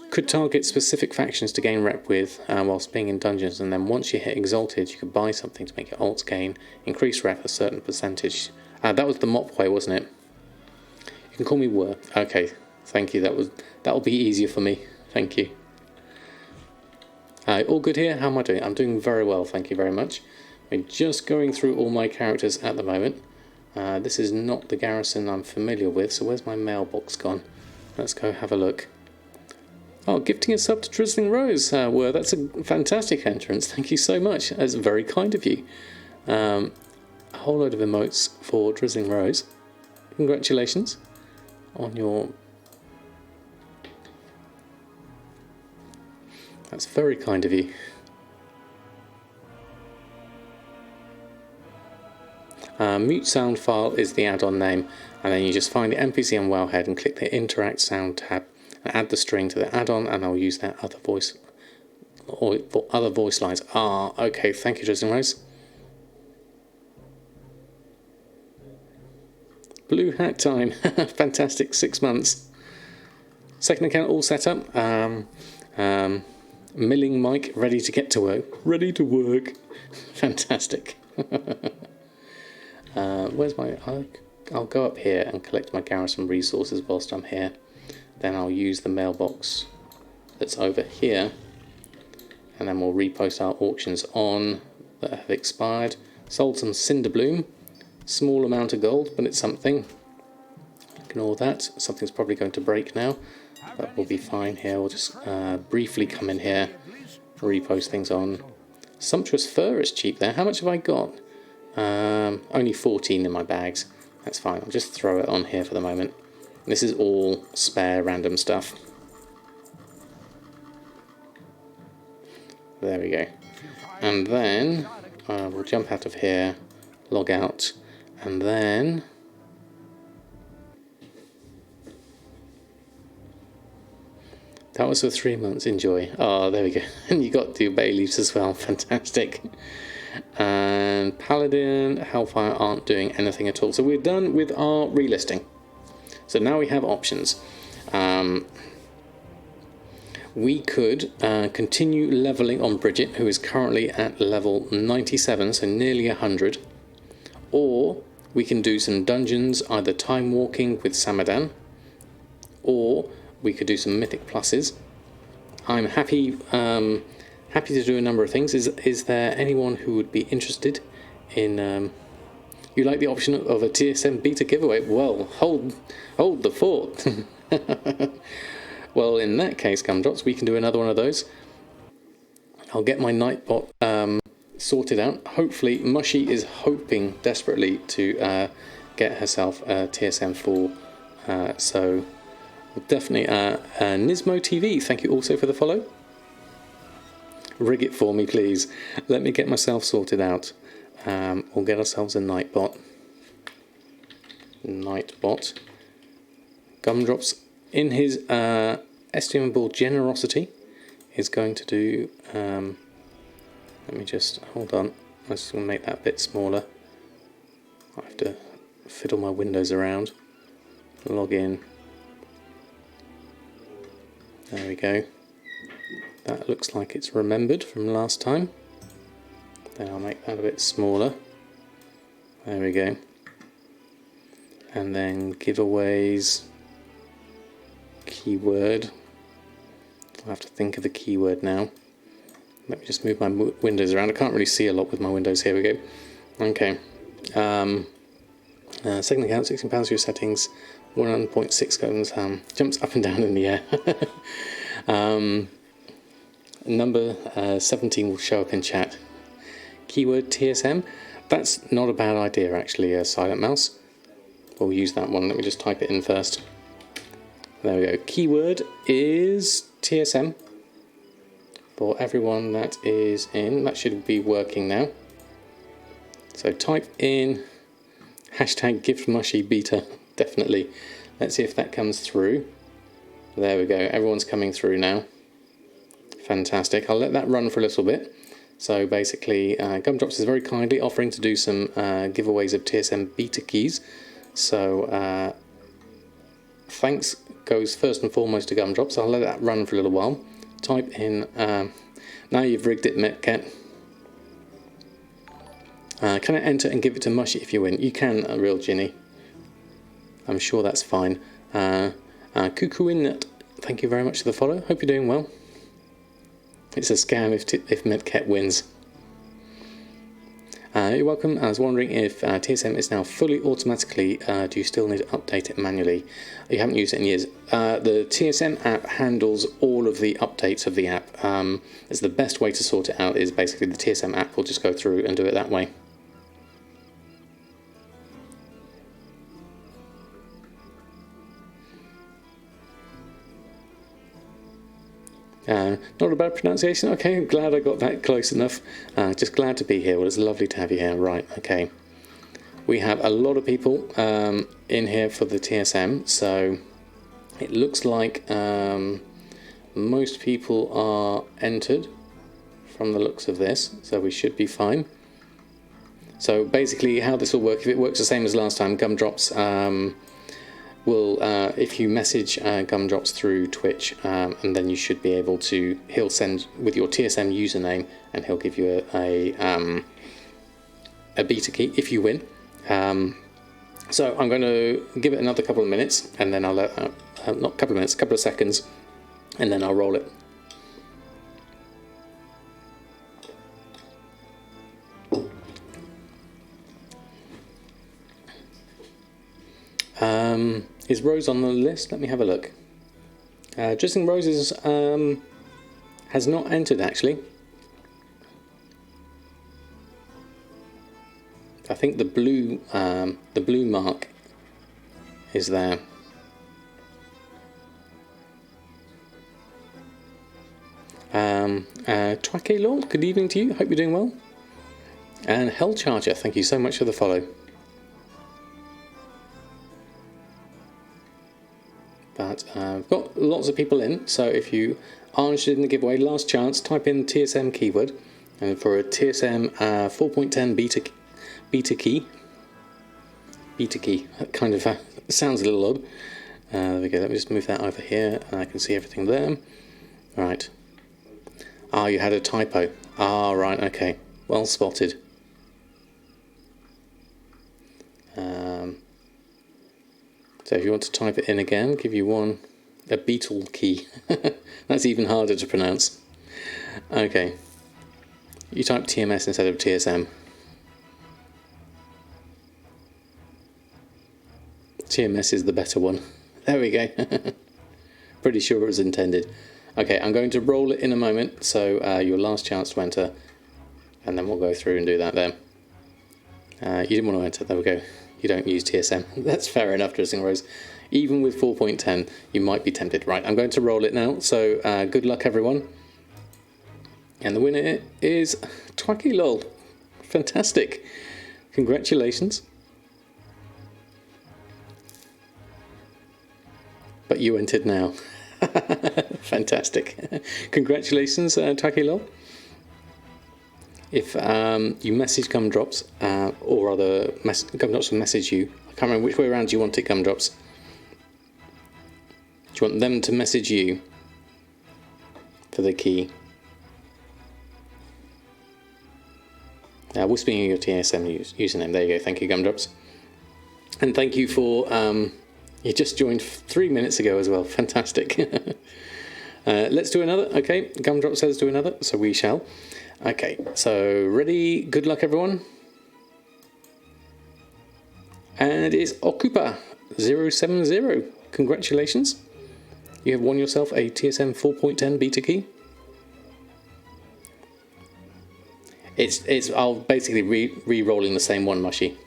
Could target specific factions to gain rep with whilst being in dungeons, and then once you hit exalted, you could buy something to make your alts gain increase rep a certain percentage. That was the mop way, wasn't it? You can call me Were. Okay, thank you. That'll be easier for me. Thank you. All good here. How am I doing? I'm doing very well. Thank you very much. We're just going through all my characters at the moment. This is not the garrison I'm familiar with, so where's my mailbox gone? Let's go have a look. Oh, gifting a sub to Drizzling Rose, Were. That's a fantastic entrance. Thank you so much. That's very kind of you. A whole load of emotes for Drizzling Rose. Congratulations on your... That's very kind of you. Mute sound file is the add-on name, and then you just find the NPC on Wellhead and click the Interact Sound tab and add the string to the add-on, and I'll use that other voice or for other voice lines. Okay, thank you, Justin Rose. Blue hat time. Fantastic, 6 months. Second account all set up. Milling mic ready to get to work. Ready to work. Fantastic. Where's my... I'll go up here and collect my garrison resources whilst I'm here. Then I'll use the mailbox that's over here. And then we'll repost our auctions on that have expired. Sold some Cinderbloom. Small amount of gold, but it's something. Ignore that. Something's probably going to break now. But we'll be fine here. We'll just briefly come in here. Repost things on. Sumptuous fur is cheap there. How much have I got? Only 14 in my bags. That's fine. I'll just throw it on here for the moment. This is all spare random stuff. There we go. And then we'll jump out of here, log out, and then that was for 3 months. Enjoy. Oh, there we go. And you got the bay leaves as well. Fantastic. And Paladin, Hellfire aren't doing anything at all. So we're done with our relisting. So now we have options. We could continue leveling on Bridget, who is currently at level 97, so nearly 100. Or we can do some dungeons, either time walking with Samadan, or we could do some mythic pluses. I'm happy to do a number of things. Is there anyone who would be interested in... you like the option of a TSM beta giveaway? Well, hold the fort. Well, in that case, Gumdrops, we can do another one of those. I'll get my Nightbot sorted out. Hopefully, Mushy is hoping desperately to get herself a TSM 4. So, definitely, Nismo TV, thank you also for the follow. Rig it for me, please. Let me get myself sorted out. We'll get ourselves a Nightbot. Gumdrops, in his estimable generosity, is going to do... let me just... hold on. I'm just going to make that a bit smaller. I have to fiddle my windows around. Log in. There we go. That looks like it's remembered from last time. Then I'll make that a bit smaller. There we go. And then giveaways. Keyword. I'll have to think of the keyword now. Let me just move my windows around. I can't really see a lot with my windows. Here we go. Okay. Second account, £16 for your settings. 1.6 goes jumps up and down in the air. Number 17 will show up in chat. Keyword TSM. That's not a bad idea actually, Silent Mouse. We'll use that one. Let me just type it in first. There we go. Keyword is TSM. For everyone that is in, that should be working now. So type in hashtag giftmushy beta, definitely. Let's see if that comes through. There we go, everyone's coming through now. Fantastic, I'll let that run for a little bit. So basically, Gumdrops is very kindly offering to do some giveaways of TSM beta keys. So thanks goes first and foremost to Gumdrops. I'll let that run for a little while. Type in, now you've rigged it, Metcat. Can I enter and give it to Mushy if you win? You can, Real Ginny. I'm sure that's fine. Cuckooinut, thank you very much for the follow. Hope you're doing well. It's a scam if Metcat wins. You're welcome. I was wondering if TSM is now fully automatically, do you still need to update it manually? You haven't used it in years. The TSM app handles all of the updates of the app. It's the best way to sort it out is basically the TSM app will just go through and do it that way. Not a bad pronunciation. Okay, I'm glad I got that close enough. Just glad to be here. Well, it's lovely to have you here. Right, okay. We have a lot of people in here for the TSM, so it looks like most people are entered from the looks of this, so we should be fine. So basically how this will work, if it works the same as last time, Gumdrops will, if you message Gumdrops through Twitch, and then you should be able to, he'll send with your TSM username, and he'll give you a beta key if you win. So I'm going to give it another couple of minutes, and then I'll let, not a couple of minutes, a couple of seconds, and then I'll roll it. Is Rose on the list? Let me have a look. Dressing Roses has not entered actually. I think the blue mark is there. Trake Lord, good evening to you. Hope you're doing well. And Hell Charger, thank you so much for the follow. But I've got lots of people in, so if you are interested in the giveaway, last chance, type in TSM keyword, and for a TSM 4.10 beta key, that kind of sounds a little odd. There we go, let me just move that over here, and I can see everything there. Right. Ah, you had a typo. Ah, right, okay. Well spotted. So if you want to type it in again, give you a beetle key. That's even harder to pronounce. Okay. You type TMS instead of TSM. TMS is the better one. There we go. Pretty sure it was intended. Okay, I'm going to roll it in a moment, so your last chance to enter, and then we'll go through and do that then. You didn't want to enter, there we go. You don't use TSM. That's fair enough, Dressing Rose. Even with 4.10, you might be tempted. Right, I'm going to roll it now, so good luck everyone. And the winner is Twacky Lol. Fantastic. Congratulations. But you entered now. Fantastic. Congratulations, Twacky Lol. If you message Gumdrops, or other Gumdrops will message you, I can't remember which way around you want it, Gumdrops. Do you want them to message you for the key? Whispering your TSM username. There you go. Thank you, Gumdrops. And thank you for you just joined 3 minutes ago as well. Fantastic. Let's do another. Okay, Gumdrop says do another, so we shall. Okay, so ready? Good luck, everyone. And it's Okupa070. Congratulations. You have won yourself a TSM 4.10 beta key. I'll basically re-rolling the same one, Mushy.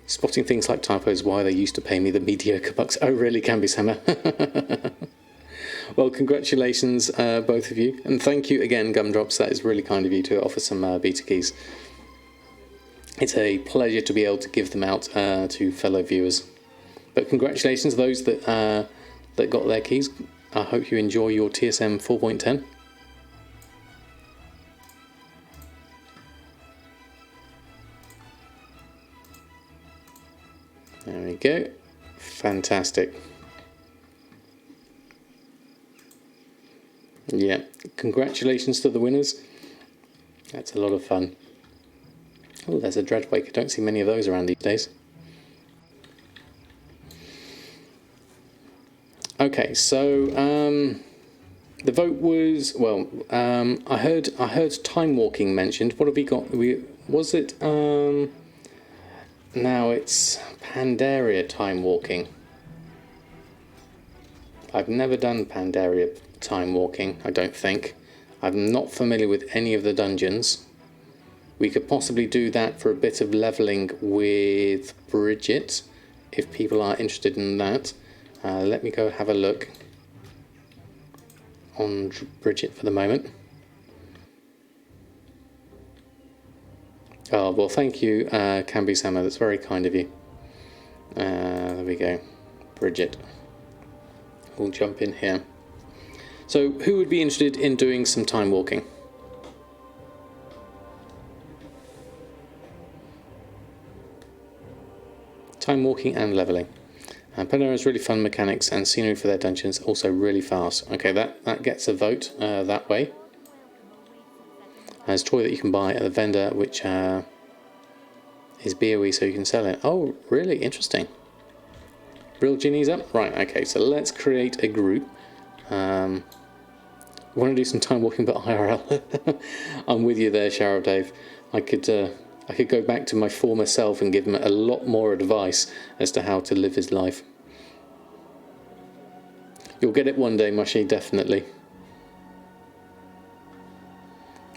Spotting things like typos, why they used to pay me the mediocre bucks. Oh, really, can be Sama. Well, congratulations, both of you. And thank you again, Gumdrops. That is really kind of you to offer some beta keys. It's a pleasure to be able to give them out to fellow viewers. But congratulations, those that got their keys. I hope you enjoy your TSM 4.10. There we go. Fantastic. Yeah, congratulations to the winners. That's a lot of fun. Oh, there's a Dreadwake. I don't see many of those around these days. Okay, so the vote was, well, I heard Timewalking mentioned. What have we got? Was it now it's Pandaria Timewalking. I've never done Pandaria Timewalking, I don't think. I'm not familiar with any of the dungeons. We could possibly do that for a bit of leveling with Bridget, if people are interested in that. Let me go have a look on Bridget for the moment. Oh, well, thank you, Camby Sama. That's very kind of you. There we go. Bridget. We'll jump in here. So, who would be interested in doing some time walking? Time walking and leveling. Pandaria has really fun mechanics and scenery for their dungeons, also really fast. Okay, that gets a vote that way. There's a toy that you can buy at the vendor, which is BOE, so you can sell it. Oh, really? Interesting. Real Genie's up? Right, okay, so let's create a group. I want to do some time walking, but IRL. I'm with you there, Cheryl Dave. I could go back to my former self and give him a lot more advice as to how to live his life. You'll get it one day, Mushy, definitely.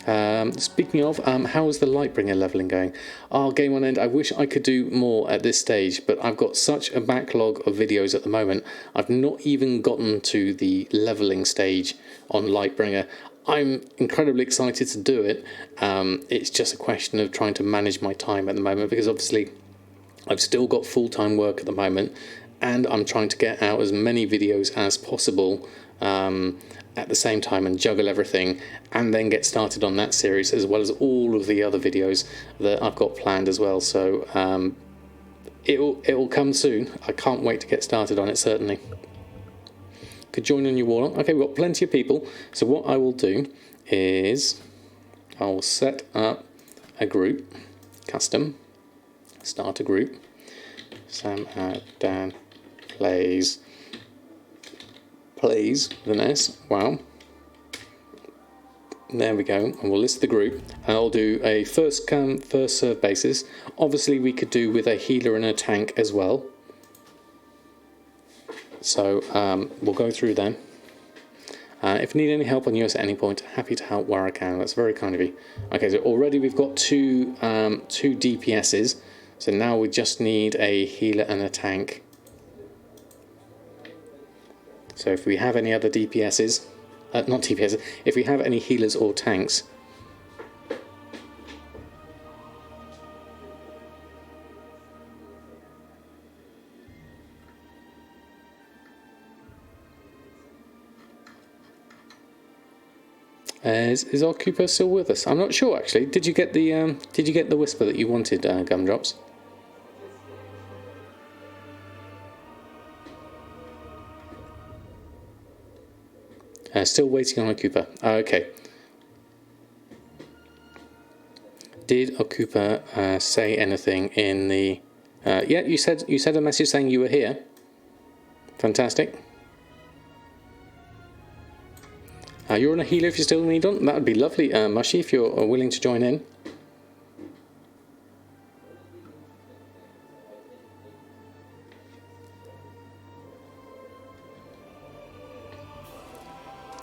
Speaking of, how's the Lightbringer leveling going? Oh, game on end. I wish I could do more at this stage, but I've got such a backlog of videos at the moment. I've not even gotten to the leveling stage on Lightbringer. I'm incredibly excited to do it. It's just a question of trying to manage my time at the moment, because obviously I've still got full-time work at the moment, and I'm trying to get out as many videos as possible at the same time and juggle everything, and then get started on that series as well as all of the other videos that I've got planned as well. So it will come soon. I can't wait to get started on it, certainly. Could join on your wall. Okay, we've got plenty of people. So what I will do is I will set up a group, custom, start a group. Samadan plays with an S. Wow. There we go. And we'll list the group. And I'll do a first come, first serve basis. Obviously, we could do with a healer and a tank as well. So we'll go through them. If you need any help on US at any point, happy to help where I can. That's very kind of you. Okay, so already we've got two DPSs. So now we just need a healer and a tank. So if we have any other DPSs, not DPSs, if we have any healers or tanks. Is our Cooper still with us? I'm not sure actually. Did you get the whisper that you wanted, Gumdrops? Still waiting on Okupa. Okay. Did Okupa say anything in the? Yeah, you said a message saying you were here. Fantastic. You're on a healer if you still need on. That would be lovely, Mushy, if you're willing to join in.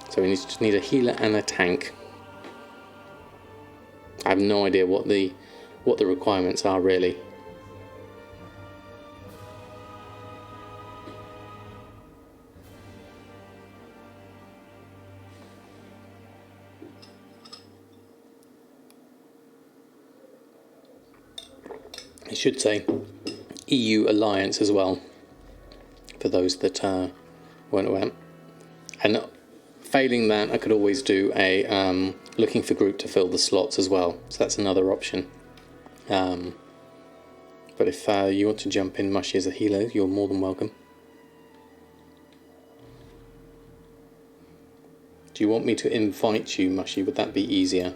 So we just need a healer and a tank. I have no idea what the requirements are really. It should say EU Alliance as well, for those that weren't aware. And failing that, I could always do a looking for group to fill the slots as well. So that's another option. But if you want to jump in, Mushy, as a healer, you're more than welcome. Do you want me to invite you, Mushy? Would that be easier?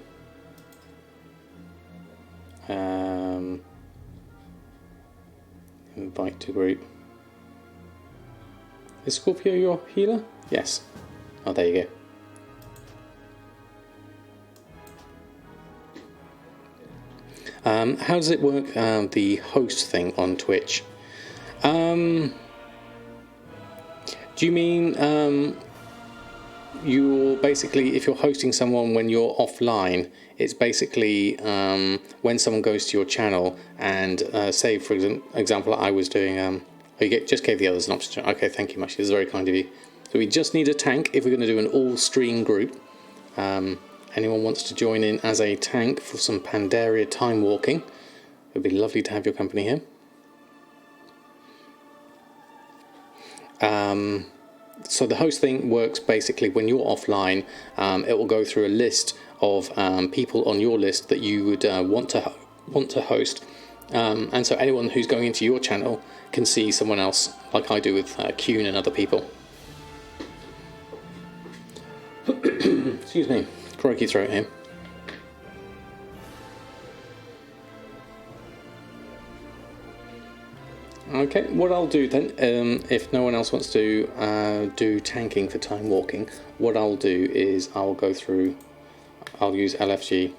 Invite to group. Is Scorpio your healer? Yes. Oh, there you go. How does it work, the host thing on Twitch? Do you mean you're basically, if you're hosting someone when you're offline, it's basically when someone goes to your channel and say, for example, I was doing, you just gave the others an option. Okay, thank you much. This is very kind of you. So we just need a tank if we're going to do an all-stream group. Anyone wants to join in as a tank for some Pandaria Timewalking? It would be lovely to have your company here. So the host thing works basically when you're offline. It will go through a list of people on your list that you would want to host, and so anyone who's going into your channel can see someone else, like I do with Kuhn and other people. Excuse me, croaky throat here. Okay, what I'll do then, if no one else wants to do tanking for time walking, what I'll do is I'll go through, I'll use LFG.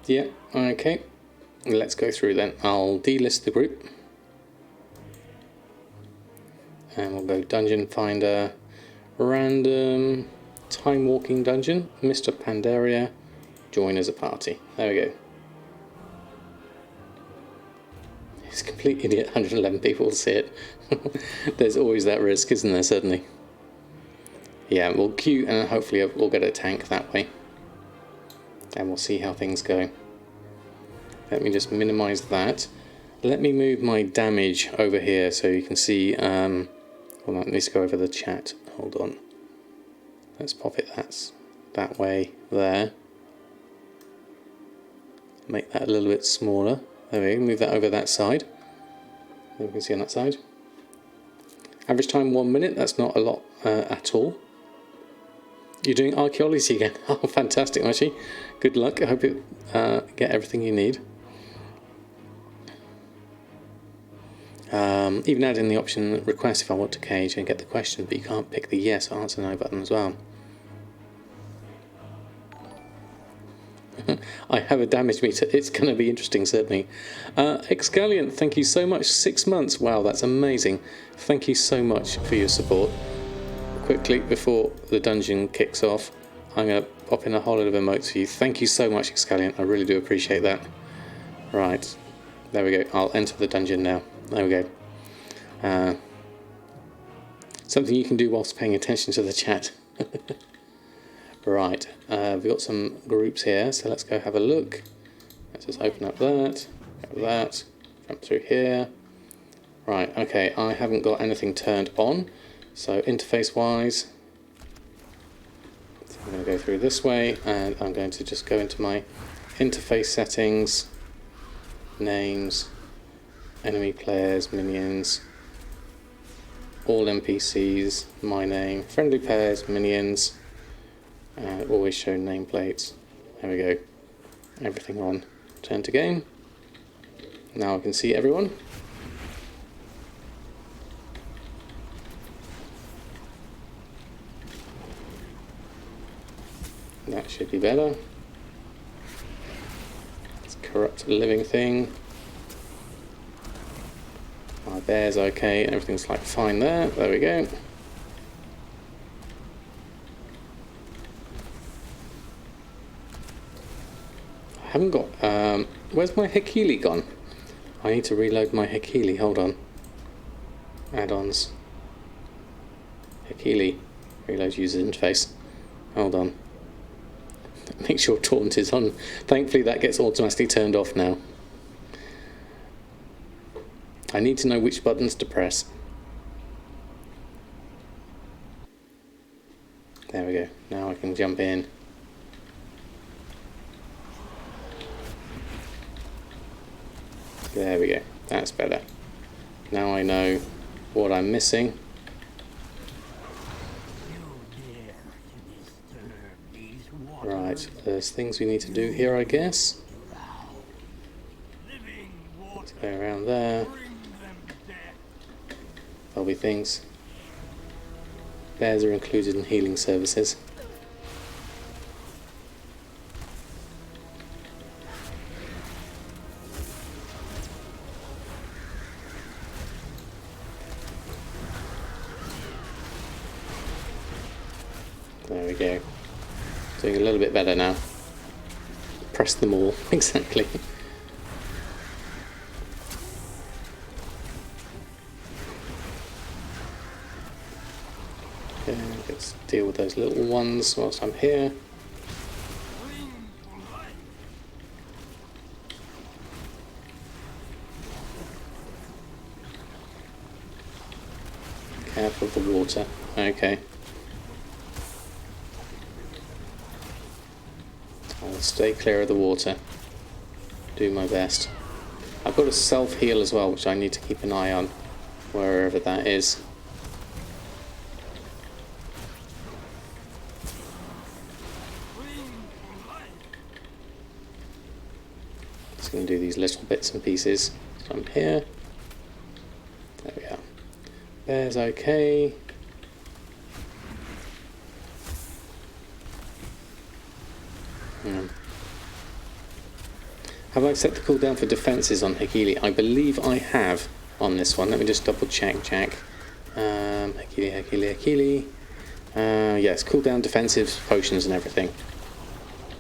Yeah, okay. Let's go through then. I'll delist the group. And we'll go Dungeon Finder, Random, Timewalking Dungeon, Mr. Pandaria, join as a party. There we go. It's a complete idiot, 111 people will see it. There's always that risk, isn't there, certainly? Yeah, we'll queue and hopefully we'll get a tank that way. And we'll see how things go. Let me just minimize that. Let me move my damage over here so you can see. Hold on, let's go over the chat. Hold on. Let's pop it that way there. Make that a little bit smaller. There we go, move that over that side. There we can see on that side. Average time 1 minute, that's not a lot at all. You're doing archaeology again. Oh, fantastic, Archie. Good luck. I hope you get everything you need. Even add in the option request if I want to cage and get the question, but you can't pick the yes or answer no button as well. I have a damage meter. It's going to be interesting, certainly. Excaliant, thank you so much. 6 months. Wow, that's amazing. Thank you so much for your support. Quickly, before the dungeon kicks off, I'm going to pop in a whole lot of emotes for you. Thank you so much, Excaliant. I really do appreciate that. Right. There we go. I'll enter the dungeon now. There we go. Something you can do whilst paying attention to the chat. Right, we've got some groups here, so let's go have a look. Let's just open up that, go that, jump through here. Right, okay, I haven't got anything turned on, so interface wise, so I'm going to go through this way, and I'm going to just go into my interface settings, names, enemy players, minions, all NPCs, my name, friendly pairs, minions, always show nameplates. There we go. Everything on. Turn to game. Now I can see everyone. That should be better. It's corrupt living thing. My bear's okay. Everything's like fine there. There we go. I haven't got, where's my Hekili gone? I need to reload my Hekili, hold on. Add-ons. Hekili, reload user interface. Hold on. Make sure taunt is on. Thankfully that gets automatically turned off now. I need to know which buttons to press. There we go, now I can jump in. There we go, that's better. Now I know what I'm missing. Right, there's things we need to do here, I guess. Let's go around there. There'll be things. Bears are included in healing services. There we go. Doing a little bit better now. Press them all, exactly. Okay, let's deal with those little ones whilst I'm here. Careful of the water. Okay. I'll stay clear of the water. Do my best. I've got a self-heal as well, which I need to keep an eye on, wherever that is. Just going to do these little bits and pieces. So I'm here. There we are. There's okay. Have I set the cooldown for defences on Hekili? I believe I have on this one. Let me just double check, Jack. Hekili. Yes, cooldown defensive potions and everything.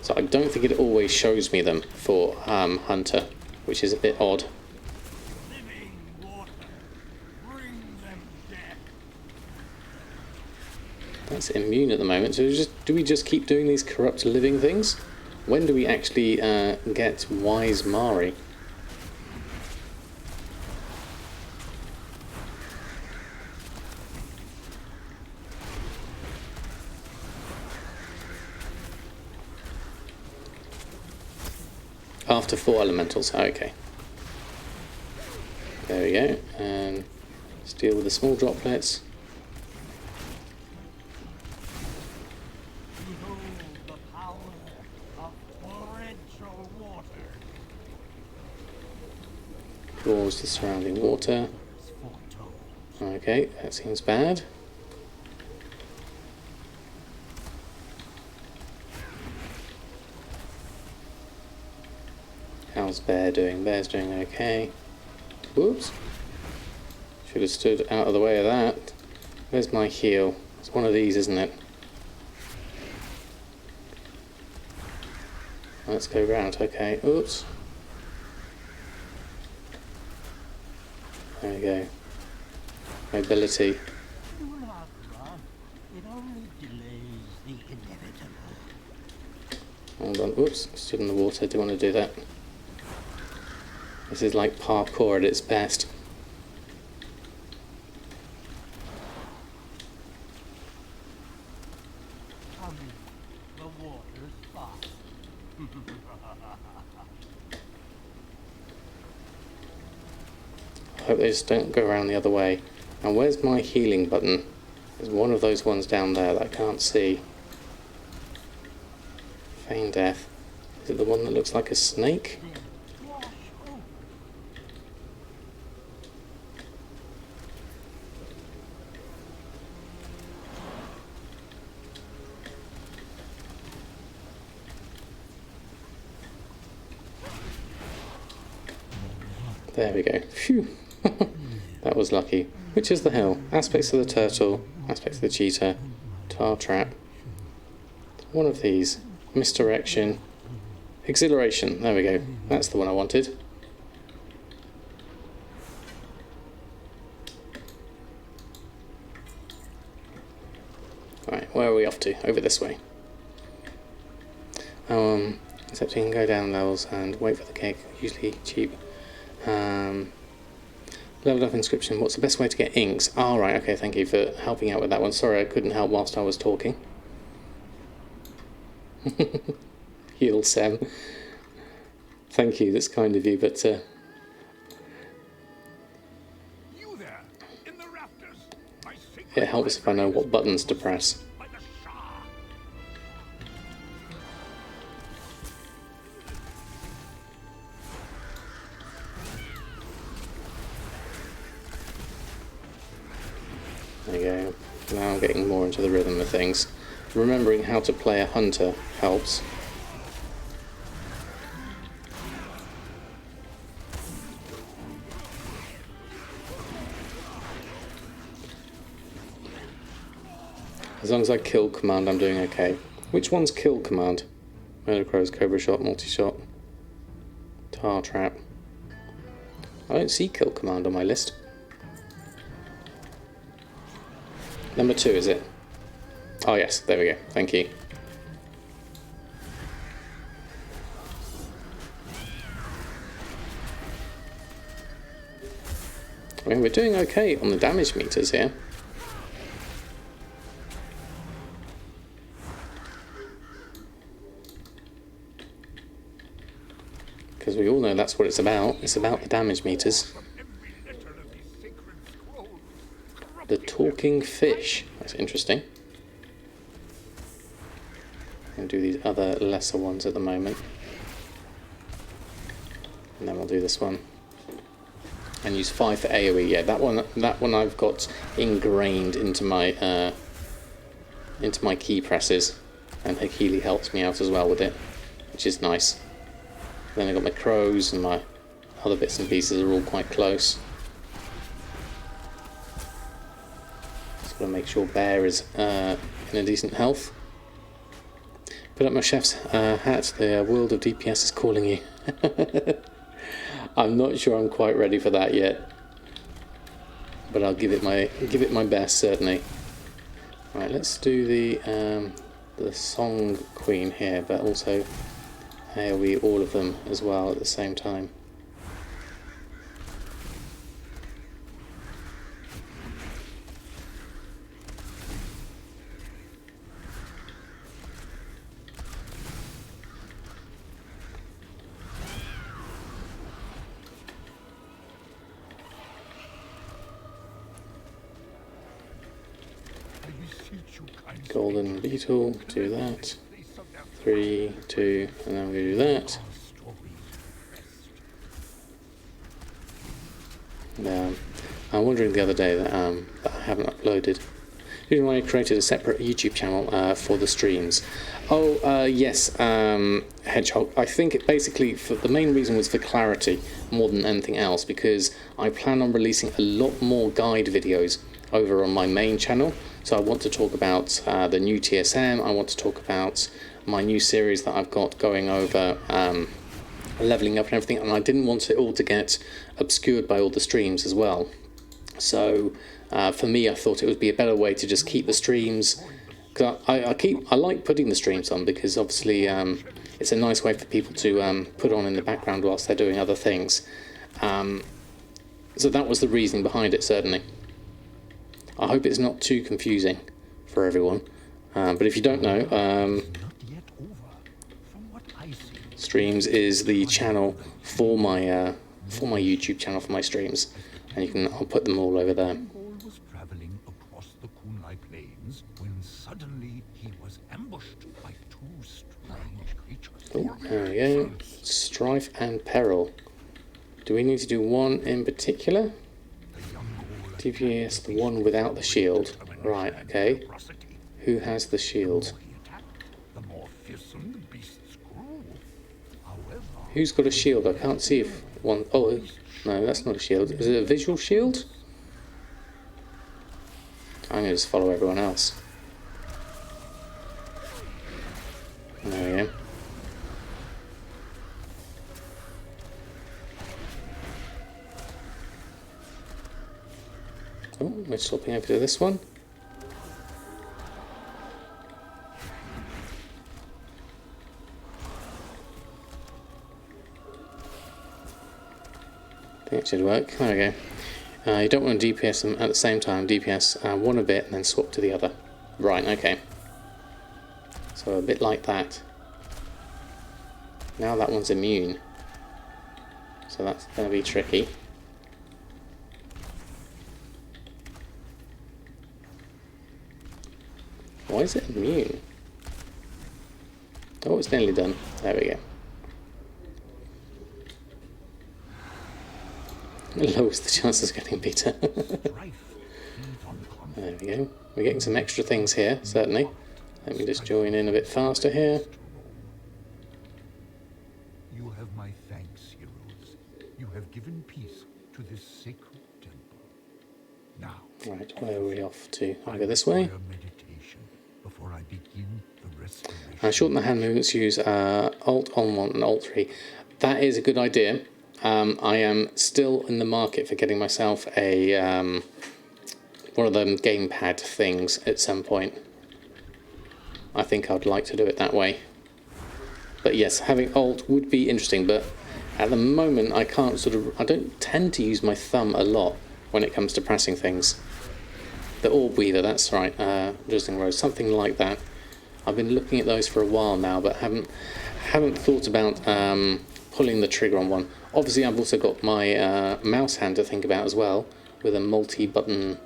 So I don't think it always shows me them for Hunter, which is a bit odd. Living water. Bring them death. That's immune at the moment. So do we just keep doing these corrupt living things? When do we actually get Wise Mari? After 4 elementals, okay. There we go, and let's deal with the small droplets. Behold the power of torrential water. Draws the surrounding water. Okay, that seems bad. How's Bear doing? Bear's doing okay. Whoops. Should have stood out of the way of that. Where's my heal? It's one of these, isn't it? Let's go round. Okay. Oops. There we go. Mobility. Do not run. It only delays the inevitable. Hold on. Whoops. Stood in the water. Didn't want to do that. This is like parkour at its best. Come in. The water's fast. I hope they just don't go around the other way. Now where's my healing button? There's one of those ones down there that I can't see. Feign death. Is it the one that looks like a snake? Wash over. There we go. Phew. That was lucky. Which is the hill? Aspects of the turtle, aspects of the cheetah, tar trap. One of these. Misdirection. Exhilaration. There we go. That's the one I wanted. Right, where are we off to? Over this way. Except you can go down levels and wait for the cake. Usually cheap. Leveled up inscription. What's the best way to get inks? Oh, right, okay, thank you for helping out with that one. Sorry I couldn't help whilst I was talking. Heal Sam. Thank you, that's kind of you, but You there, in the rafters. My secret it helps if I know what buttons to press. by the Shah. There you go. Now I'm getting more into the rhythm of things. Remembering how to play a hunter helps. As long as I kill command, I'm doing okay. Which one's kill command? Murder crows, cobra shot, multi-shot, tar trap. I don't see kill command on my list. Number 2, is it? Oh yes, there we go. Thank you. I mean, we're doing okay on the damage meters here. Because we all know that's what it's about. It's about the damage meters. Every letter of these sacred scrolls. The talking fish. That's interesting. I'll do these other lesser ones at the moment. And then we'll do this one. And use 5 for AoE. Yeah, that one I've got ingrained into my key presses. And Hekili helps me out as well with it, which is nice. Then I've got my crows and my other bits and pieces are all quite close. Just got to make sure Bear is in a decent health. Put up my chef's hat. The world of DPS is calling you. I'm not sure I'm quite ready for that yet, but I'll give it my best, certainly. Right, let's do the Song Queen here, but also AoE all of them as well at the same time. Golden Beetle, do that. 3, 2, and then we do that. I'm wondering the other day that I haven't uploaded. The reason why I created a separate YouTube channel for the streams. Yes, Hedgehog. I think it basically, the main reason was for clarity more than anything else, because I plan on releasing a lot more guide videos over on my main channel. So I want to talk about the new TSM, I want to talk about my new series that I've got going over leveling up and everything, and I didn't want it all to get obscured by all the streams as well. So for me, I thought it would be a better way to just keep the streams, because I like putting the streams on, because obviously it's a nice way for people to put on in the background whilst they're doing other things. So that was the reasoning behind it, certainly. I hope it's not too confusing for everyone, but if you don't know, Streams is the channel for my YouTube channel for my streams, and I'll put them all over there. Was traveling across the Kunai Plains when suddenly he was ambushed by two strange creatures. Oh, there we go. Strife and Peril. Do we need to do one in particular? DPS, the one without the shield. Right, okay. Who has the shield? Who's got a shield? I can't see if one... Oh, no, that's not a shield. Is it a visual shield? I'm going to just follow everyone else. There we go. Oh, we're swapping over to this one. I think it should work. There we go. You don't want to DPS them at the same time. DPS one a bit and then swap to the other. Right, okay. So a bit like that. Now that one's immune. So that's going to be tricky. Why is it immune? Oh, it's nearly done. There we go. It lowers the chances of getting beaten. There we go. We're getting some extra things here, certainly. Let me just join in a bit faster here. You have my thanks, heroes. You have given peace to this sacred temple. Now, right, where are we off to? I'll go this way. Before I begin the restoration. Shorten the hand movements, use Alt on1 and Alt 3. That is a good idea. I am still in the market for getting myself a one of them gamepad things at some point. I think I'd like to do it that way. But yes, having Alt would be interesting, but at the moment I don't tend to use my thumb a lot when it comes to pressing things. The Orb Weaver, that's right, Drizzling Rose, something like that. I've been looking at those for a while now, but haven't thought about pulling the trigger on one. Obviously, I've also got my mouse hand to think about as well, with a multi-button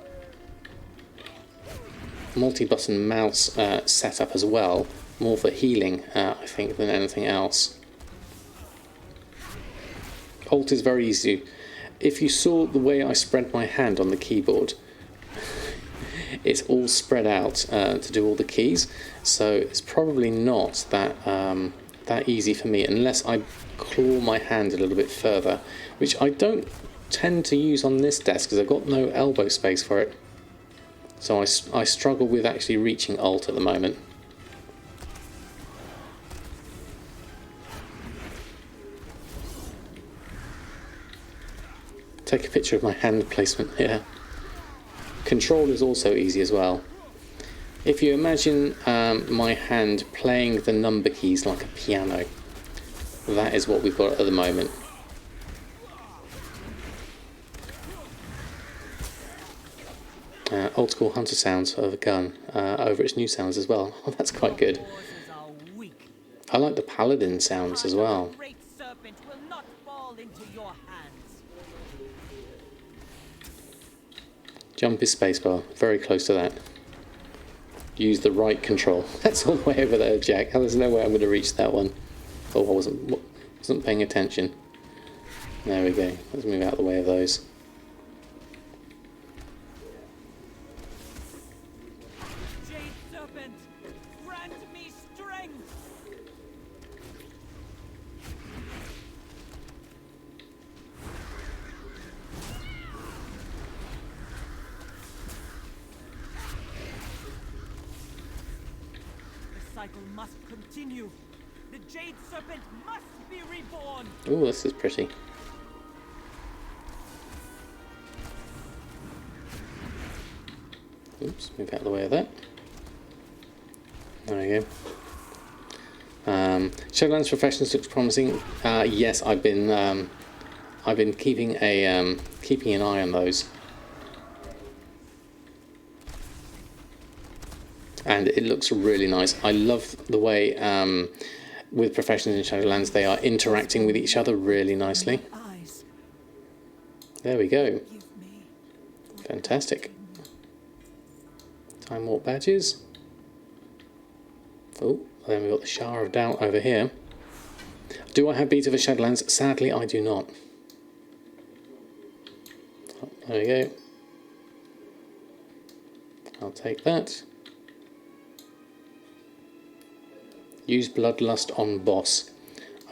mouse setup as well, more for healing, I think, than anything else. Alt is very easy. If you saw the way I spread my hand on the keyboard, it's all spread out to do all the keys, so it's probably not that that easy for me unless I claw my hand a little bit further, which I don't tend to use on this desk because I've got no elbow space for it. So I struggle with actually reaching Alt at the moment. Take a picture of my hand placement here. Control is also easy as well. If you imagine my hand playing the number keys like a piano, that is what we've got at the moment. Old school hunter sounds of a gun over its new sounds as well. Oh, that's quite good. I like the paladin sounds as well. Jump is spacebar, very close to that. Use the right control. That's all the way over there, Jack. There's no way I'm going to reach that one. Oh, I wasn't paying attention. There we go. Let's move out of the way of those. Jade Serpent, grant me strength. The cycle must continue. The Jade Serpent must be reborn. Oh, this is pretty. Oops, move out of the way of that. There we go. Shadowlands Professions looks promising. Yes, I've been keeping an eye on those, and it looks really nice. I love the way with Professions in Shadowlands they are interacting with each other really nicely. There we go. Fantastic. Time Warp badges. Oh, then we've got the Shower of Doubt over here. Do I have Beta for Shadowlands? Sadly, I do not. Oh, there we go. I'll take that. Use Bloodlust on boss.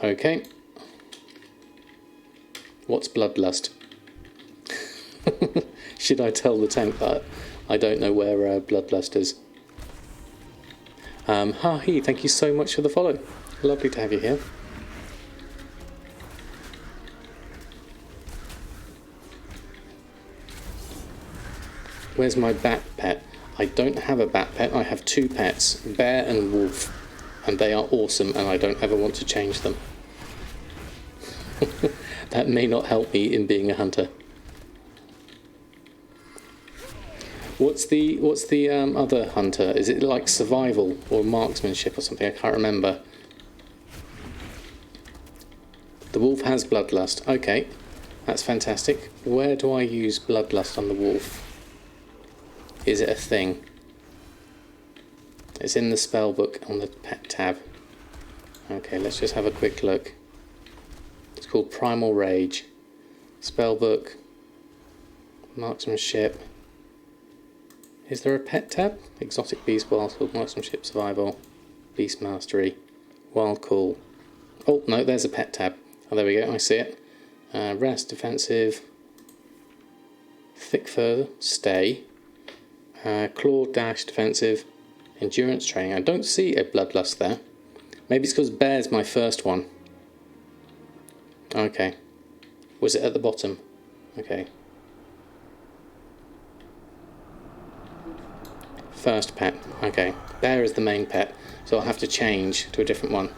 Okay. What's Bloodlust? Should I tell the tank that I don't know where Bloodlust is? He, thank you so much for the follow. Lovely to have you here. Where's my bat pet? I don't have a bat pet. I have two pets, bear and wolf, and they are awesome, and I don't ever want to change them. That may not help me in being a hunter. What's the other hunter? Is it like survival or marksmanship or something? I can't remember. The wolf has bloodlust. Okay, that's fantastic. Where do I use bloodlust on the wolf? Is it a thing? It's in the spell book on the pet tab. Okay, let's just have a quick look. It's called Primal Rage. Spell book. Marksmanship. Is there a pet tab? Exotic Beast, Wild Call, Marksmanship, Survival, Beast Mastery, Wild Call. Oh, no, there's a pet tab. Oh, there we go, I see it. Rest, Defensive, Thick Fur, Stay, Claw, Dash, Defensive, Endurance Training. I don't see a Bloodlust there. Maybe it's because Bear's my first one. Okay. Was it at the bottom? Okay. First pet. Okay. Bear is the main pet, so I'll have to change to a different one.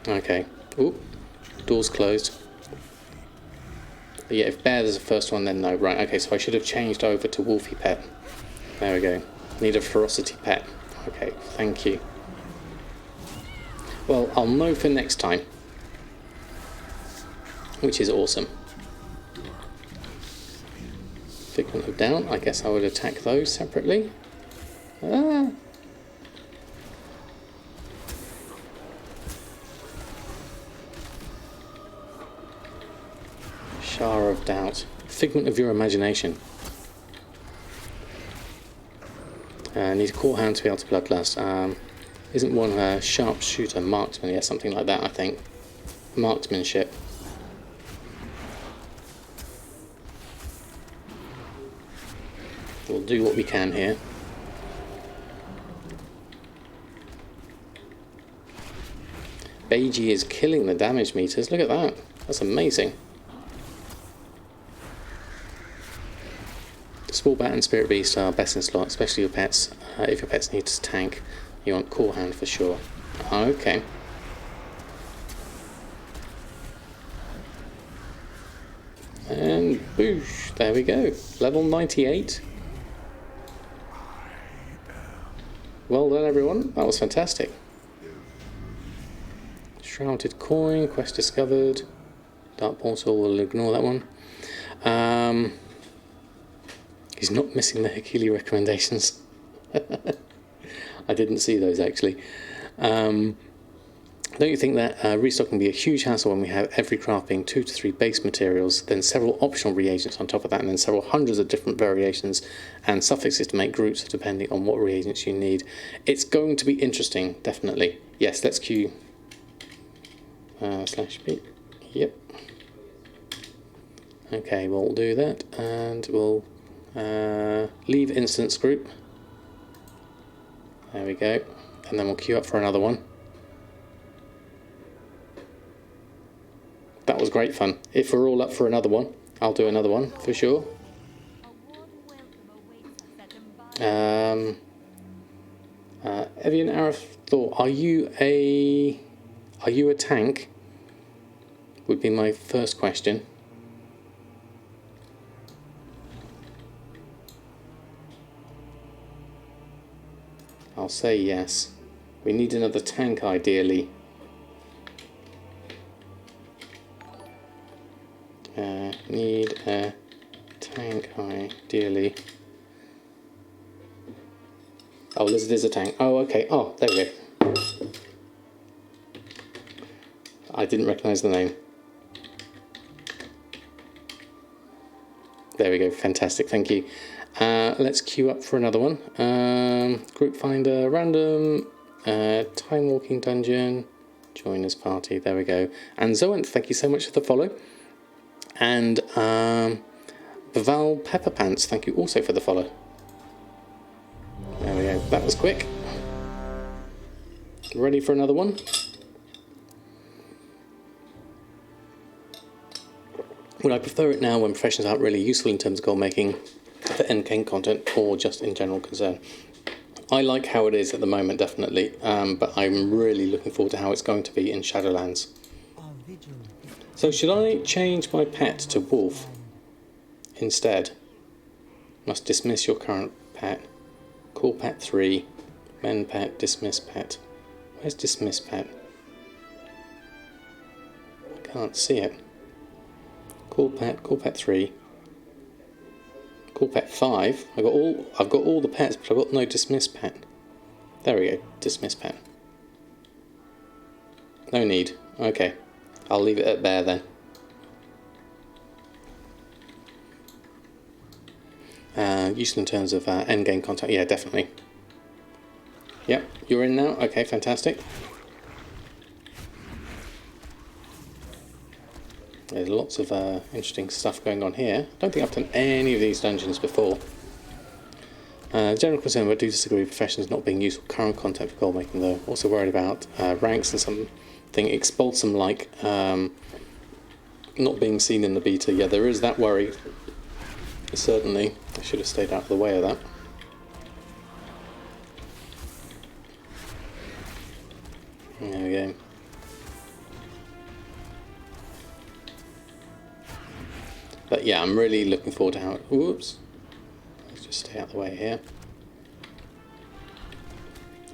Okay. Ooh. Door's closed. Yeah, if Bear is the first one, then no. Right, okay, so I should have changed over to Wolfie pet. There we go. Need a Ferocity pet. Okay, thank you. Well, I'll know for next time. Which is awesome. Figment of Doubt. I guess I would attack those separately. Ah. Shower of Doubt. Figment of your imagination. Need a Core Hound to be able to Bloodlust. Isn't one a sharpshooter, marksman? Yeah, something like that, I think. Marksmanship. We'll do what we can here. Beiji is killing the damage meters. Look at that. That's amazing. Small Bat and Spirit Beast are best in slot, especially your pets. If your pets need to tank, you want Core Hand for sure. Okay. And boosh, there we go. Level 98. Well done, everyone. That was fantastic. Shrouded Coin, quest discovered. Dark Portal, we'll ignore that one. He's not missing the Hakili recommendations. I didn't see those actually. Don't you think that restocking be a huge hassle when we have every craft being 2 to 3 base materials, then several optional reagents on top of that, and then several hundreds of different variations and suffixes to make groups depending on what reagents you need? It's going to be interesting, definitely. Yes, let's queue /B. Yep. Okay, we'll do that, and we'll leave instance group. There we go. And then we'll queue up for another one. That was great fun. If we're all up for another one, I'll do another one for sure. Evian Arif thought, are you a tank? Would be my first question. I'll say yes. We need another tank ideally. Need a tank ideally. Oh, Lizard is a tank. Oh, okay. Oh, there we go. I didn't recognise the name. There we go. Fantastic. Thank you. Let's queue up for another one. Group finder, random, time walking dungeon, joiners party. There we go. And Zoant, thank you so much for the follow. And Val Pepperpants, thank you also for the follow. There we go. That was quick. Ready for another one? Would I prefer it now when professions aren't really useful in terms of gold making for endgame content or just in general concern? I like how it is at the moment, definitely, but I'm really looking forward to how it's going to be in Shadowlands. So should I change my pet to wolf instead? Must dismiss your current pet. Call pet 3. Men pet, dismiss pet. Where's dismiss pet? I can't see it. Call pet 3. Call pet 5. I've got all the pets, but I've got no dismiss pet. There we go, dismiss pet. No need. Okay. I'll leave it at there then. Useful in terms of endgame content. Yeah, definitely. Yep, you're in now. Okay, fantastic. There's lots of interesting stuff going on here. I don't think I've done any of these dungeons before. General concern, but I do disagree with professions not being useful current content for gold making though. Also worried about ranks and something expulsum like not being seen in the beta. Yeah, there is that worry. Certainly. I should have stayed out of the way of that. There we go. But yeah, I'm really looking forward to how it... Whoops. Let's just stay out of the way here.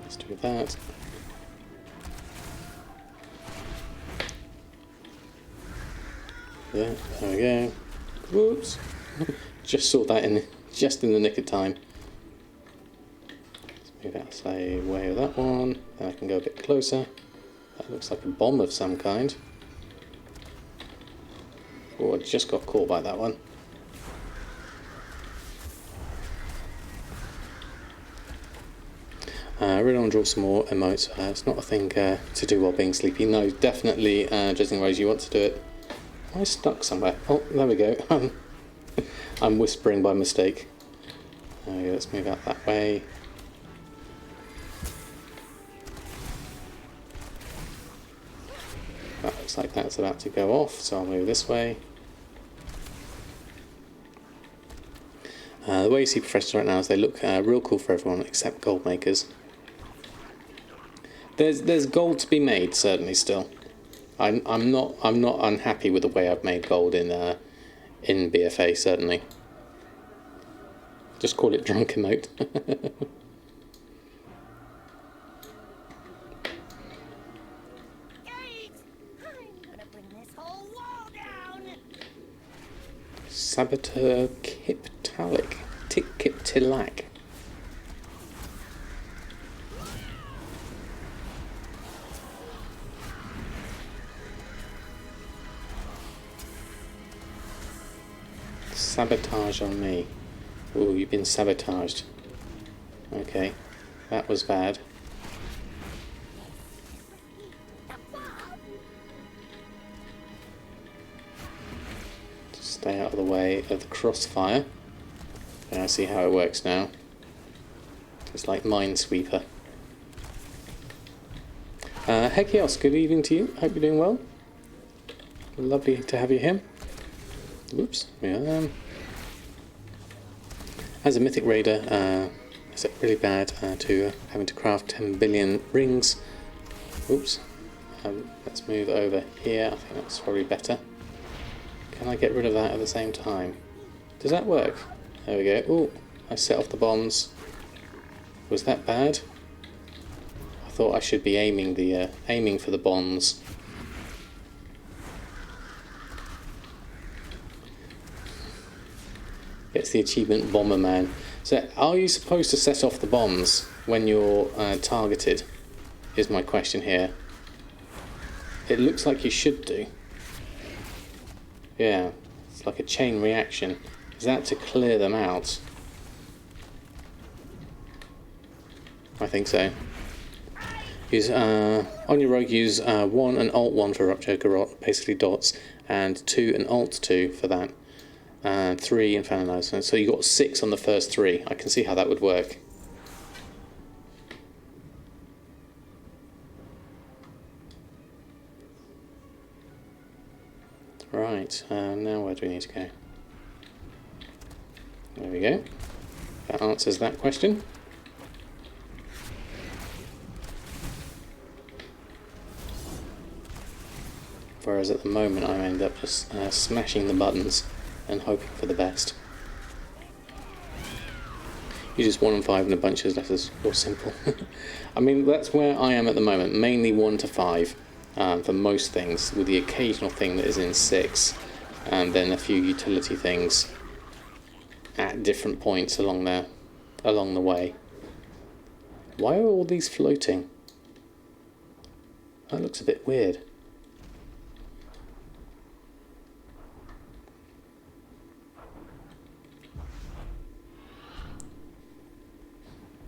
Let's do that. Yeah, there we go. Whoops. Just saw that just in the nick of time. Let's move out of the way of that one. Then I can go a bit closer. That looks like a bomb of some kind. Oh, I just got caught by that one. I really want to draw some more emotes. It's not a thing to do while being sleepy. No, definitely, just in ways you want to do it. Am I stuck somewhere? Oh, there we go. I'm whispering by mistake. Okay, let's move out that way. That looks like that's about to go off, so I'll move this way. The way you see professionals right now is they look real cool for everyone except gold makers. There's gold to be made, certainly still. I'm not unhappy with the way I've made gold in BFA, certainly. Just call it drunk emote. Saboteur Kiptalic. Kiptilac. Sabotage on me. Ooh, you've been sabotaged. Okay, that was bad. Stay out of the way of the crossfire. And I see how it works now. It's like Minesweeper. Hekios, good evening to you. Hope you're doing well. Lovely to have you here. Oops. Yeah. As a mythic raider, is it really bad to having to craft 10 billion rings? Oops. Let's move over here. I think that's probably better. Can I get rid of that at the same time? Does that work? There we go. Oh, I set off the bombs. Was that bad? I thought I should be aiming for the bombs. Gets the achievement Bomberman. So, are you supposed to set off the bombs when you're targeted? Is my question here. It looks like you should do. Yeah, it's like a chain reaction. Is that to clear them out? I think so. Use on your rogue, use 1 and Alt 1 for Rupture Garrot, basically dots, and 2 and Alt 2 for that. 3 Inferno Knives. So you got 6 on the first 3. I can see how that would work. Right, now where do we need to go? There we go. That answers that question. Whereas at the moment I end up just smashing the buttons and hoping for the best. You just 1 and 5 in a bunch of letters, or simple. I mean, that's where I am at the moment, mainly 1 to 5 for most things, with the occasional thing that is in 6, and then a few utility things at different points along the way. Why are all these floating? That looks a bit weird.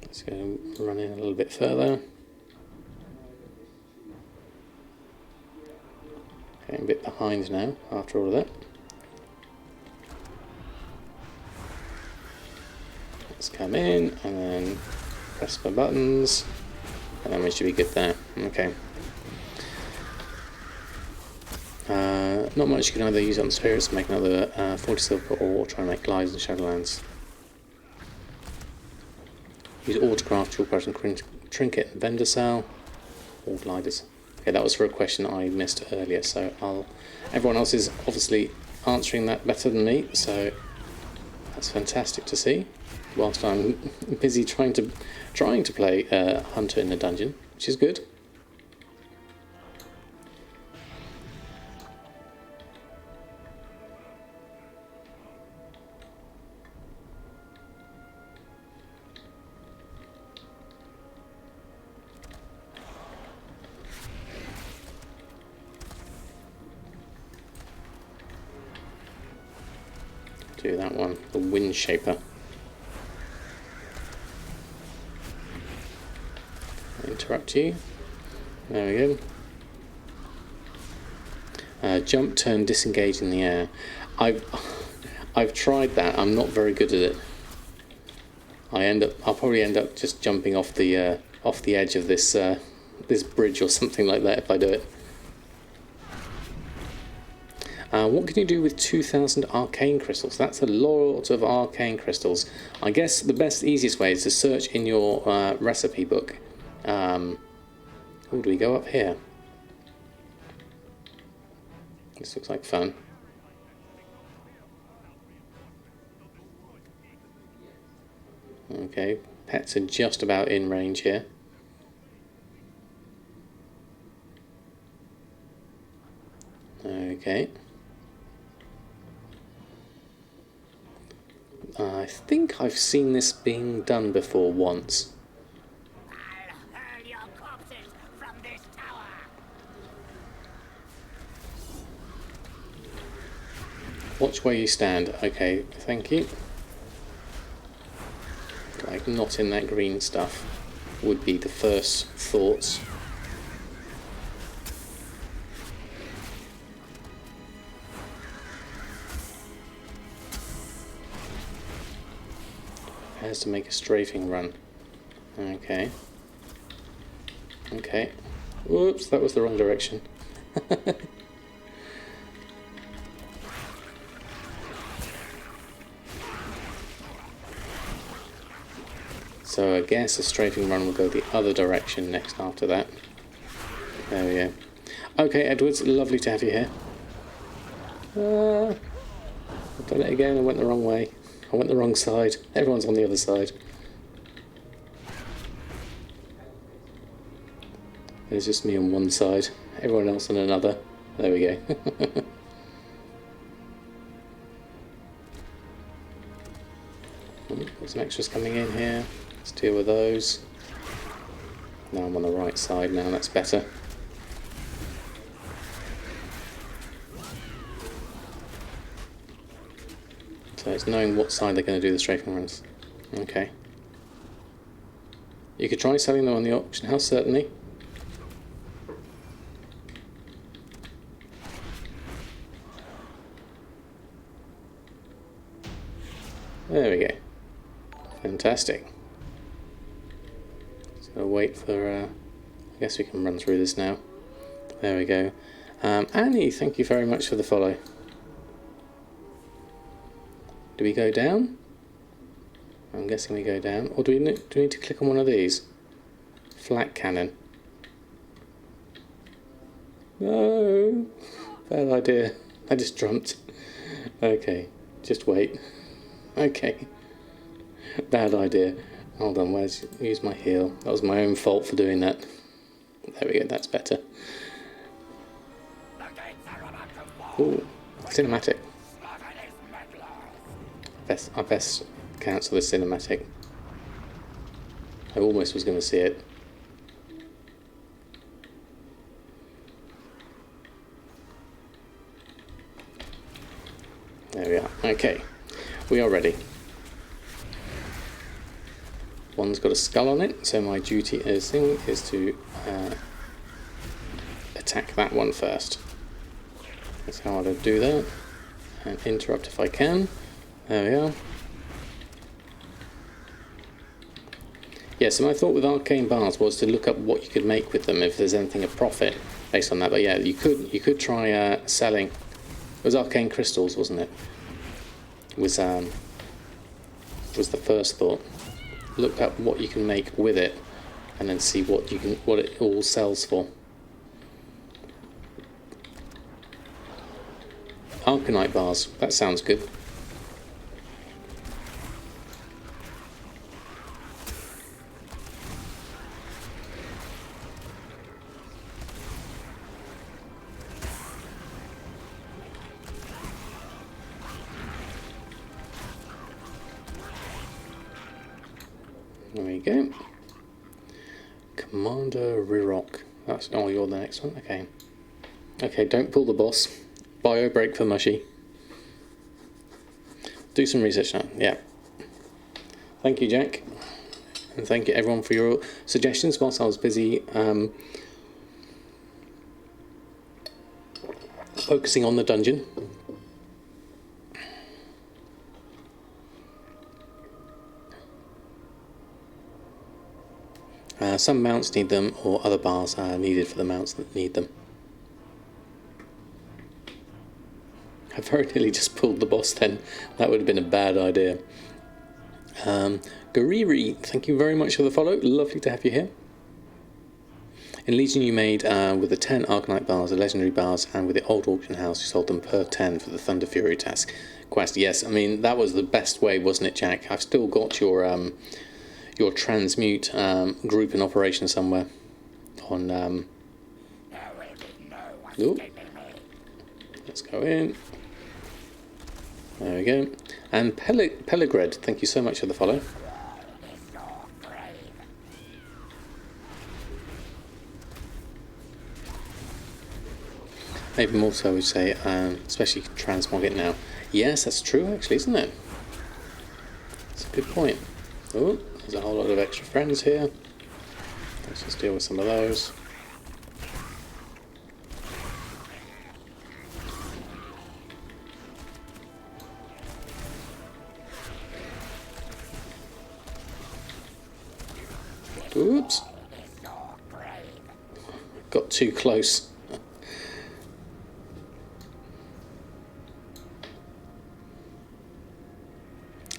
Let's go run in a little bit further. Getting a bit behind now after all of that. Let's come in and then press the buttons, and then we should be good there. Okay. Not much. You can either use it on spirits to make another 40 silver, or try and make glides in Shadowlands. Use all to craft your person trinket and vendor cell. All gliders. Okay, that was for a question I missed earlier, so everyone else is obviously answering that better than me, so that's fantastic to see. Whilst I'm busy trying to play Hunter in the dungeon, which is good. Do that one, the Wind Shaper. interrupt you. There we go. Jump, turn, disengage in the air. I've tried that. I'm not very good at it. I'll probably end up just jumping off the edge of this this bridge or something like that if I do it. What can you do with 2,000 arcane crystals? That's a lot of arcane crystals. I guess the easiest way is to search in your recipe book. Oh, do we go up here? This looks like fun. Okay, pets are just about in range here. Okay. I think I've seen this being done before once. I'll hurl your corpses from this tower. Watch where you stand. Okay, thank you. Like, not in that green stuff would be the first thoughts. Has to make a strafing run. Okay. Okay. Whoops, that was the wrong direction. So I guess a strafing run will go the other direction next after that. There we go. Okay, Edwards, lovely to have you here. I've done it again, I went the wrong way. I went the wrong side. Everyone's on the other side. There's just me on one side, everyone else on another. There we go. There's some extras coming in here. Let's deal with those. Now I'm on the right side now, that's better. So it's knowing what side they're going to do the strafing runs. Okay. You could try selling them on the auction house, certainly. There we go. Fantastic. So wait for, I guess we can run through this now. There we go. Annie, thank you very much for the follow. Do we go down? I'm guessing we go down. Or do we need to click on one of these? Flat cannon. No! Bad idea. I just jumped. Okay, just wait. Okay. Bad idea. Hold on, use my heel. That was my own fault for doing that. There we go, that's better. Ooh, cinematic. I best cancel the cinematic. I almost was going to see it. There we are. Okay, we are ready. One's got a skull on it, so my duty is to attack that one first. That's how I'll do that. And interrupt if I can. There we are. Yeah, so my thought with arcane bars was to look up what you could make with them if there's anything of profit based on that. But yeah, you could try selling. It was arcane crystals, wasn't it? Was the first thought. Look up what you can make with it, and then see what it all sells for. Arcanite bars. That sounds good. There we go. Commander Rirok. Oh, you're the next one? Okay. Okay, don't pull the boss. Bio break for Mushy. Do some research now. Yeah. Thank you, Jack. And thank you everyone for your suggestions whilst I was busy focusing on the dungeon. Some mounts need them, or other bars are needed for the mounts that need them. I very nearly just pulled the boss then. That would have been a bad idea. Gariri, thank you very much for the follow. Lovely to have you here. In Legion you made with the 10 Arcanite bars, the legendary bars, and with the old auction house you sold them per 10 for the Thunder Fury task quest. Yes, I mean that was the best way, wasn't it, Jack? I've still got your transmute group in operation somewhere on ooh. Let's go in. There we go. And Pellegred, thank you so much for the follow. Maybe more so, I would say, especially transmog it now. Yes, that's true actually, isn't it? That's a good point. Oh, there's a whole lot of extra friends here. Let's just deal with some of those. Oops. Got too close.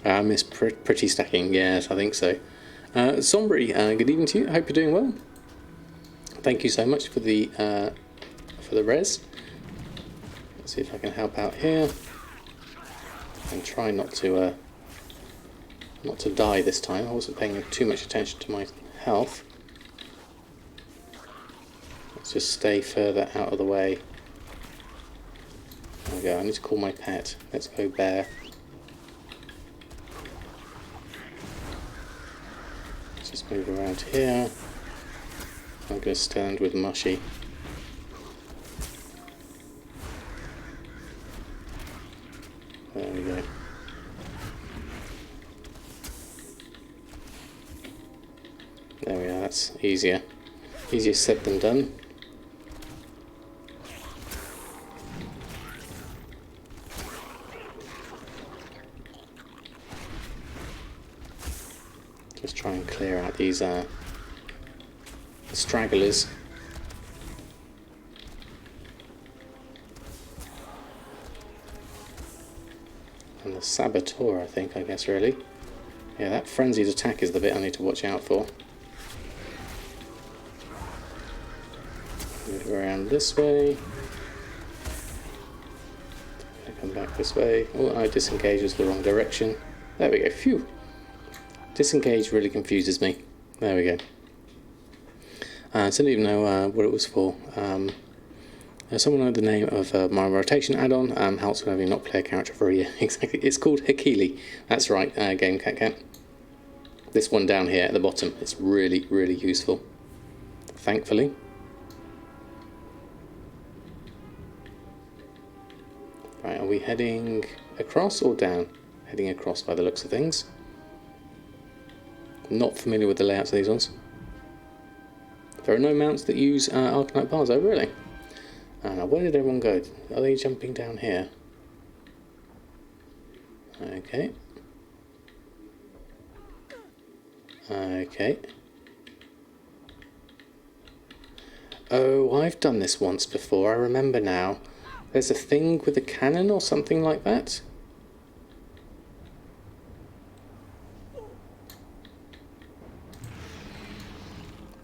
I miss pretty stacking. Yes, I think so. Sombry, good evening to you. I hope you're doing well. Thank you so much for the res. Let's see if I can help out here and try not to die this time. I wasn't paying too much attention to my health. Let's just stay further out of the way. There we go. I need to call my pet. Let's go bear. Just move around here. I'm going to stand with Mushy. There we go. There we are, that's easier. Easier said than done. Just try and clear out these stragglers. And the Saboteur, I guess, really. Yeah, that frenzied attack is the bit I need to watch out for. Move around this way. Come back this way. Oh, I disengaged as the wrong direction. There we go. Phew. Disengage really confuses me. There we go. I didn't even know what it was for. Someone know the name of my rotation add-on. Helps when having not play a character for a year. Exactly. It's called Hakili. That's right, Game Cat Cat. This one down here at the bottom. It's really, really useful. Thankfully. Right, are we heading across or down? Heading across by the looks of things. Not familiar with the layouts of these ones. There are no mounts that use Arcanite bars, oh really? Where did everyone go? Are they jumping down here? Okay. Okay. Oh, I've done this once before, I remember now. There's a thing with a cannon or something like that?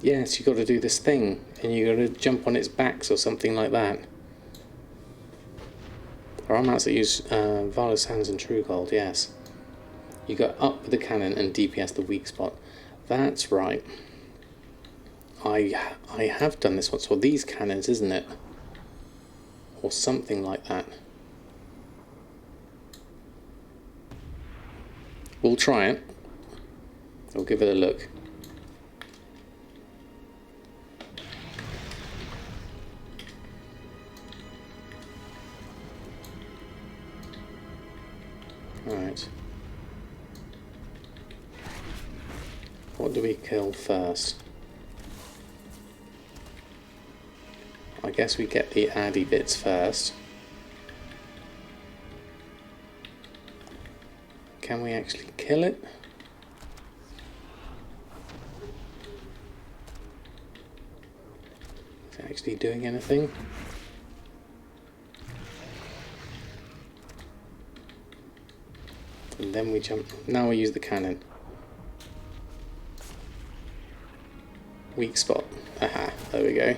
Yes, you've got to do this thing, and you've got to jump on its backs or something like that. There are mounts that use Vala's Hands and True Gold, yes. You go up with the cannon and DPS the weak spot. That's right. I have done this once. Or these cannons, isn't it? Or something like that. We'll try it. We'll give it a look. Right. What do we kill first? I guess we get the addy bits first. Can we actually kill it? Is it actually doing anything? And then we jump. Now we use the cannon. Weak spot. Aha, there we go.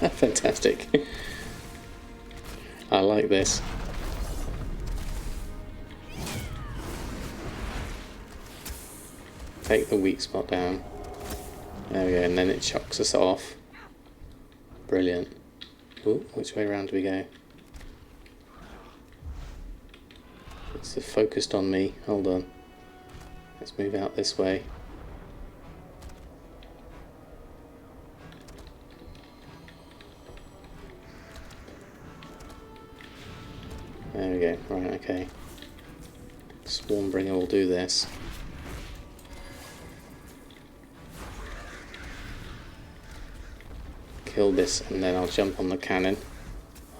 Fantastic. I like this. Take the weak spot down. There we go, and then it chucks us off. Brilliant. Ooh, which way around do we go? It's focused on me. Hold on. Let's move out this way. There we go. Right, okay. Swarmbringer will do this. Kill this, and then I'll jump on the cannon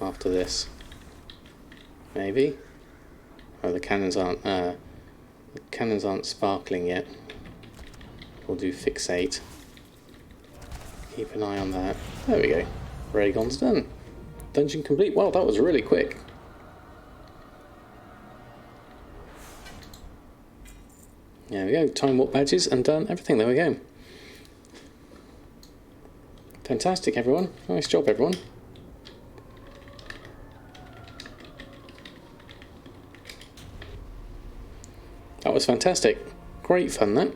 after this. Maybe. Oh, the cannons aren't sparkling yet. We'll do fixate. Keep an eye on that. There we go. Raygon's done. Dungeon complete. Wow, that was really quick. There we go. Time warp badges and done everything. There we go. Fantastic, everyone. Nice job, everyone. That was fantastic. Great fun, that.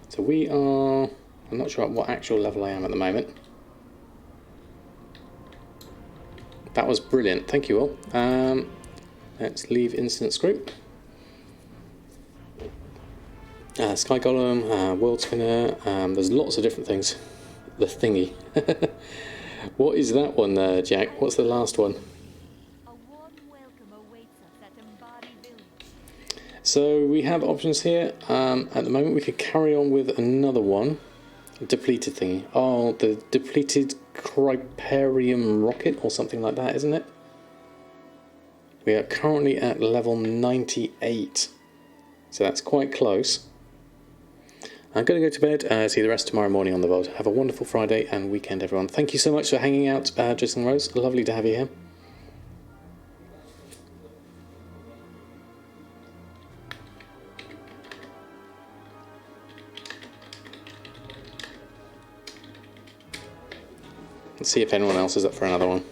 So we are... I'm not sure at what actual level I am at the moment. That was brilliant. Thank you all. Let's leave Instance Group. Sky Golem, World Spinner, there's lots of different things. The thingy. What is that one there, Jack? What's the last one? A warm welcome awaits us at Embody Village. So we have options here. At the moment we could carry on with another one. A depleted thingy. Oh, the depleted Cryparium rocket or something like that, isn't it? We are currently at level 98. So that's quite close. I'm going to go to bed, see the rest tomorrow morning on the VOD. Have a wonderful Friday and weekend, everyone. Thank you so much for hanging out, Jason Rose. Lovely to have you here. Let's see if anyone else is up for another one.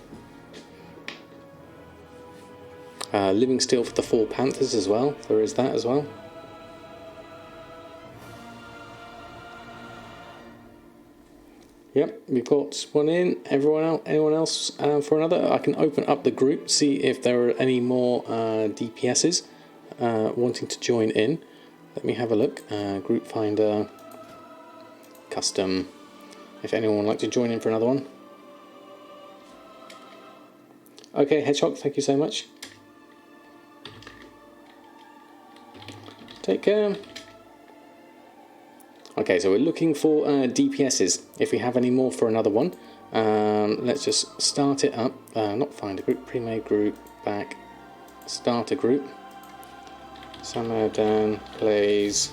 Living Steel for the Four Panthers as well. There is that as well. Yep, we've got one in. Anyone else for another? I can open up the group, see if there are any more DPSs wanting to join in. Let me have a look. Group Finder, Custom. If anyone would like to join in for another one. Okay, Hedgehog, thank you so much. Take care. Okay, so we're looking for DPSs. If we have any more for another one, let's just start it up. Not find a group, pre-made group, back, start a group. Samadan plays.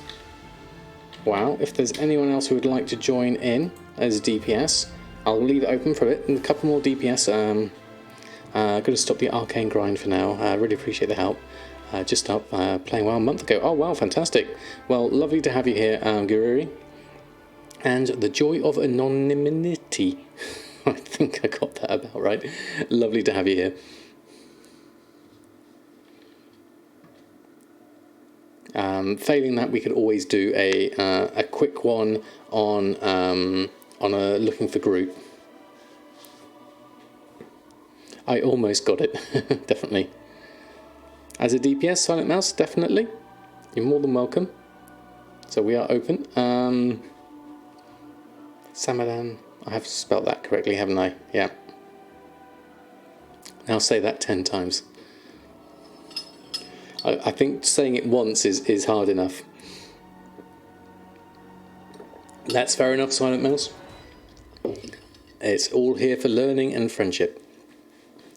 Wow, if there's anyone else who would like to join in as DPS, I'll leave it open for a bit. And a couple more DPS. Going to stop the arcane grind for now. I really appreciate the help. Just up playing WoW a month ago. Oh wow, fantastic. Well, lovely to have you here, Gururi. And the joy of anonymity. I think I got that about right. Lovely to have you here. Failing that, we could always do a quick one on a looking for group. I almost got it. Definitely. As a DPS, Silent Mouse, definitely. You're more than welcome. So we are open. Samadan. I have spelt that correctly, haven't I? Yeah. Now say that 10 times. I think saying it once is hard enough. That's fair enough, Silent Mouse. It's all here for learning and friendship.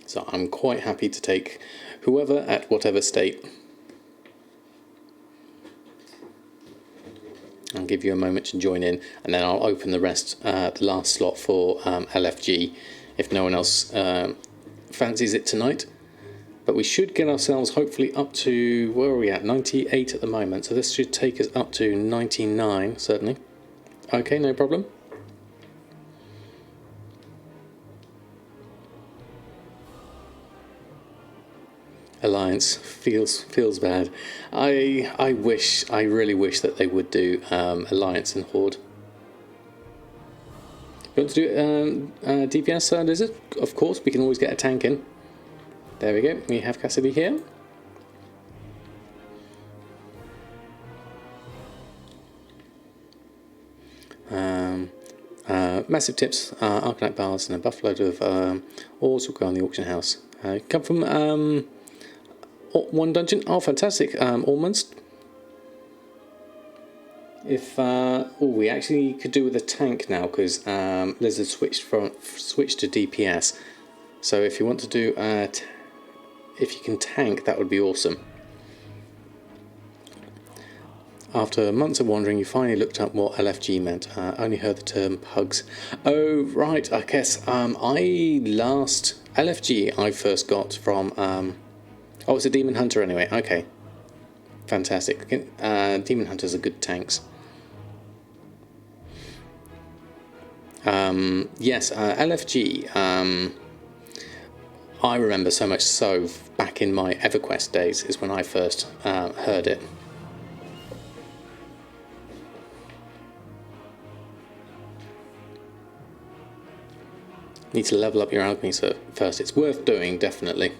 So I'm quite happy to take whoever at whatever state. I'll give you a moment to join in, and then I'll open the rest, the last slot for LFG, if no one else fancies it tonight. But we should get ourselves hopefully up to, where are we at? 98 at the moment, so this should take us up to 99, certainly. Okay, no problem. Alliance feels bad. I really wish that they would do Alliance and Horde. You want to do DPS, Lizard? Of course, we can always get a tank in. There we go. We have Cassidy here. Massive tips, Arcanite bars, and a buffaload of ores will go on the auction house. Come from one dungeon. Oh, fantastic! Almost. If we actually could do with a tank now, because Lizard switched to DPS. So if you want to do if you can tank, that would be awesome. After months of wandering, you finally looked up what LFG meant. Only heard the term pugs. Oh, right, I guess LFG I first got from... oh, it's a Demon Hunter anyway. Okay. Fantastic. Demon Hunters are good tanks. Yes, LFG... I remember so much so back in my EverQuest days is when I first heard it. Need to level up your alchemy first. It's worth doing, definitely.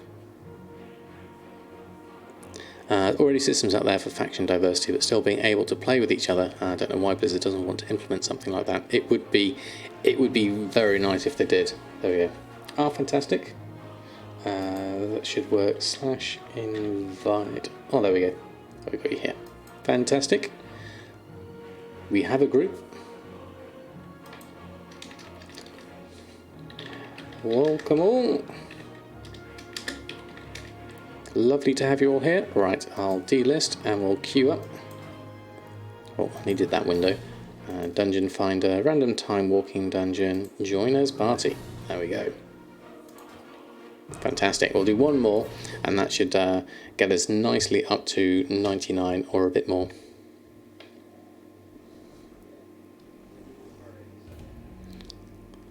Already systems out there for faction diversity, but still being able to play with each other. I don't know why Blizzard doesn't want to implement something like that. It would be very nice if they did. There we go. Ah, fantastic. That should work. /invite. Oh, there we go. We got you here. Fantastic. We have a group. Welcome all. Lovely to have you all here. Right, I'll delist and we'll queue up. Oh, I needed that window. Dungeon finder, random time walking dungeon, joiners party. There we go. Fantastic. We'll do one more, and that should get us nicely up to 99 or a bit more.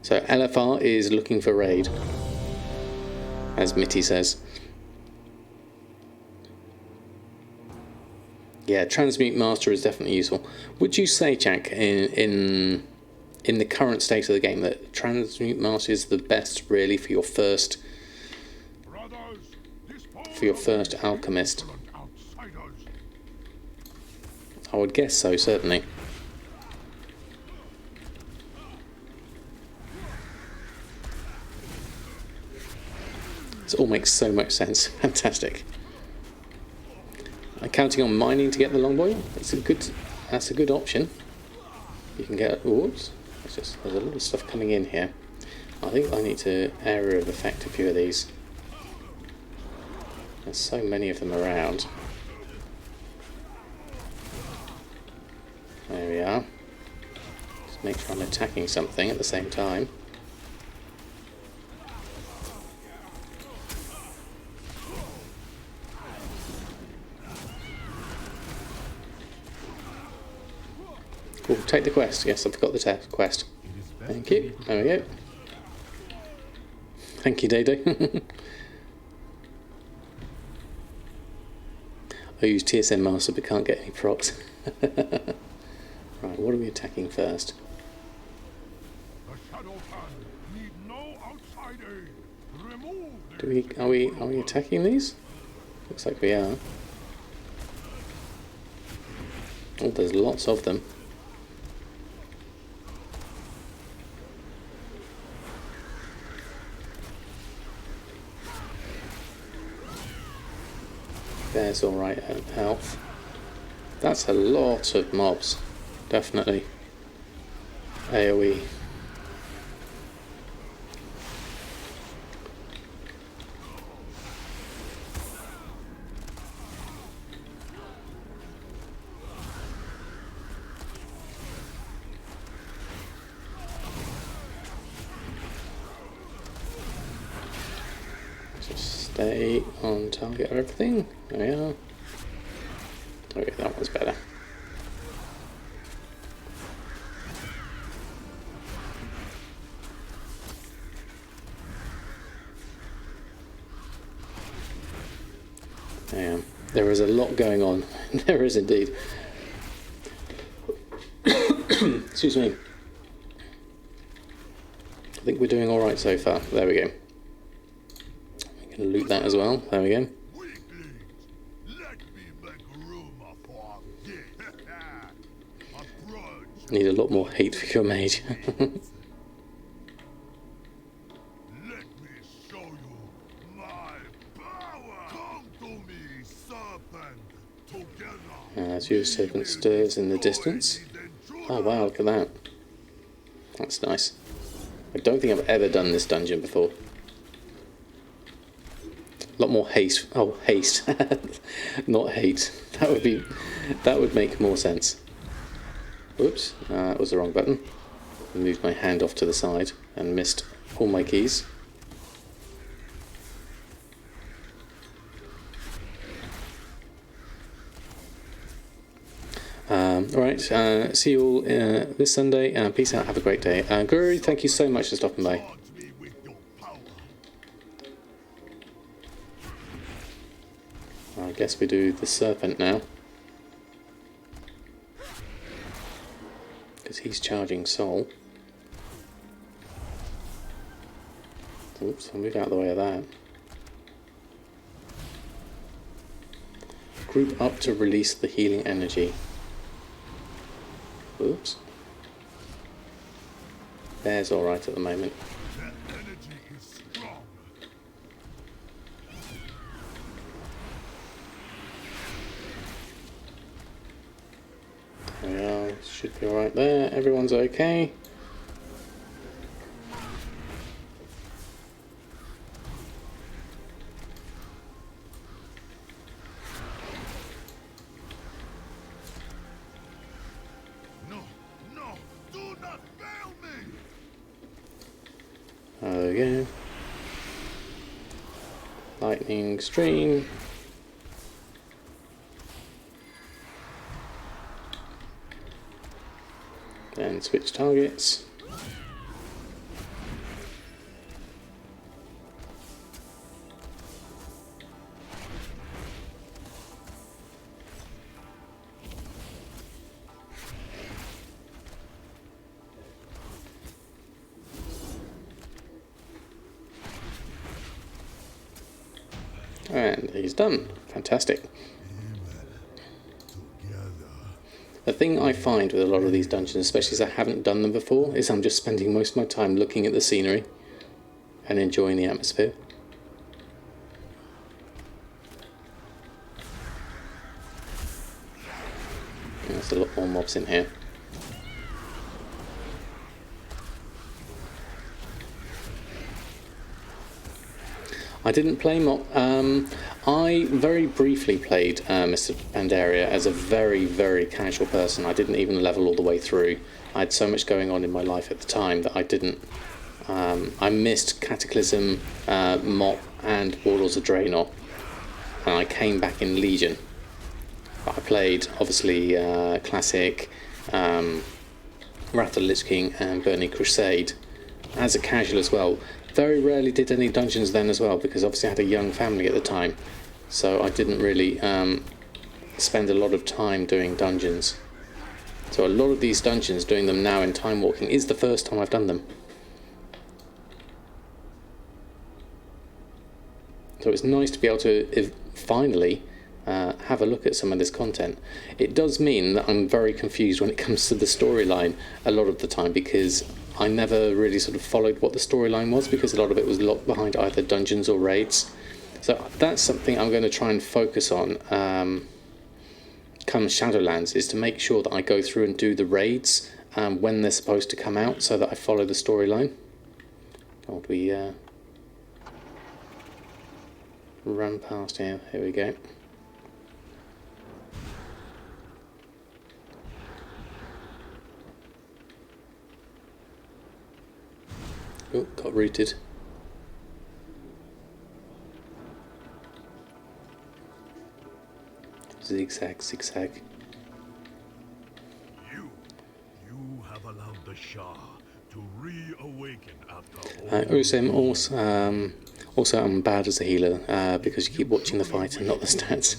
So LFR is looking for raid, as Mitty says. Yeah, Transmute Master is definitely useful. Would you say, Jack, in the current state of the game, that Transmute Master is the best really for your first alchemist? I would guess so, certainly. This all makes so much sense. Fantastic. I'm counting on mining to get the longboy. That's a good option. You can get. Whoops. There's a lot of stuff coming in here. I think I need to area of effect a few of these. There's so many of them around. There we are. Just make sure I'm attacking something at the same time. Cool, take the quest. Yes, I forgot the quest. Thank you. There we go. Thank you, Day. I use TSM Master but can't get any procs. Right, what are we attacking first? Are we attacking these? Looks like we are. Oh, there's lots of them. There's alright health. That's a lot of mobs, definitely. AoE. Just stay on target of everything. There we are. Okay, that one's better. Yeah, there is a lot going on. There is indeed. Excuse me. I think we're doing all right so far. There we go. We can loot that as well. There we go. Need a lot more hate for your mage. As your serpent stirs in the distance. Oh wow, look at that. That's nice. I don't think I've ever done this dungeon before. A lot more haste. Oh, haste. Not hate. That would make more sense. Whoops, that was the wrong button. I moved my hand off to the side and missed all my keys. Alright, see you all this Sunday. Peace out, have a great day. Guru, thank you so much for stopping by. I guess we do the serpent now. Because he's charging soul. Oops, I'll move out of the way of that. Group up to release the healing energy. Oops. Bear's alright at the moment. There we are, should be alright there, everyone's okay. There we go. Lightning stream. Then switch targets. And he's done. Fantastic. The thing I find with a lot of these dungeons, especially as I haven't done them before, is I'm just spending most of my time looking at the scenery and enjoying the atmosphere. There's a lot more mobs in here. I didn't play I very briefly played Mr. Pandaria as a very, very casual person. I didn't even level all the way through. I had so much going on in my life at the time that I didn't. I missed Cataclysm, Mop, and Warlords of Draenor, and I came back in Legion. But I played, obviously, Classic, Wrath of the Lich King, and Burning Crusade as a casual as well. Very rarely did any dungeons then as well, because obviously I had a young family at the time, so I didn't really spend a lot of time doing dungeons. So a lot of these dungeons, doing them now in Timewalking, is the first time I've done them. So it's nice to be able to finally have a look at some of this content. It does mean that I'm very confused when it comes to the storyline a lot of the time, because I never really sort of followed what the storyline was, because a lot of it was locked behind either dungeons or raids. So that's something I'm going to try and focus on come Shadowlands, is to make sure that I go through and do the raids when they're supposed to come out, so that I follow the storyline. God, we run past here. Here we go. Oh, got rooted. Zigzag, zigzag. You have allowed the Shah to reawaken after all. Usam, also I'm bad as a healer because you keep watching the fight and not the stats.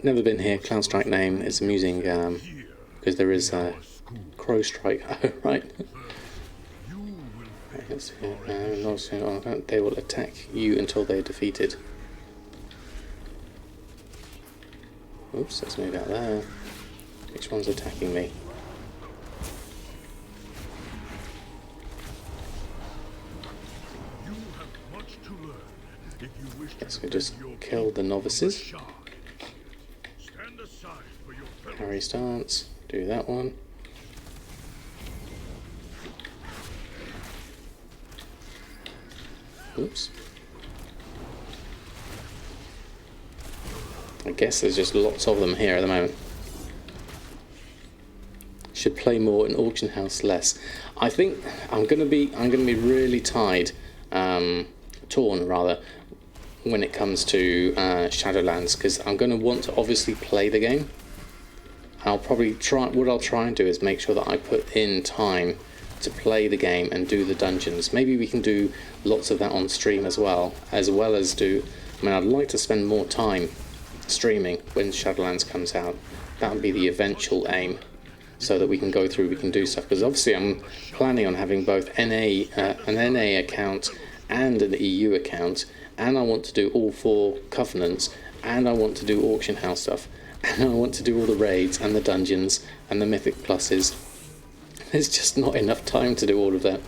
Never been here. Cloud Strike name is amusing because there is Crow Strike. Oh, right. They will attack you until they are defeated. Oops, let's move out there. Which one's attacking me? Guess we just kill the novices. Parry stance, do that one. Oops. I guess there's just lots of them here at the moment. Should play more and auction house less. I think I'm gonna be really torn rather, when it comes to Shadowlands, because I'm gonna want to obviously play the game. I'll probably try. What I'll try and do is make sure that I put in time to play the game and do the dungeons. Maybe we can do lots of that on stream as well as do. I mean, I'd like to spend more time streaming when Shadowlands comes out. That would be the eventual aim, so that we can go through, we can do stuff. Because obviously, I'm planning on having both an NA account and an EU account, and I want to do all 4 covenants, and I want to do auction house stuff, and I want to do all the raids and the dungeons and the mythic pluses. There's just not enough time to do all of that.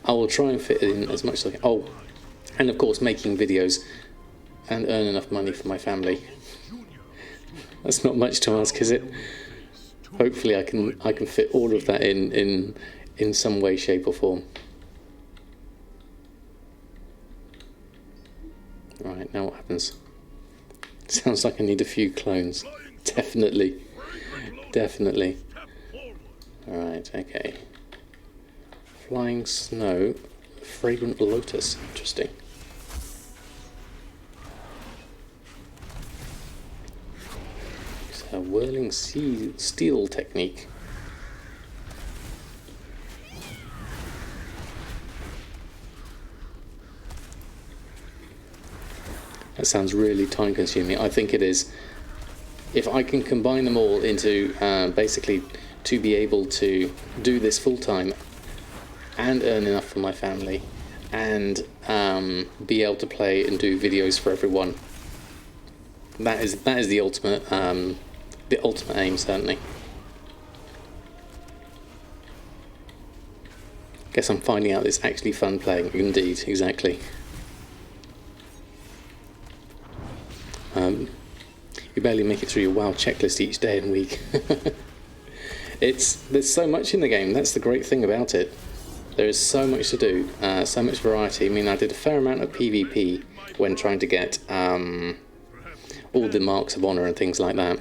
I will try and fit in as much as I can. Oh, and of course making videos and earn enough money for my family. That's not much to ask, is it? Hopefully I can fit all of that in some way, shape or form. Right, now what happens? Sounds like I need a few clones. Definitely. Definitely. Alright, okay. Flying snow, fragrant lotus. Interesting. It's a whirling steel technique. That sounds really time consuming. I think it is. If I can combine them all into basically to be able to do this full time and earn enough for my family and be able to play and do videos for everyone, that is the ultimate aim, certainly. Guess I'm finding out it's actually fun playing. Indeed, exactly. You barely make it through your WoW checklist each day and week. There's so much in the game. That's the great thing about it. There is so much to do, so much variety. I mean, I did a fair amount of PvP when trying to get all the marks of honor and things like that.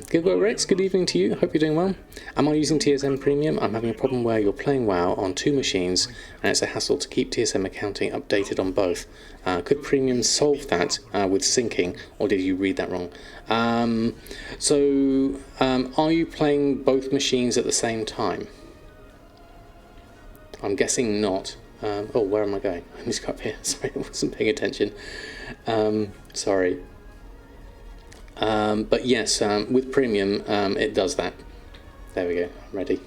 Good work, Rex. Good evening to you. Hope you're doing well. Am I using TSM Premium? I'm having a problem where you're playing WoW on 2 machines and it's a hassle to keep TSM accounting updated on both. Could Premium solve that with syncing, or did you read that wrong? Are you playing both machines at the same time? I'm guessing not. Oh, where am I going? I need to go up here. Sorry, I wasn't paying attention. Sorry. But yes, with Premium, it does that. There we go, I'm ready.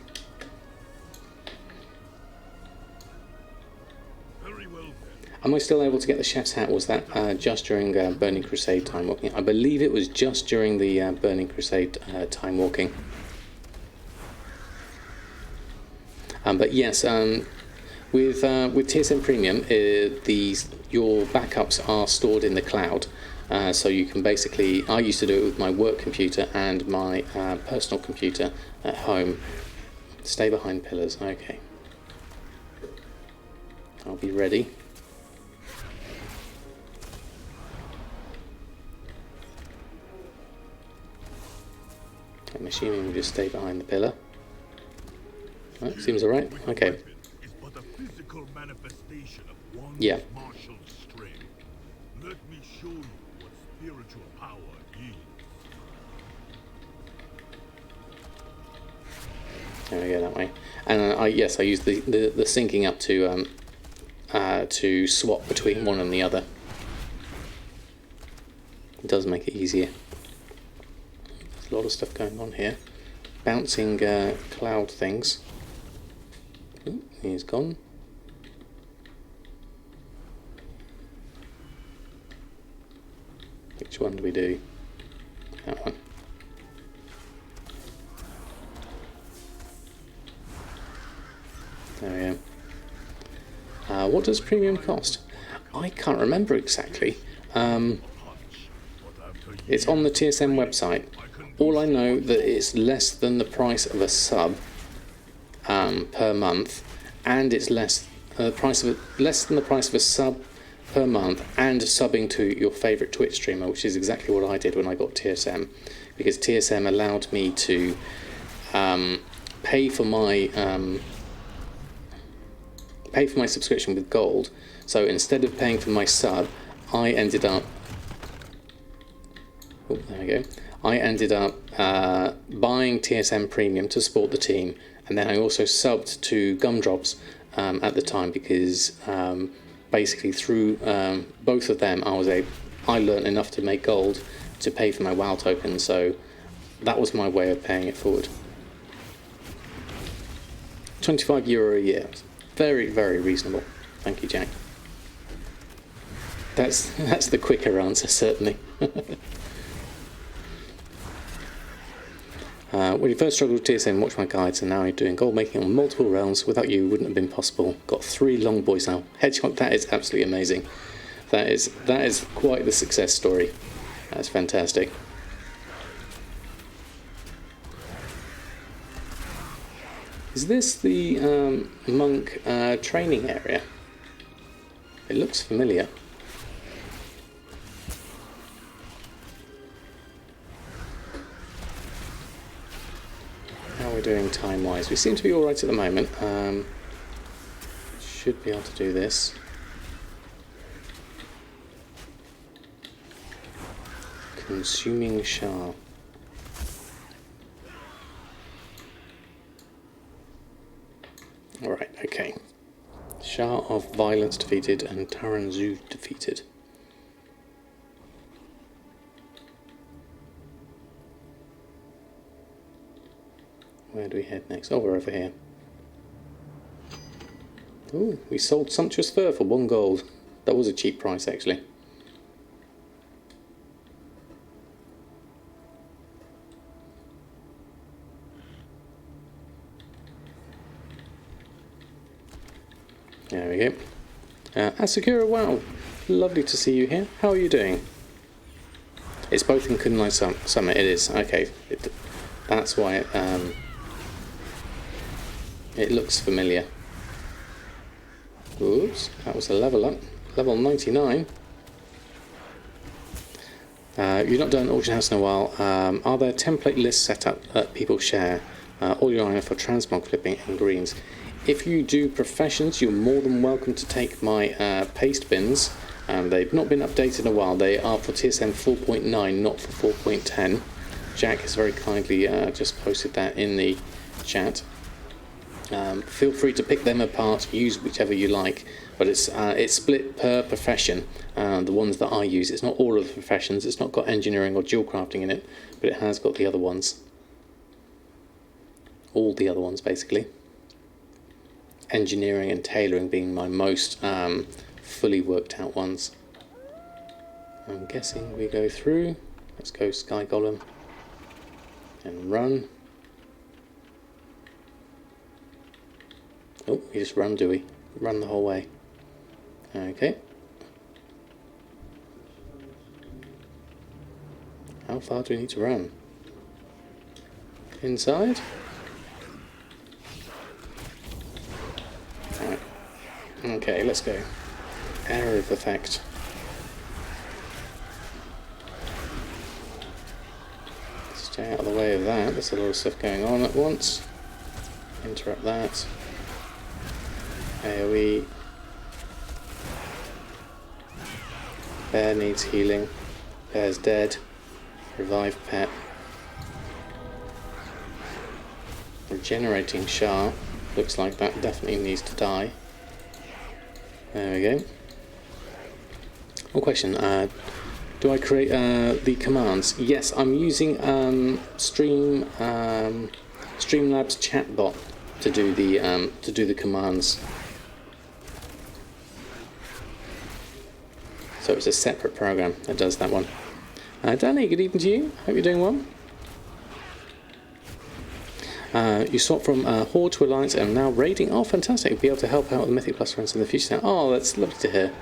Am I still able to get the chef's hat? Was that just during Burning Crusade Timewalking? I believe it was just during the Burning Crusade Timewalking. But yes, with TSM Premium, your backups are stored in the cloud. So you can basically, I used to do it with my work computer and my personal computer at home. Stay behind pillars, okay. I'll be ready. I'm assuming we just stay behind the pillar. Oh, seems alright, okay. Is but a physical manifestation of one's Yeah. martial strength. Let me show you what spiritual power is. There we go, that way. And yes, I use the syncing up to swap between one and the other. It does make it easier. There's a lot of stuff going on here. Bouncing cloud things. Ooh, he's gone. Which one do we do? That one. There we go. What does premium cost? I can't remember exactly. It's on the TSM website. All I know that it's less than the price of a sub per month, and it's less than the price of a sub per month, and subbing to your favourite Twitch streamer, which is exactly what I did when I got TSM, because TSM allowed me to pay for my subscription with gold. So instead of paying for my sub, I ended up buying TSM Premium to support the team, and then I also subbed to Gumdrops at the time, because basically through both of them I learned enough to make gold to pay for my WoW token, so that was my way of paying it forward. €25 a year. Very, very reasonable. Thank you, Jack. That's the quicker answer, certainly. When you first struggled with TSM, watch my guides, and now you're doing gold making on multiple realms. Without you, it wouldn't have been possible. Got 3 long boys now. Hedgehog, that is absolutely amazing. That is quite the success story. That's fantastic. Is this the monk training area? It looks familiar. How are we doing time-wise? We seem to be alright at the moment. Should be able to do this. Consuming Shah. Alright, okay. Shah of Violence defeated and Taranzu defeated. Where do we head next? Oh, we're over here. Ooh, we sold Sumptuous Fur for 1 gold. That was a cheap price, actually. There we go. Asakura, wow. Lovely to see you here. How are you doing? It's both in Kunlai Summit, it is. Okay. That's why it looks familiar. Oops, that was a level up. Level 99. You've not done Auction House in a while. Are there template lists set up that people share? All your iron for transmog flipping and greens. If you do professions, you're more than welcome to take my paste bins. They've not been updated in a while. They are for TSM 4.9, not for 4.10. Jack has very kindly just posted that in the chat. Feel free to pick them apart, use whichever you like, but it's split per profession. The ones that I use, it's not all of the professions, it's not got engineering or dual crafting in it, but it has got the other ones. All the other ones, basically. Engineering and tailoring being my most fully worked out ones. I'm guessing we go through. Let's go Sky Golem and run. Oh, we just run, do we? Run the whole way. Okay. How far do we need to run? Inside? Alright. Okay, let's go. Area of effect. Stay out of the way of that. There's a lot of stuff going on at once. Interrupt that. AoE. Bear needs healing. Bear's dead. Revive pet. Regenerating Shah. Looks like that definitely needs to die. There we go. One question. Do I create the commands? Yes, I'm using Streamlabs chatbot to do the commands. So it's a separate program that does that one. Danny, good evening to you. Hope you're doing well. You swap from Horde to Alliance and now raiding. Oh, fantastic. Be able to help out with the Mythic Plus runs in the future now. Oh, that's lovely to hear.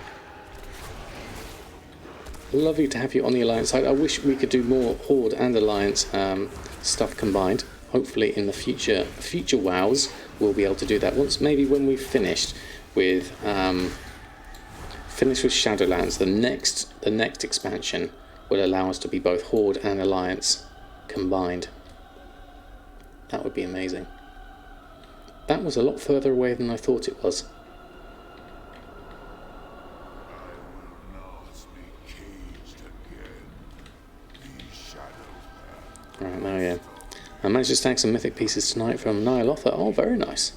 Lovely to have you on the Alliance side. I wish we could do more Horde and Alliance stuff combined. Hopefully in the future WoWs we'll be able to do that once, maybe when we've finished with Shadowlands. The next expansion will allow us to be both Horde and Alliance combined. That would be amazing. That was a lot further away than I thought it was. Right, there we go. I managed to stack some mythic pieces tonight from Nyalotha. Oh, very nice.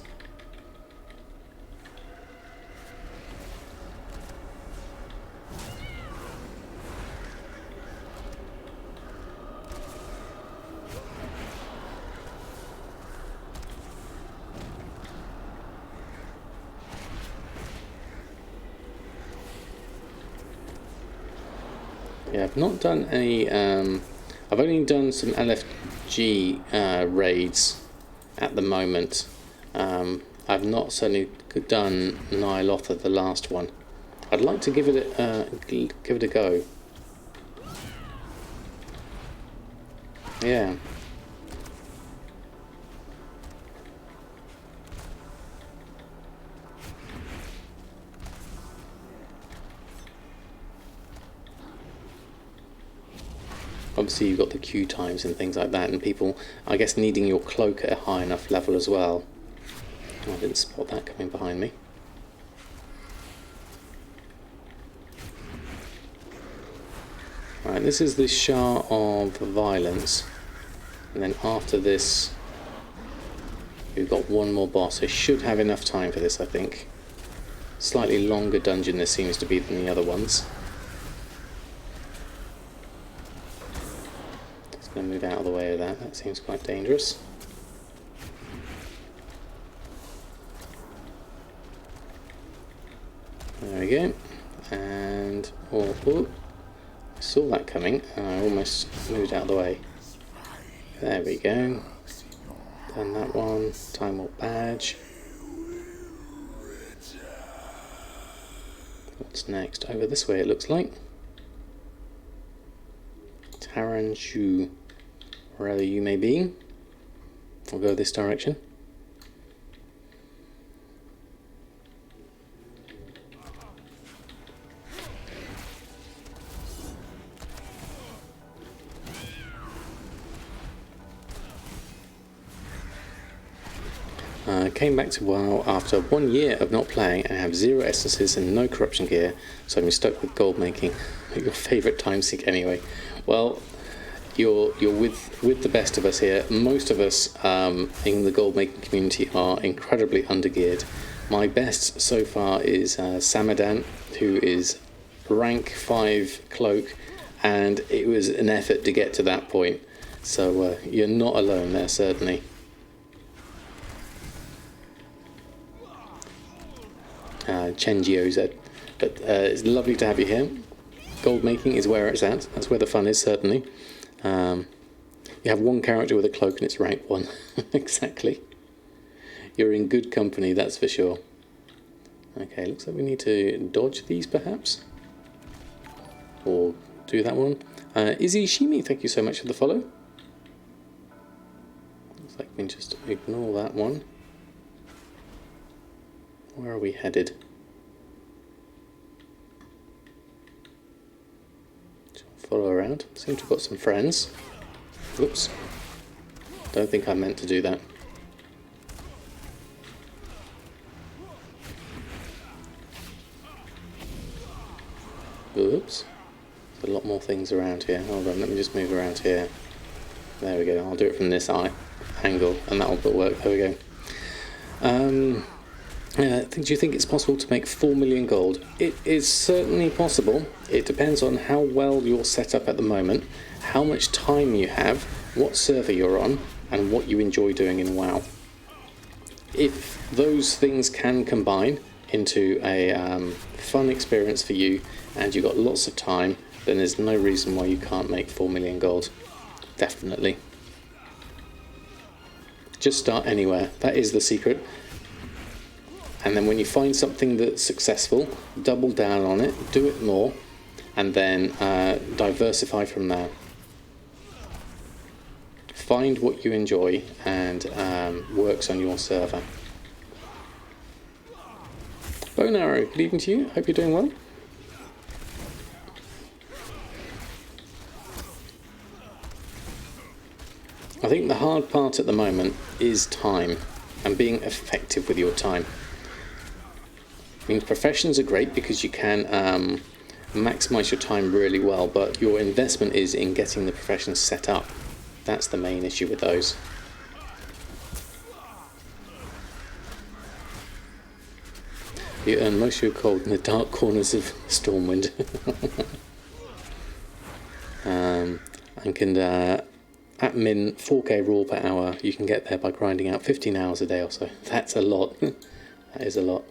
Yeah, I've not done any. I've only done some LFG raids at the moment. I've not certainly done Nyalotha, the last one. I'd like to give it a go. Yeah. Obviously you've got the queue times and things like that, and people, I guess, needing your cloak at a high enough level as well. Oh, I didn't spot that coming behind me. Right, this is the Shah of Violence, and then after this we've got one more boss. I should have enough time for this, I think. Slightly longer dungeon this seems to be than the other ones. Move out of the way of that. That seems quite dangerous. There we go. And I saw that coming and I almost moved out of the way. There we go. Done that one. Time Warp badge. What's next? Over this way it looks like. Taranshu. Wherever you may be. I'll go this direction. Came back to WoW after 1 year of not playing and have 0 essences and no corruption gear, so I'm stuck with Goldmaking. Your favourite time sink anyway. Well, you're with the best of us here. Most of us in the Goldmaking community are incredibly undergeared. My best so far is Samadan, who is rank 5 cloak, and it was an effort to get to that point. So you're not alone there, certainly. Chengio Z. But it's lovely to have you here. Goldmaking is where it's at. That's where the fun is, certainly. You have one character with a cloak and it's rank 1. Exactly. You're in good company, that's for sure. Okay, looks like we need to dodge these perhaps. Or do that one. Izzy Shimi, thank you so much for the follow. Looks like we can just ignore that one. Where are we headed? Follow around. Seem to have got some friends. Whoops. Don't think I meant to do that. Oops. There's a lot more things around here. Hold on, let me just move around here. There we go. I'll do it from this angle, and that'll work. There we go. Do you think it's possible to make 4 million gold? It is certainly possible. It depends on how well you're set up at the moment, how much time you have, what server you're on, and what you enjoy doing in WoW. If those things can combine into a fun experience for you, and you've got lots of time, then there's no reason why you can't make 4 million gold. Definitely. Just start anywhere. That is the secret. And then when you find something that's successful, double down on it, do it more, and then diversify from there. Find what you enjoy and works on your server. Bone Arrow, good evening to you. Hope you're doing well. I think the hard part at the moment is time and being effective with your time. I mean, professions are great because you can maximize your time really well, but your investment is in getting the professions set up. That's the main issue with those. You earn most of your gold in the dark corners of Stormwind. And can at min 4k raw per hour, you can get there by grinding out 15 hours a day or so. That's a lot. That is a lot.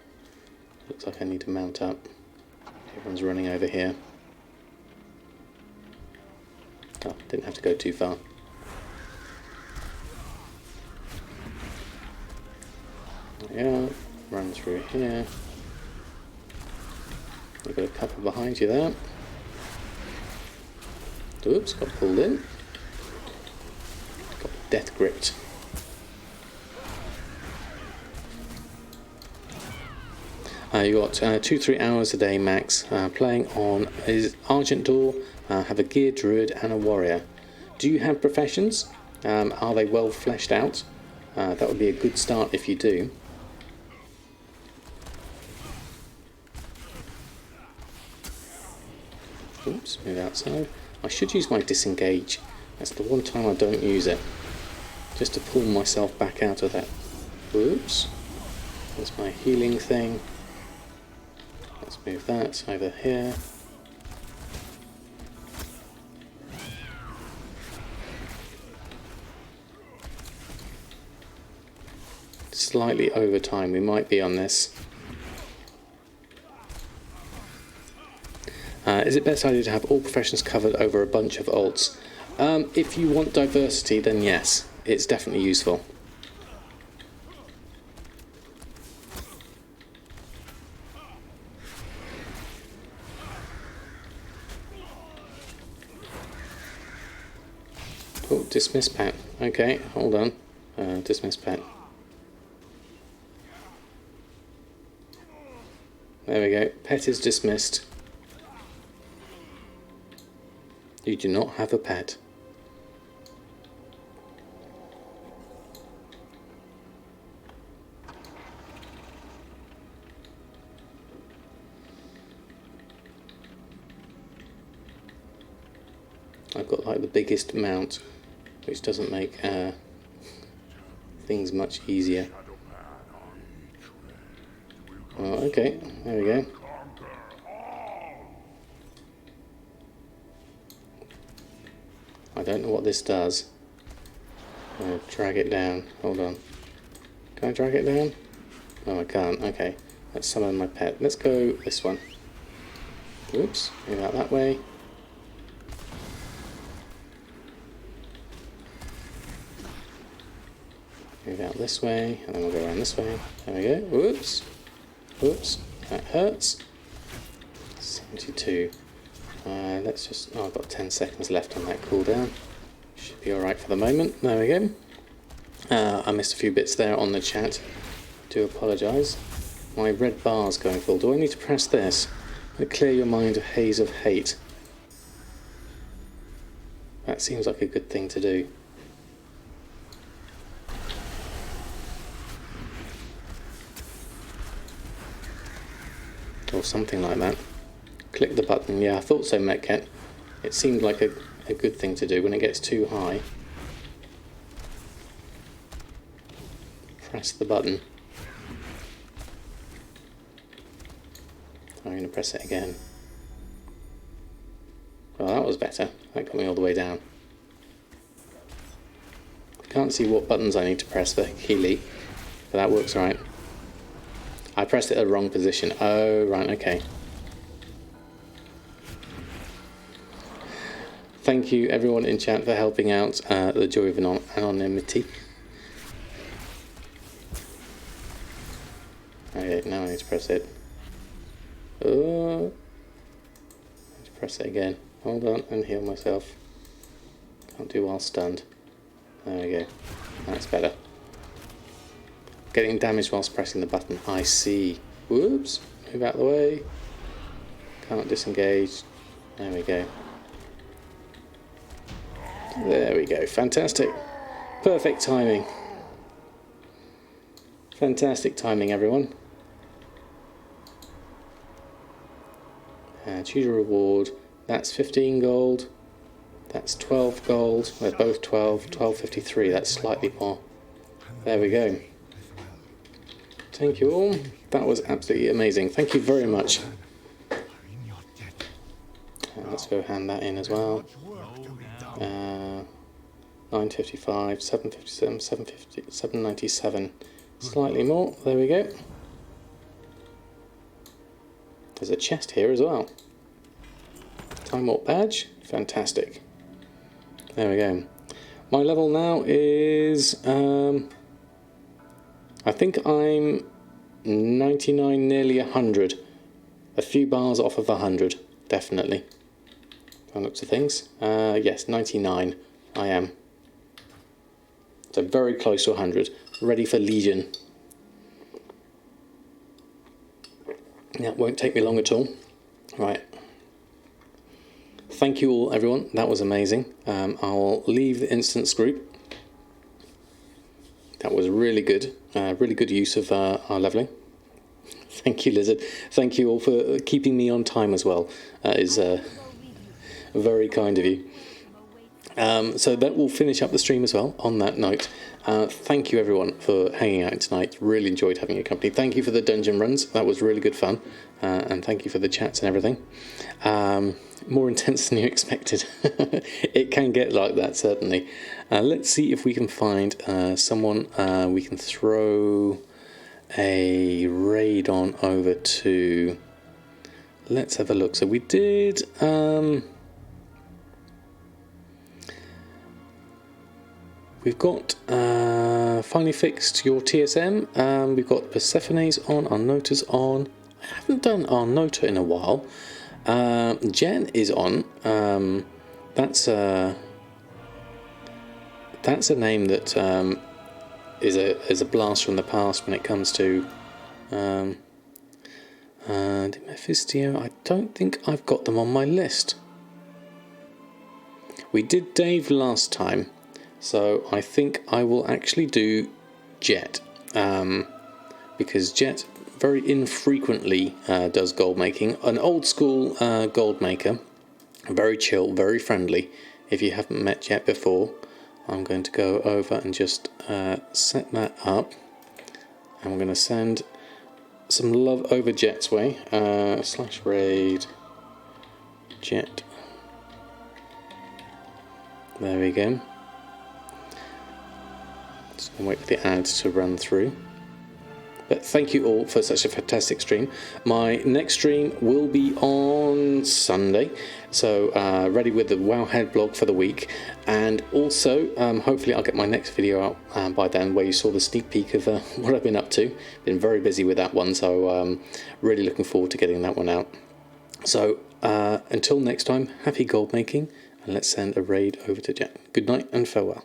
Looks like I need to mount up. Everyone's running over here. Oh, didn't have to go too far. Yeah, run through here. We've got a couple behind you there. Oops, got pulled in. Got death gripped. You got 2-3 hours a day max. Playing on is Argent Door, have a gear druid and a warrior. Do you have professions? Are they well fleshed out? That would be a good start if you do. Oops, move outside. I should use my disengage. That's the one time I don't use it. Just to pull myself back out of that. Oops. That's my healing thing. Let's move that over here. Slightly over time, we might be on this. Is it best idea to have all professions covered over a bunch of alts? If you want diversity, then yes, it's definitely useful. Oh, dismiss pet. Okay, hold on. Dismiss pet. There we go. Pet is dismissed. You do not have a pet. I've got like the biggest mount, which doesn't make things much easier. Oh, okay, there we go. I don't know what this does. I'm going to drag it down. Hold on. Can I drag it down? No, I can't. Okay. Let's summon my pet. Let's go this one. Oops. Move out that way. Move out this way. And then we'll go around this way. There we go. Whoops. Whoops. That hurts. 72. Let's just, oh, I've got 10 seconds left on that cooldown. Should be alright for the moment. There we go. I missed a few bits there on the chat. Do apologise. My red bar's going full. Do I need to press this? Clear your mind of haze of hate. That seems like a good thing to do. Or something like that. Click the button. Yeah, I thought so, Metcat. It seemed like a good thing to do when it gets too high. Press the button. I'm going to press it again. Well, that was better. That got me all the way down. Can't see what buttons I need to press for Healy, but that works right. I pressed it at the wrong position. Oh, right, okay. Thank you everyone in chat for helping out the joy of anonymity. Okay, now I need to press it. Oh, I need to press it again. Hold on and heal myself. Can't do while stunned. There we go. That's better. Getting damaged whilst pressing the button. I see. Whoops. Move out of the way. Can't disengage. There we go. There we go. Fantastic. Perfect timing. Fantastic timing, everyone. Choose a reward. That's 15 gold. That's 12 gold. They're both 12. 12.53. That's slightly more. There we go. Thank you all. That was absolutely amazing. Thank you very much. Let's go hand that in as well. 9.55, 7.57, 7.50, 7.97. Slightly more. There we go. There's a chest here as well. Time Warp badge. Fantastic. There we go. My level now is... I think I'm 99, nearly 100. A few bars off of 100, definitely. By the looks of things. Yes, 99 I am. So very close to 100. Ready for Legion. Yeah, won't take me long at all. Right. Thank you all, everyone. That was amazing. I'll leave the instance group. That was really good. Really good use of our leveling. Thank you, Lizard. Thank you all for keeping me on time as well. That is very kind of you. So that will finish up the stream as well on that note. Thank you everyone for hanging out tonight. Really enjoyed having your company. Thank you for the dungeon runs. That was really good fun. And thank you for the chats and everything. More intense than you expected. It can get like that, certainly. Let's see if we can find someone we can throw a raid on over to. Let's have a look. So we did... We've got finally fixed your TSM. We've got Persephone's on, Arnota's on. I haven't done Arnota in a while. Jen is on. That's a name that is a blast from the past when it comes to Mephisto. I don't think I've got them on my list. We did Dave last time. So I think I will actually do Jet, because Jet very infrequently does gold making. An old school gold maker, very chill, very friendly. If you haven't met Jet before, I'm going to go over and just set that up. And we're going to send some love over Jet's way. /raid Jet. There we go. Just gonna wait for the ads to run through. But thank you all for such a fantastic stream. My next stream will be on Sunday, so ready with the Wowhead blog for the week, and also hopefully I'll get my next video out by then, where you saw the sneak peek of what I've been up to. Been very busy with that one, so really looking forward to getting that one out. So until next time, happy gold making, and let's send a raid over to Jack. Good night and farewell.